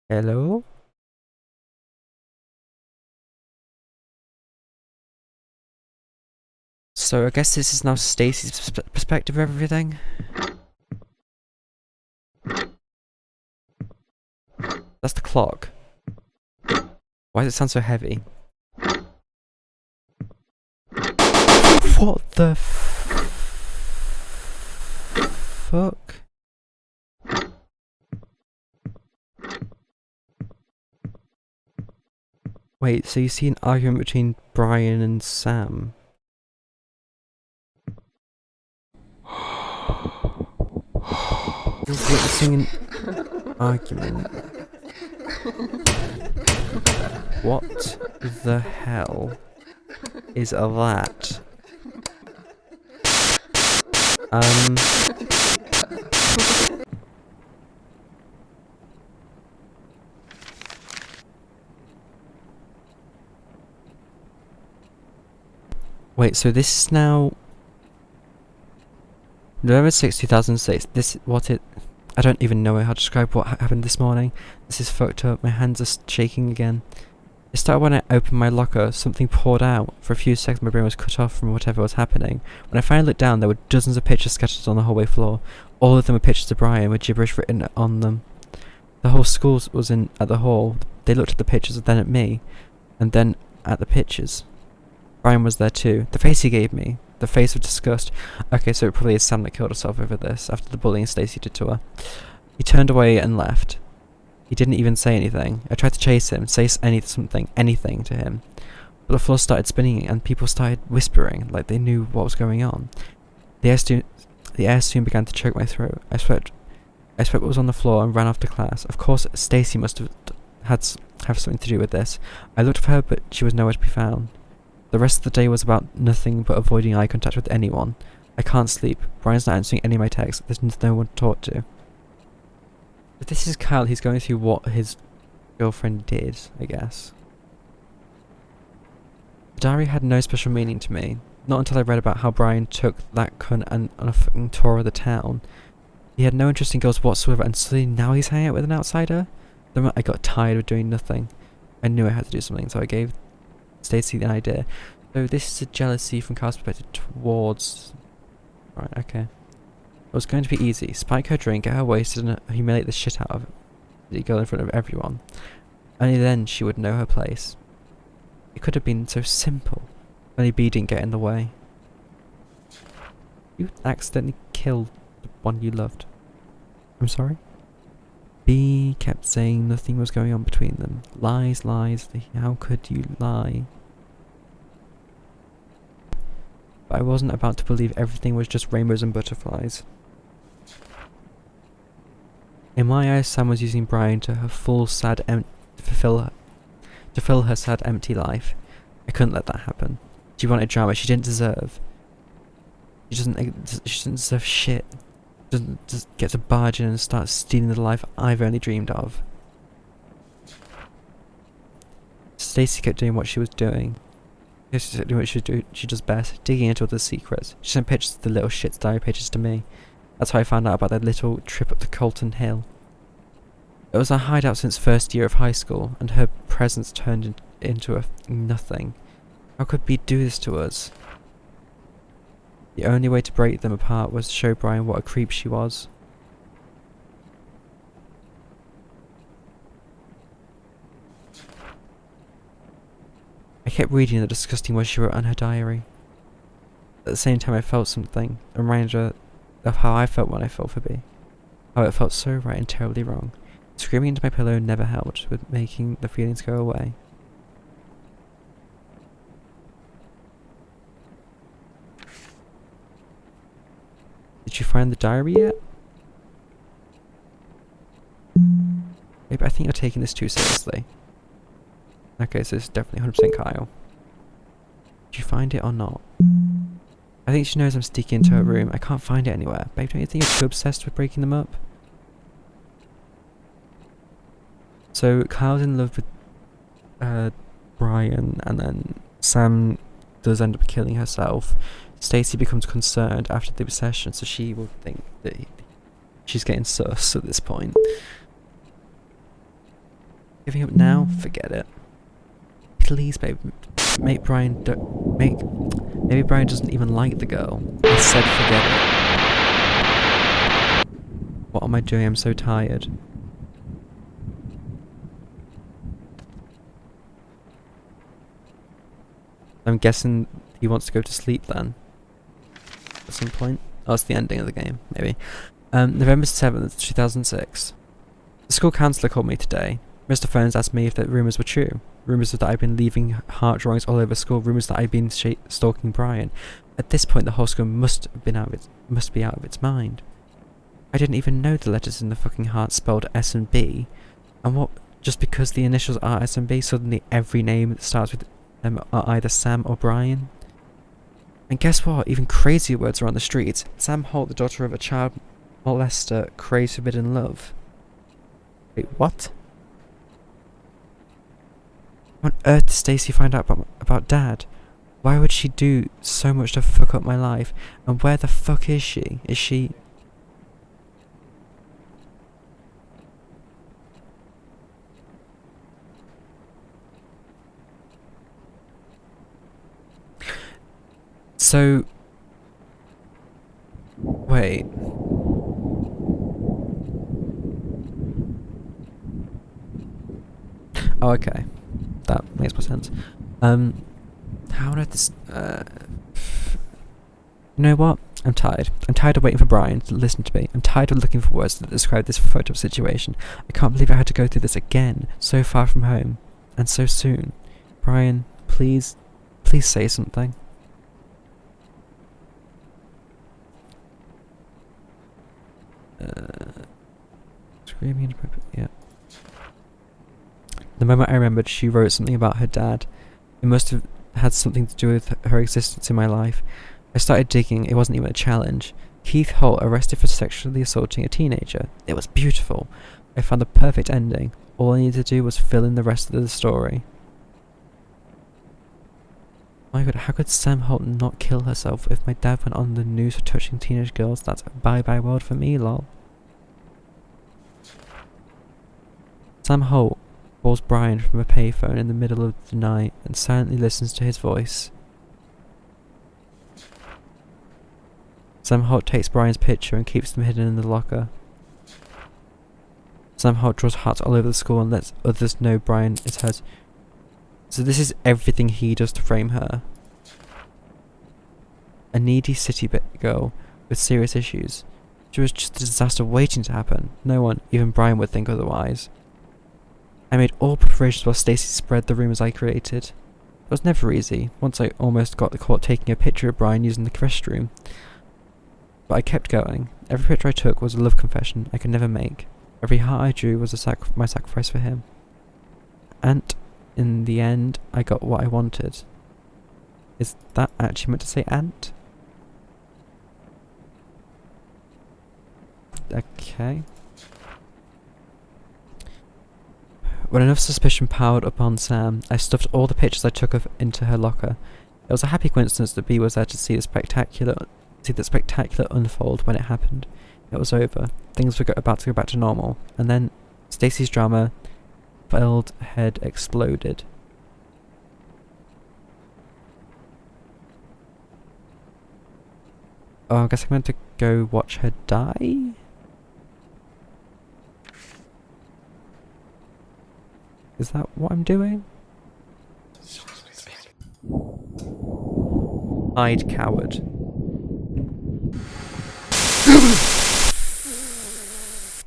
Hello? So I guess this is now Stacy's perspective of everything. That's the clock. Why does it sound so heavy? What the fuck? Wait, so you see an argument between Brian and Sam? You're witnessing an argument. What the hell is that? Wait, so this is now November 6th, 2006. I don't even know how to describe what happened this morning. This is fucked up. My hands are shaking again. It started when I opened my locker. Something poured out. For a few seconds my brain was cut off from whatever was happening. When I finally looked down, there were dozens of pictures scattered on the hallway floor. All of them were pictures of Brian with gibberish written on them. The whole school was at the hall. They looked at the pictures and then at me. And then at the pictures. Brian was there too. The face he gave me. The face of disgust. Okay, so it probably is Sam that killed herself over this, after the bullying Stacy did to her. He turned away and left. He didn't even say anything. I tried to chase him, say anything to him. But the floor started spinning and people started whispering, like they knew what was going on. The air soon began to choke my throat. I swept what was on the floor and ran off to class. Of course, Stacy must have something to do with this. I looked for her, but she was nowhere to be found. The rest of the day was about nothing but avoiding eye contact with anyone. I can't sleep. Brian's not answering any of my texts. There's no one to talk to. But this is Kyle. He's going through what his girlfriend did, I guess. The diary had no special meaning to me. Not until I read about how Brian took that cunt on a fucking tour of the town. He had no interest in girls whatsoever, and suddenly now he's hanging out with an outsider? The moment I got tired of doing nothing. I knew I had to do something, so I gave Stacy the idea. So this is a jealousy from Kyle's perspective towards... Right, okay. It was going to be easy. Spike her drink, get her wasted, and humiliate the shit out of the girl in front of everyone. Only then she would know her place. It could have been so simple. Only B didn't get in the way. You accidentally killed the one you loved. I'm sorry? B kept saying nothing was going on between them. Lies, lies. How could you lie? But I wasn't about to believe everything was just rainbows and butterflies. In my eyes, Sam was using Brian to her full to fill her sad, empty life. I couldn't let that happen. She wanted drama she didn't deserve. She doesn't deserve shit. Doesn't just get to barge in and start stealing the life I've only dreamed of. Stacy kept doing what she was doing. She kept doing what she does best, digging into other secrets. She sent pictures of the little shit's diary pages to me. That's how I found out about their little trip up to Colton Hill. It was our hideout since first year of high school, and her presence turned into a nothing. How could B do this to us? The only way to break them apart was to show Brian what a creep she was. I kept reading the disgusting words she wrote on her diary. At the same time I felt something, a reminder of how I felt when I fell for B. How it felt so right and terribly wrong. Screaming into my pillow never helped with making the feelings go away. Did you find the diary yet? Maybe I think you're taking this too seriously. Okay, so it's definitely 100% Kyle. Did you find it or not? I think she knows I'm sneaking into her room. I can't find it anywhere. Babe, don't you think you're too obsessed with breaking them up? So Kyle's in love with Brian, and then Sam does end up killing herself. Stacy becomes concerned after the obsession, so she will think that she's getting sus at this point. Giving up now? Forget it. Please, babe, maybe Brian doesn't even like the girl. I said forget it. What am I doing? I'm so tired. I'm guessing he wants to go to sleep then. At some point. Oh, it's the ending of the game, maybe. November 7th, 2006. The school counsellor called me today. Mr. Phones asked me if the rumours were true. Rumours that I'd been leaving heart drawings all over school. Rumours that I'd been stalking Brian. At this point, the whole school must be out of its mind. I didn't even know the letters in the fucking heart spelled S and B. And what? Just because the initials are S and B, suddenly every name that starts with them are either Sam or Brian? And guess what? Even crazier words are on the streets. Sam Holt, the daughter of a child molester, craves forbidden love. Wait, what? What on earth did Stacy find out about Dad? Why would she do so much to fuck up my life? And where the fuck is she? Is she... So... Wait... Oh, okay. That makes more sense. How did this... You know what? I'm tired. I'm tired of waiting for Brian to listen to me. I'm tired of looking for words to describe this fucked up situation. I can't believe I had to go through this again, so far from home, and so soon. Brian, please say something. Screaming inappropriate, yeah. The moment I remembered, she wrote something about her dad. It must have had something to do with her existence in my life. I started digging. It wasn't even a challenge. Keith Holt arrested for sexually assaulting a teenager. It was beautiful. I found the perfect ending. All I needed to do was fill in the rest of the story. My god, how could Sam Holt not kill herself if my dad went on the news for touching teenage girls? That's a bye-bye world for me, lol. Sam Holt calls Brian from a payphone in the middle of the night and silently listens to his voice. Sam Holt takes Brian's picture and keeps them hidden in the locker. Sam Holt draws hearts all over the school and lets others know Brian is hers. So this is everything he does to frame her. A needy city girl with serious issues. She was just a disaster waiting to happen. No one, even Brian, would think otherwise. I made all preparations while Stacy spread the rumours I created. It was never easy, once I almost got caught taking a picture of Brian using the restroom. But I kept going. Every picture I took was a love confession I could never make. Every heart I drew was my sacrifice for him. And, in the end, I got what I wanted. Is that actually meant to say ant? Okay. When enough suspicion piled upon Sam, I stuffed all the pictures I took of into her locker. It was a happy coincidence that B was there to see the spectacular unfold when it happened. It was over. Things were about to go back to normal, and then Stacy's drama-filled head exploded. Oh, I guess I'm going to go watch her die? Is that what I'm doing? Hide, coward.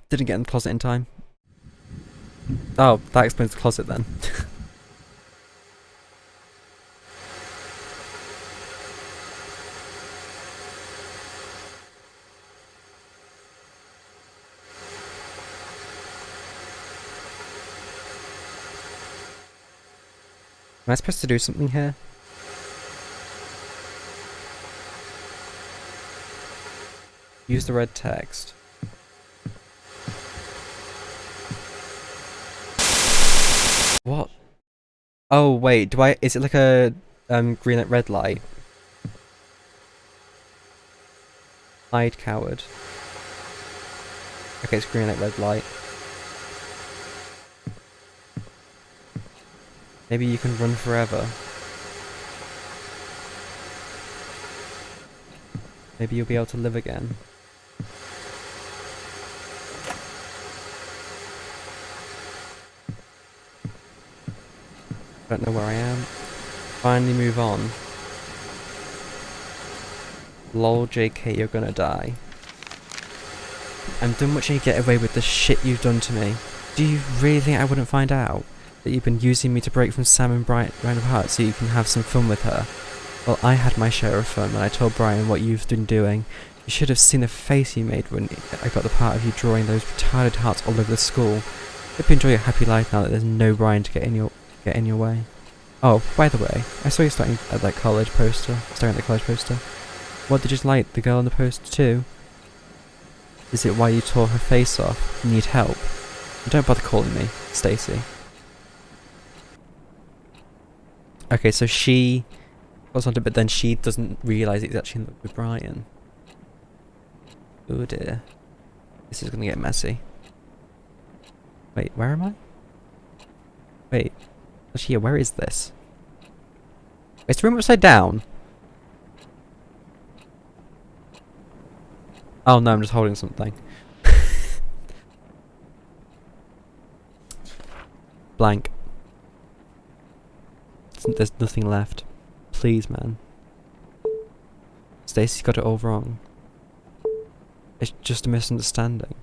Didn't get in the closet in time. Oh, that explains the closet then. Am I supposed to do something here? Use the red text. What? Oh wait, is it like a green light, red light? Hide, coward. Okay, it's green light, red light. Maybe you can run forever. Maybe you'll be able to live again. Don't know where I am. Finally move on. Lol JK, you're gonna die. I'm done watching you get away with the shit you've done to me. Do you really think I wouldn't find out? That you've been using me to break from Sam and Brian apart so you can have some fun with her? Well, I had my share of fun when I told Brian what you've been doing. You should have seen the face you made when I got the part of you drawing those retarded hearts all over the school. Hope you enjoy your happy life now that there's no Brian to get in your way. Oh, by the way, I saw you staring at that college poster. What, did you like the girl on the poster too? Is it why you tore her face off? You need help? Don't bother calling me, Stacy. Okay, so she was on it, but then she doesn't realise it's actually in love with Brian. Oh dear. This is gonna get messy. Wait, where am I? Wait. Actually, where is this? Is the room upside down? Oh no, I'm just holding something. Blank. There's nothing left. Please, man. Stacey's got it all wrong. It's just a misunderstanding.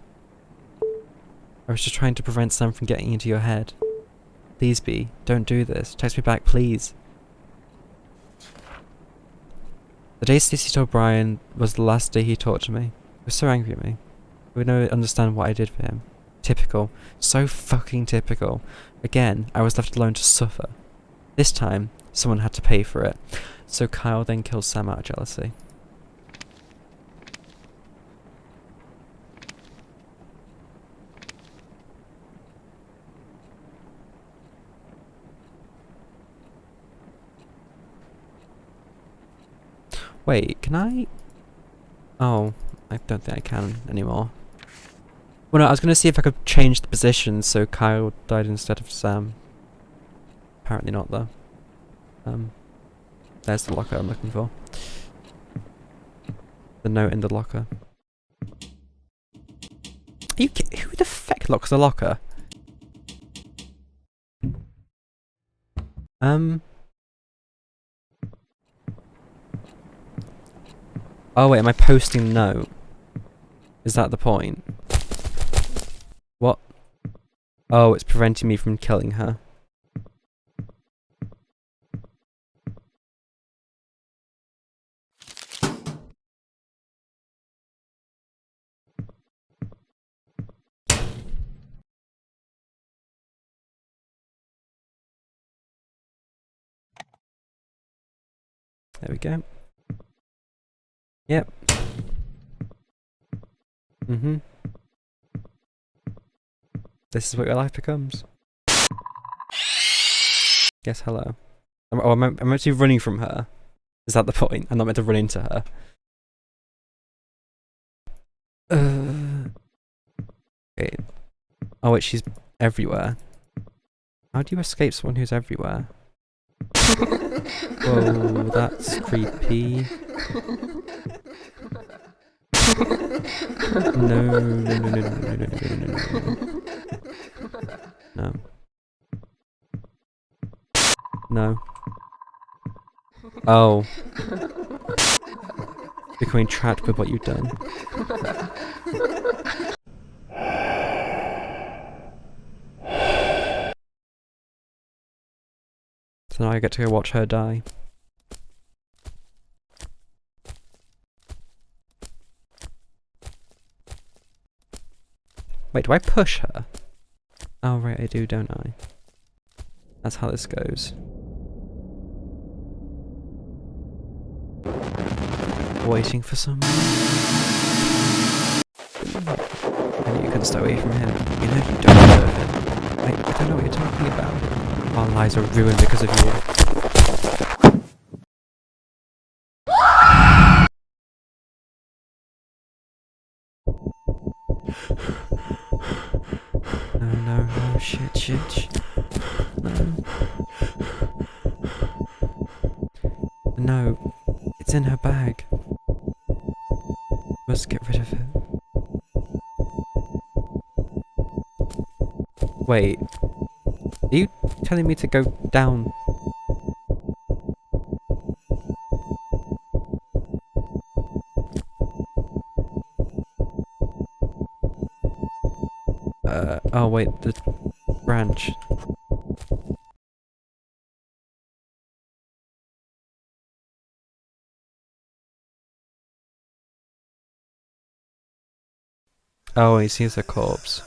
I was just trying to prevent Sam from getting into your head. Please, B, don't do this. Text me back, please. The day Stacey told Brian was the last day he talked to me. He was so angry at me. He would never understand what I did for him. Typical. So fucking typical. Again, I was left alone to suffer. This time, someone had to pay for it. So Kyle then kills Sam out of jealousy. Wait, can I? Oh, I don't think I can anymore. Well, no, I was going to see if I could change the position so Kyle died instead of Sam. Apparently not, though. There's the locker I'm looking for. The note in the locker. Who the fuck locks the locker? Oh wait, am I posting the note? Is that the point? What? Oh, it's preventing me from killing her. There we go. Yep. This is what your life becomes. Yes, hello. I'm actually running from her. Is that the point? I'm not meant to run into her. Okay. Oh wait, she's everywhere. How do you escape someone who's everywhere? Whoa, that's creepy. No. No. No. Oh. becoming trapped with what you've done. So now I get to go watch her die. Wait, do I push her? Oh right, I do, don't I? That's how this goes. Waiting for someone. And you can stay away from him. You know you don't deserve him. I don't know what you're talking about. Our lives are ruined because of you. No, shit. No. No, it's in her bag. Must get rid of it. Wait, are you telling me to go down? Oh wait, the branch. Oh, he sees a corpse.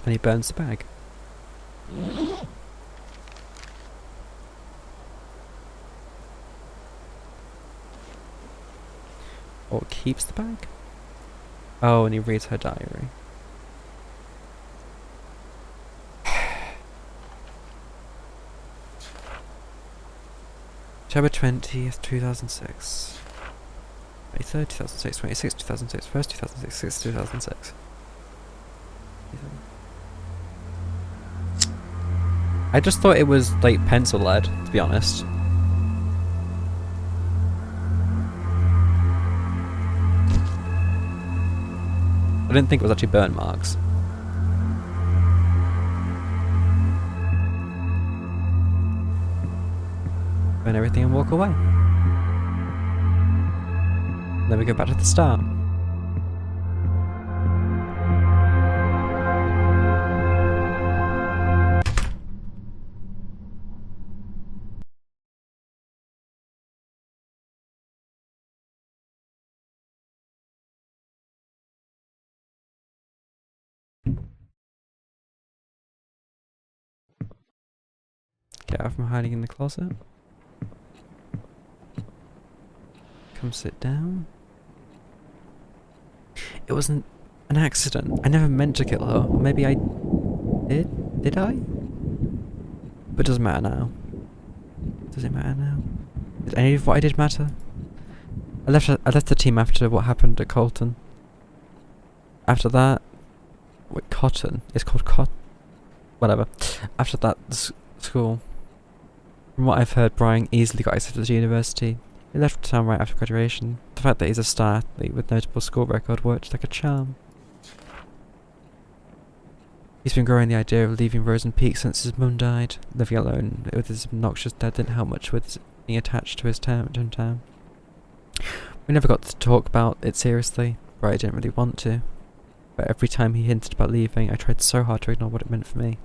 And he burns the bag. Or keeps the bag? Oh, and he reads her diary. October 20th, 2006. 23rd, 2006, 26th, 2006, 1st, 2006, 6th, 2006. I just thought it was like pencil lead, to be honest. I didn't think it was actually burn marks. Burn everything and walk away. Then we go back to the start. Get out from hiding in the closet. Come sit down. It wasn't an accident. I never meant to kill her. Or maybe I did? Did I? But it doesn't matter now. Does it matter now? Did any of what I did matter? I left the team after what happened at Colton. After that... Wait, Cotton? It's called whatever. After that, school. From what I've heard, Brian easily got accepted to university. He left town right after graduation. The fact that he's a star athlete with notable school record worked like a charm. He's been growing the idea of leaving Rosen Peak since his mum died. Living alone with his obnoxious dad didn't help much with being attached to his hometown. We never got to talk about it seriously, but I didn't really want to. But every time he hinted about leaving, I tried so hard to ignore what it meant for me.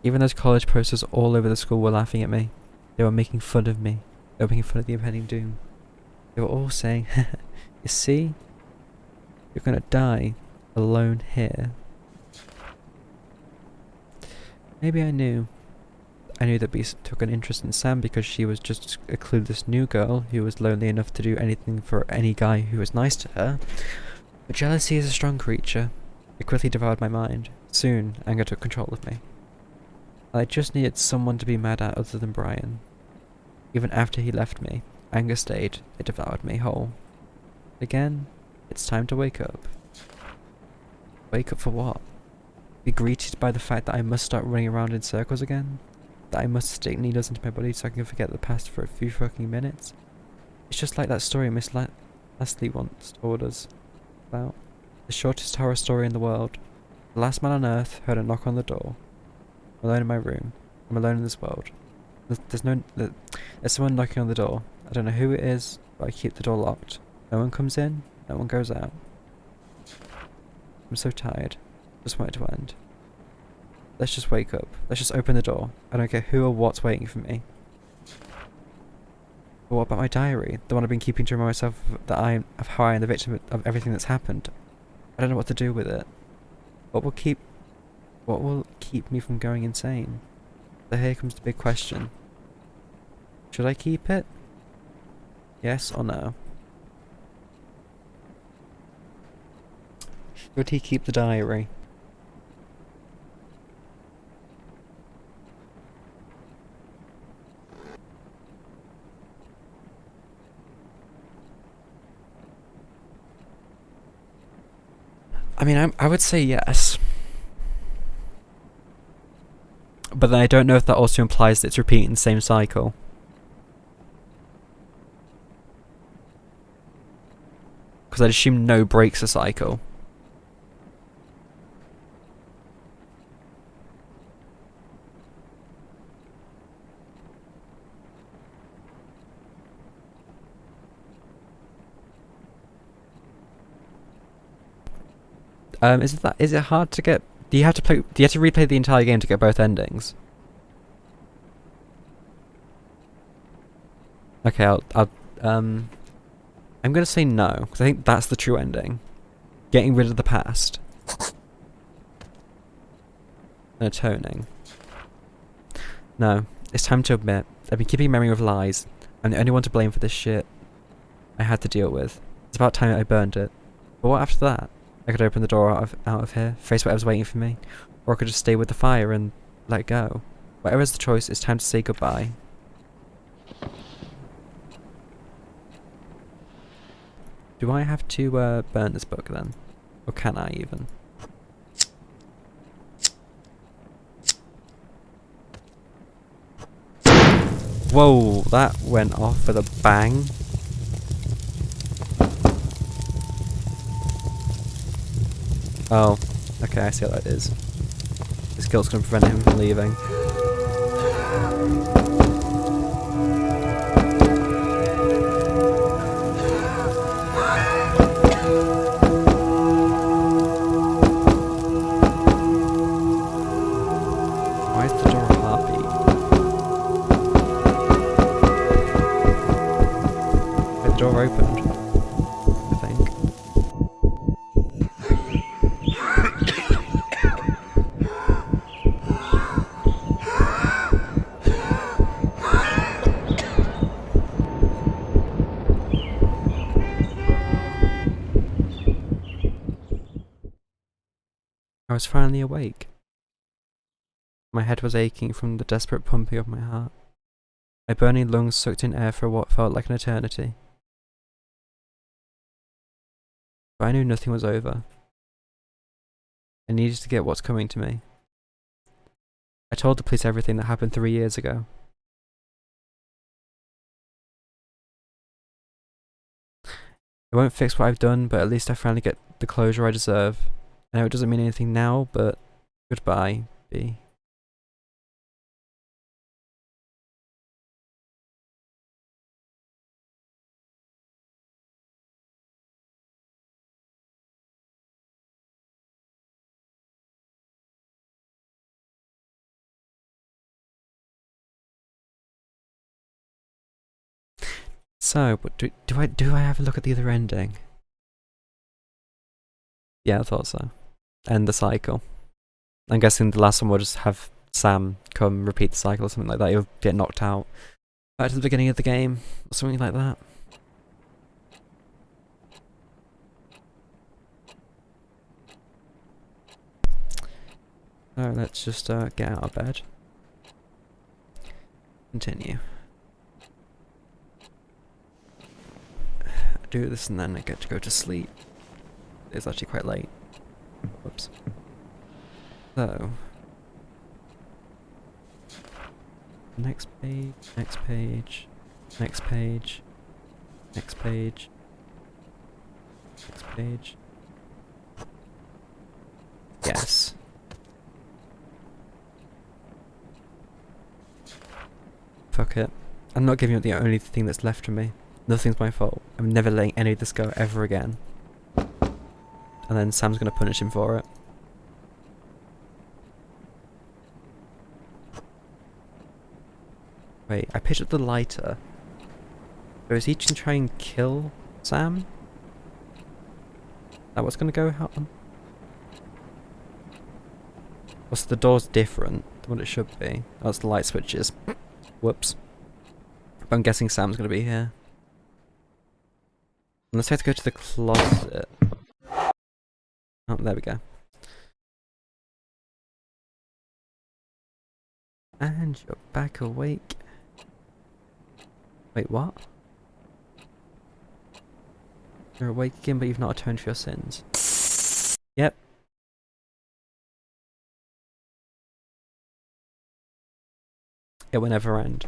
Even those college posters all over the school were laughing at me. They were making fun of me. They were making fun of the impending doom. They were all saying, you see? You're gonna die alone here. Maybe I knew. I knew that Beast took an interest in Sam because she was just a clueless new girl who was lonely enough to do anything for any guy who was nice to her. But jealousy is a strong creature. It quickly devoured my mind. Soon, anger took control of me. I just needed someone to be mad at other than Brian. Even after he left me, anger stayed. It devoured me whole. Again, it's time to wake up. Wake up for what? Be greeted by the fact that I must start running around in circles again? That I must stick needles into my body so I can forget the past for a few fucking minutes? It's just like that story Miss Leslie once told us. about. The shortest horror story in the world. The last man on earth heard a knock on the door. I'm alone in my room. I'm alone in this world. There's someone knocking on the door. I don't know who it is, but I keep the door locked. No one comes in, no one goes out. I'm so tired. Just want it to end. Let's just wake up. Let's just open the door. I don't care who or what's waiting for me. But what about my diary? The one I've been keeping to remind myself of how I am the victim of everything that's happened. I don't know what to do with it. What will keep me from going insane? So here comes the big question. Should I keep it? Yes or no? Should he keep the diary? I mean, I would say yes. But then I don't know if that also implies that it's repeating the same cycle. Because I'd assume no breaks a cycle. Is it hard to get? Do you have to replay the entire game to get both endings? Okay, I'm gonna say no, because I think that's the true ending. Getting rid of the past. And atoning. No, it's time to admit, I've been keeping memory of lies. I'm the only one to blame for this shit I had to deal with. It's about time I burned it. But what after that? I could open the door out of here, face whatever's waiting for me, or I could just stay with the fire and let go. Whatever's the choice, it's time to say goodbye. Do I have to burn this book then? Or can I even? Whoa, that went off with a bang. Oh, okay, I see what that is. This guilt's gonna prevent him from leaving. Why is the door a heartbeat? The door opened, I think. I was finally awake. My head was aching from the desperate pumping of my heart. My burning lungs sucked in air for what felt like an eternity. But I knew nothing was over. I needed to get what's coming to me. I told the police everything that happened 3 years ago. It won't fix what I've done, but at least I finally get the closure I deserve. I know it doesn't mean anything now, but goodbye, B. So, but do I have a look at the other ending? Yeah, I thought so. End the cycle. I'm guessing the last one will just have Sam come repeat the cycle or something like that. He'll get knocked out back to the beginning of the game or something like that. So let's just get out of bed. Continue. Do this and then I get to go to sleep. It's actually quite late. Whoops. So, next page, next page, next page, next page, next page, Yes. Fuck it. I'm not giving up the only thing that's left of me. Nothing's my fault. I'm never letting any of this go ever again. And then Sam's gonna punish him for it. Wait, I picked up the lighter. So is he gonna try and kill Sam? That what's gonna go on? Also, the door's different than what it should be. Oh, it's the light switches. Whoops. But I'm guessing Sam's gonna be here. Unless I have to go to the closet. Oh, there we go. And you're back awake. Wait, what? You're awake again, but you've not atoned for your sins. Yep. It will never end.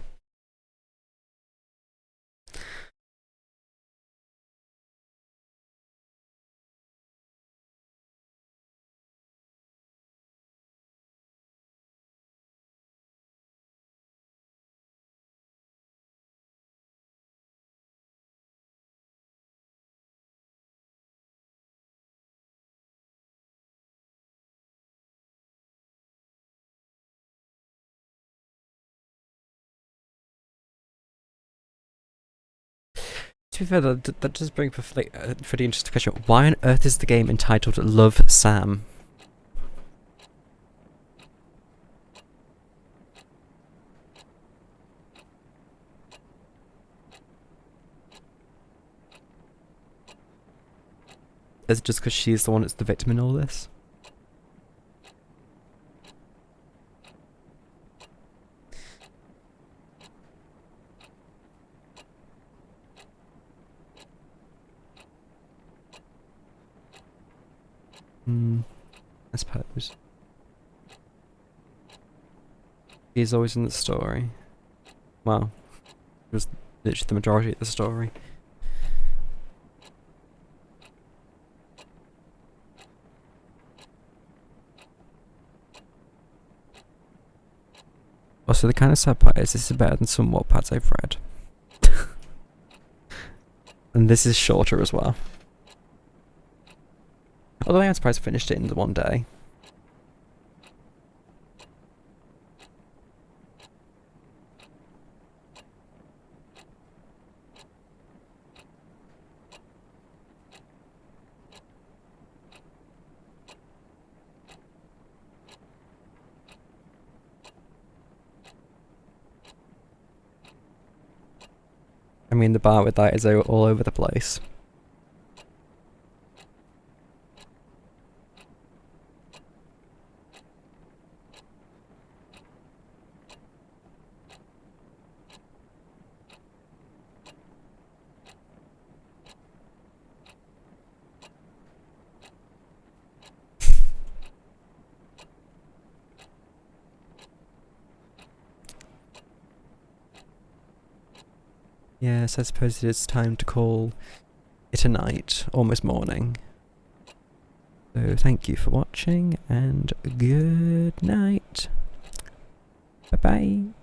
To be fair, that does bring for the interesting question. Why on earth is the game entitled Love Sam? Is it just because she's the one that's the victim in all this? I suppose. He's always in the story. Well, it was literally the majority of the story. Also, the kind of sad part is this is better than some Wattpads I've read. And this is shorter as well. Although I am surprised I finished it in the one day. I mean, the bar with that is all over the place. Yes, I suppose it is time to call it a night, almost morning. So thank you for watching, and good night. Bye bye.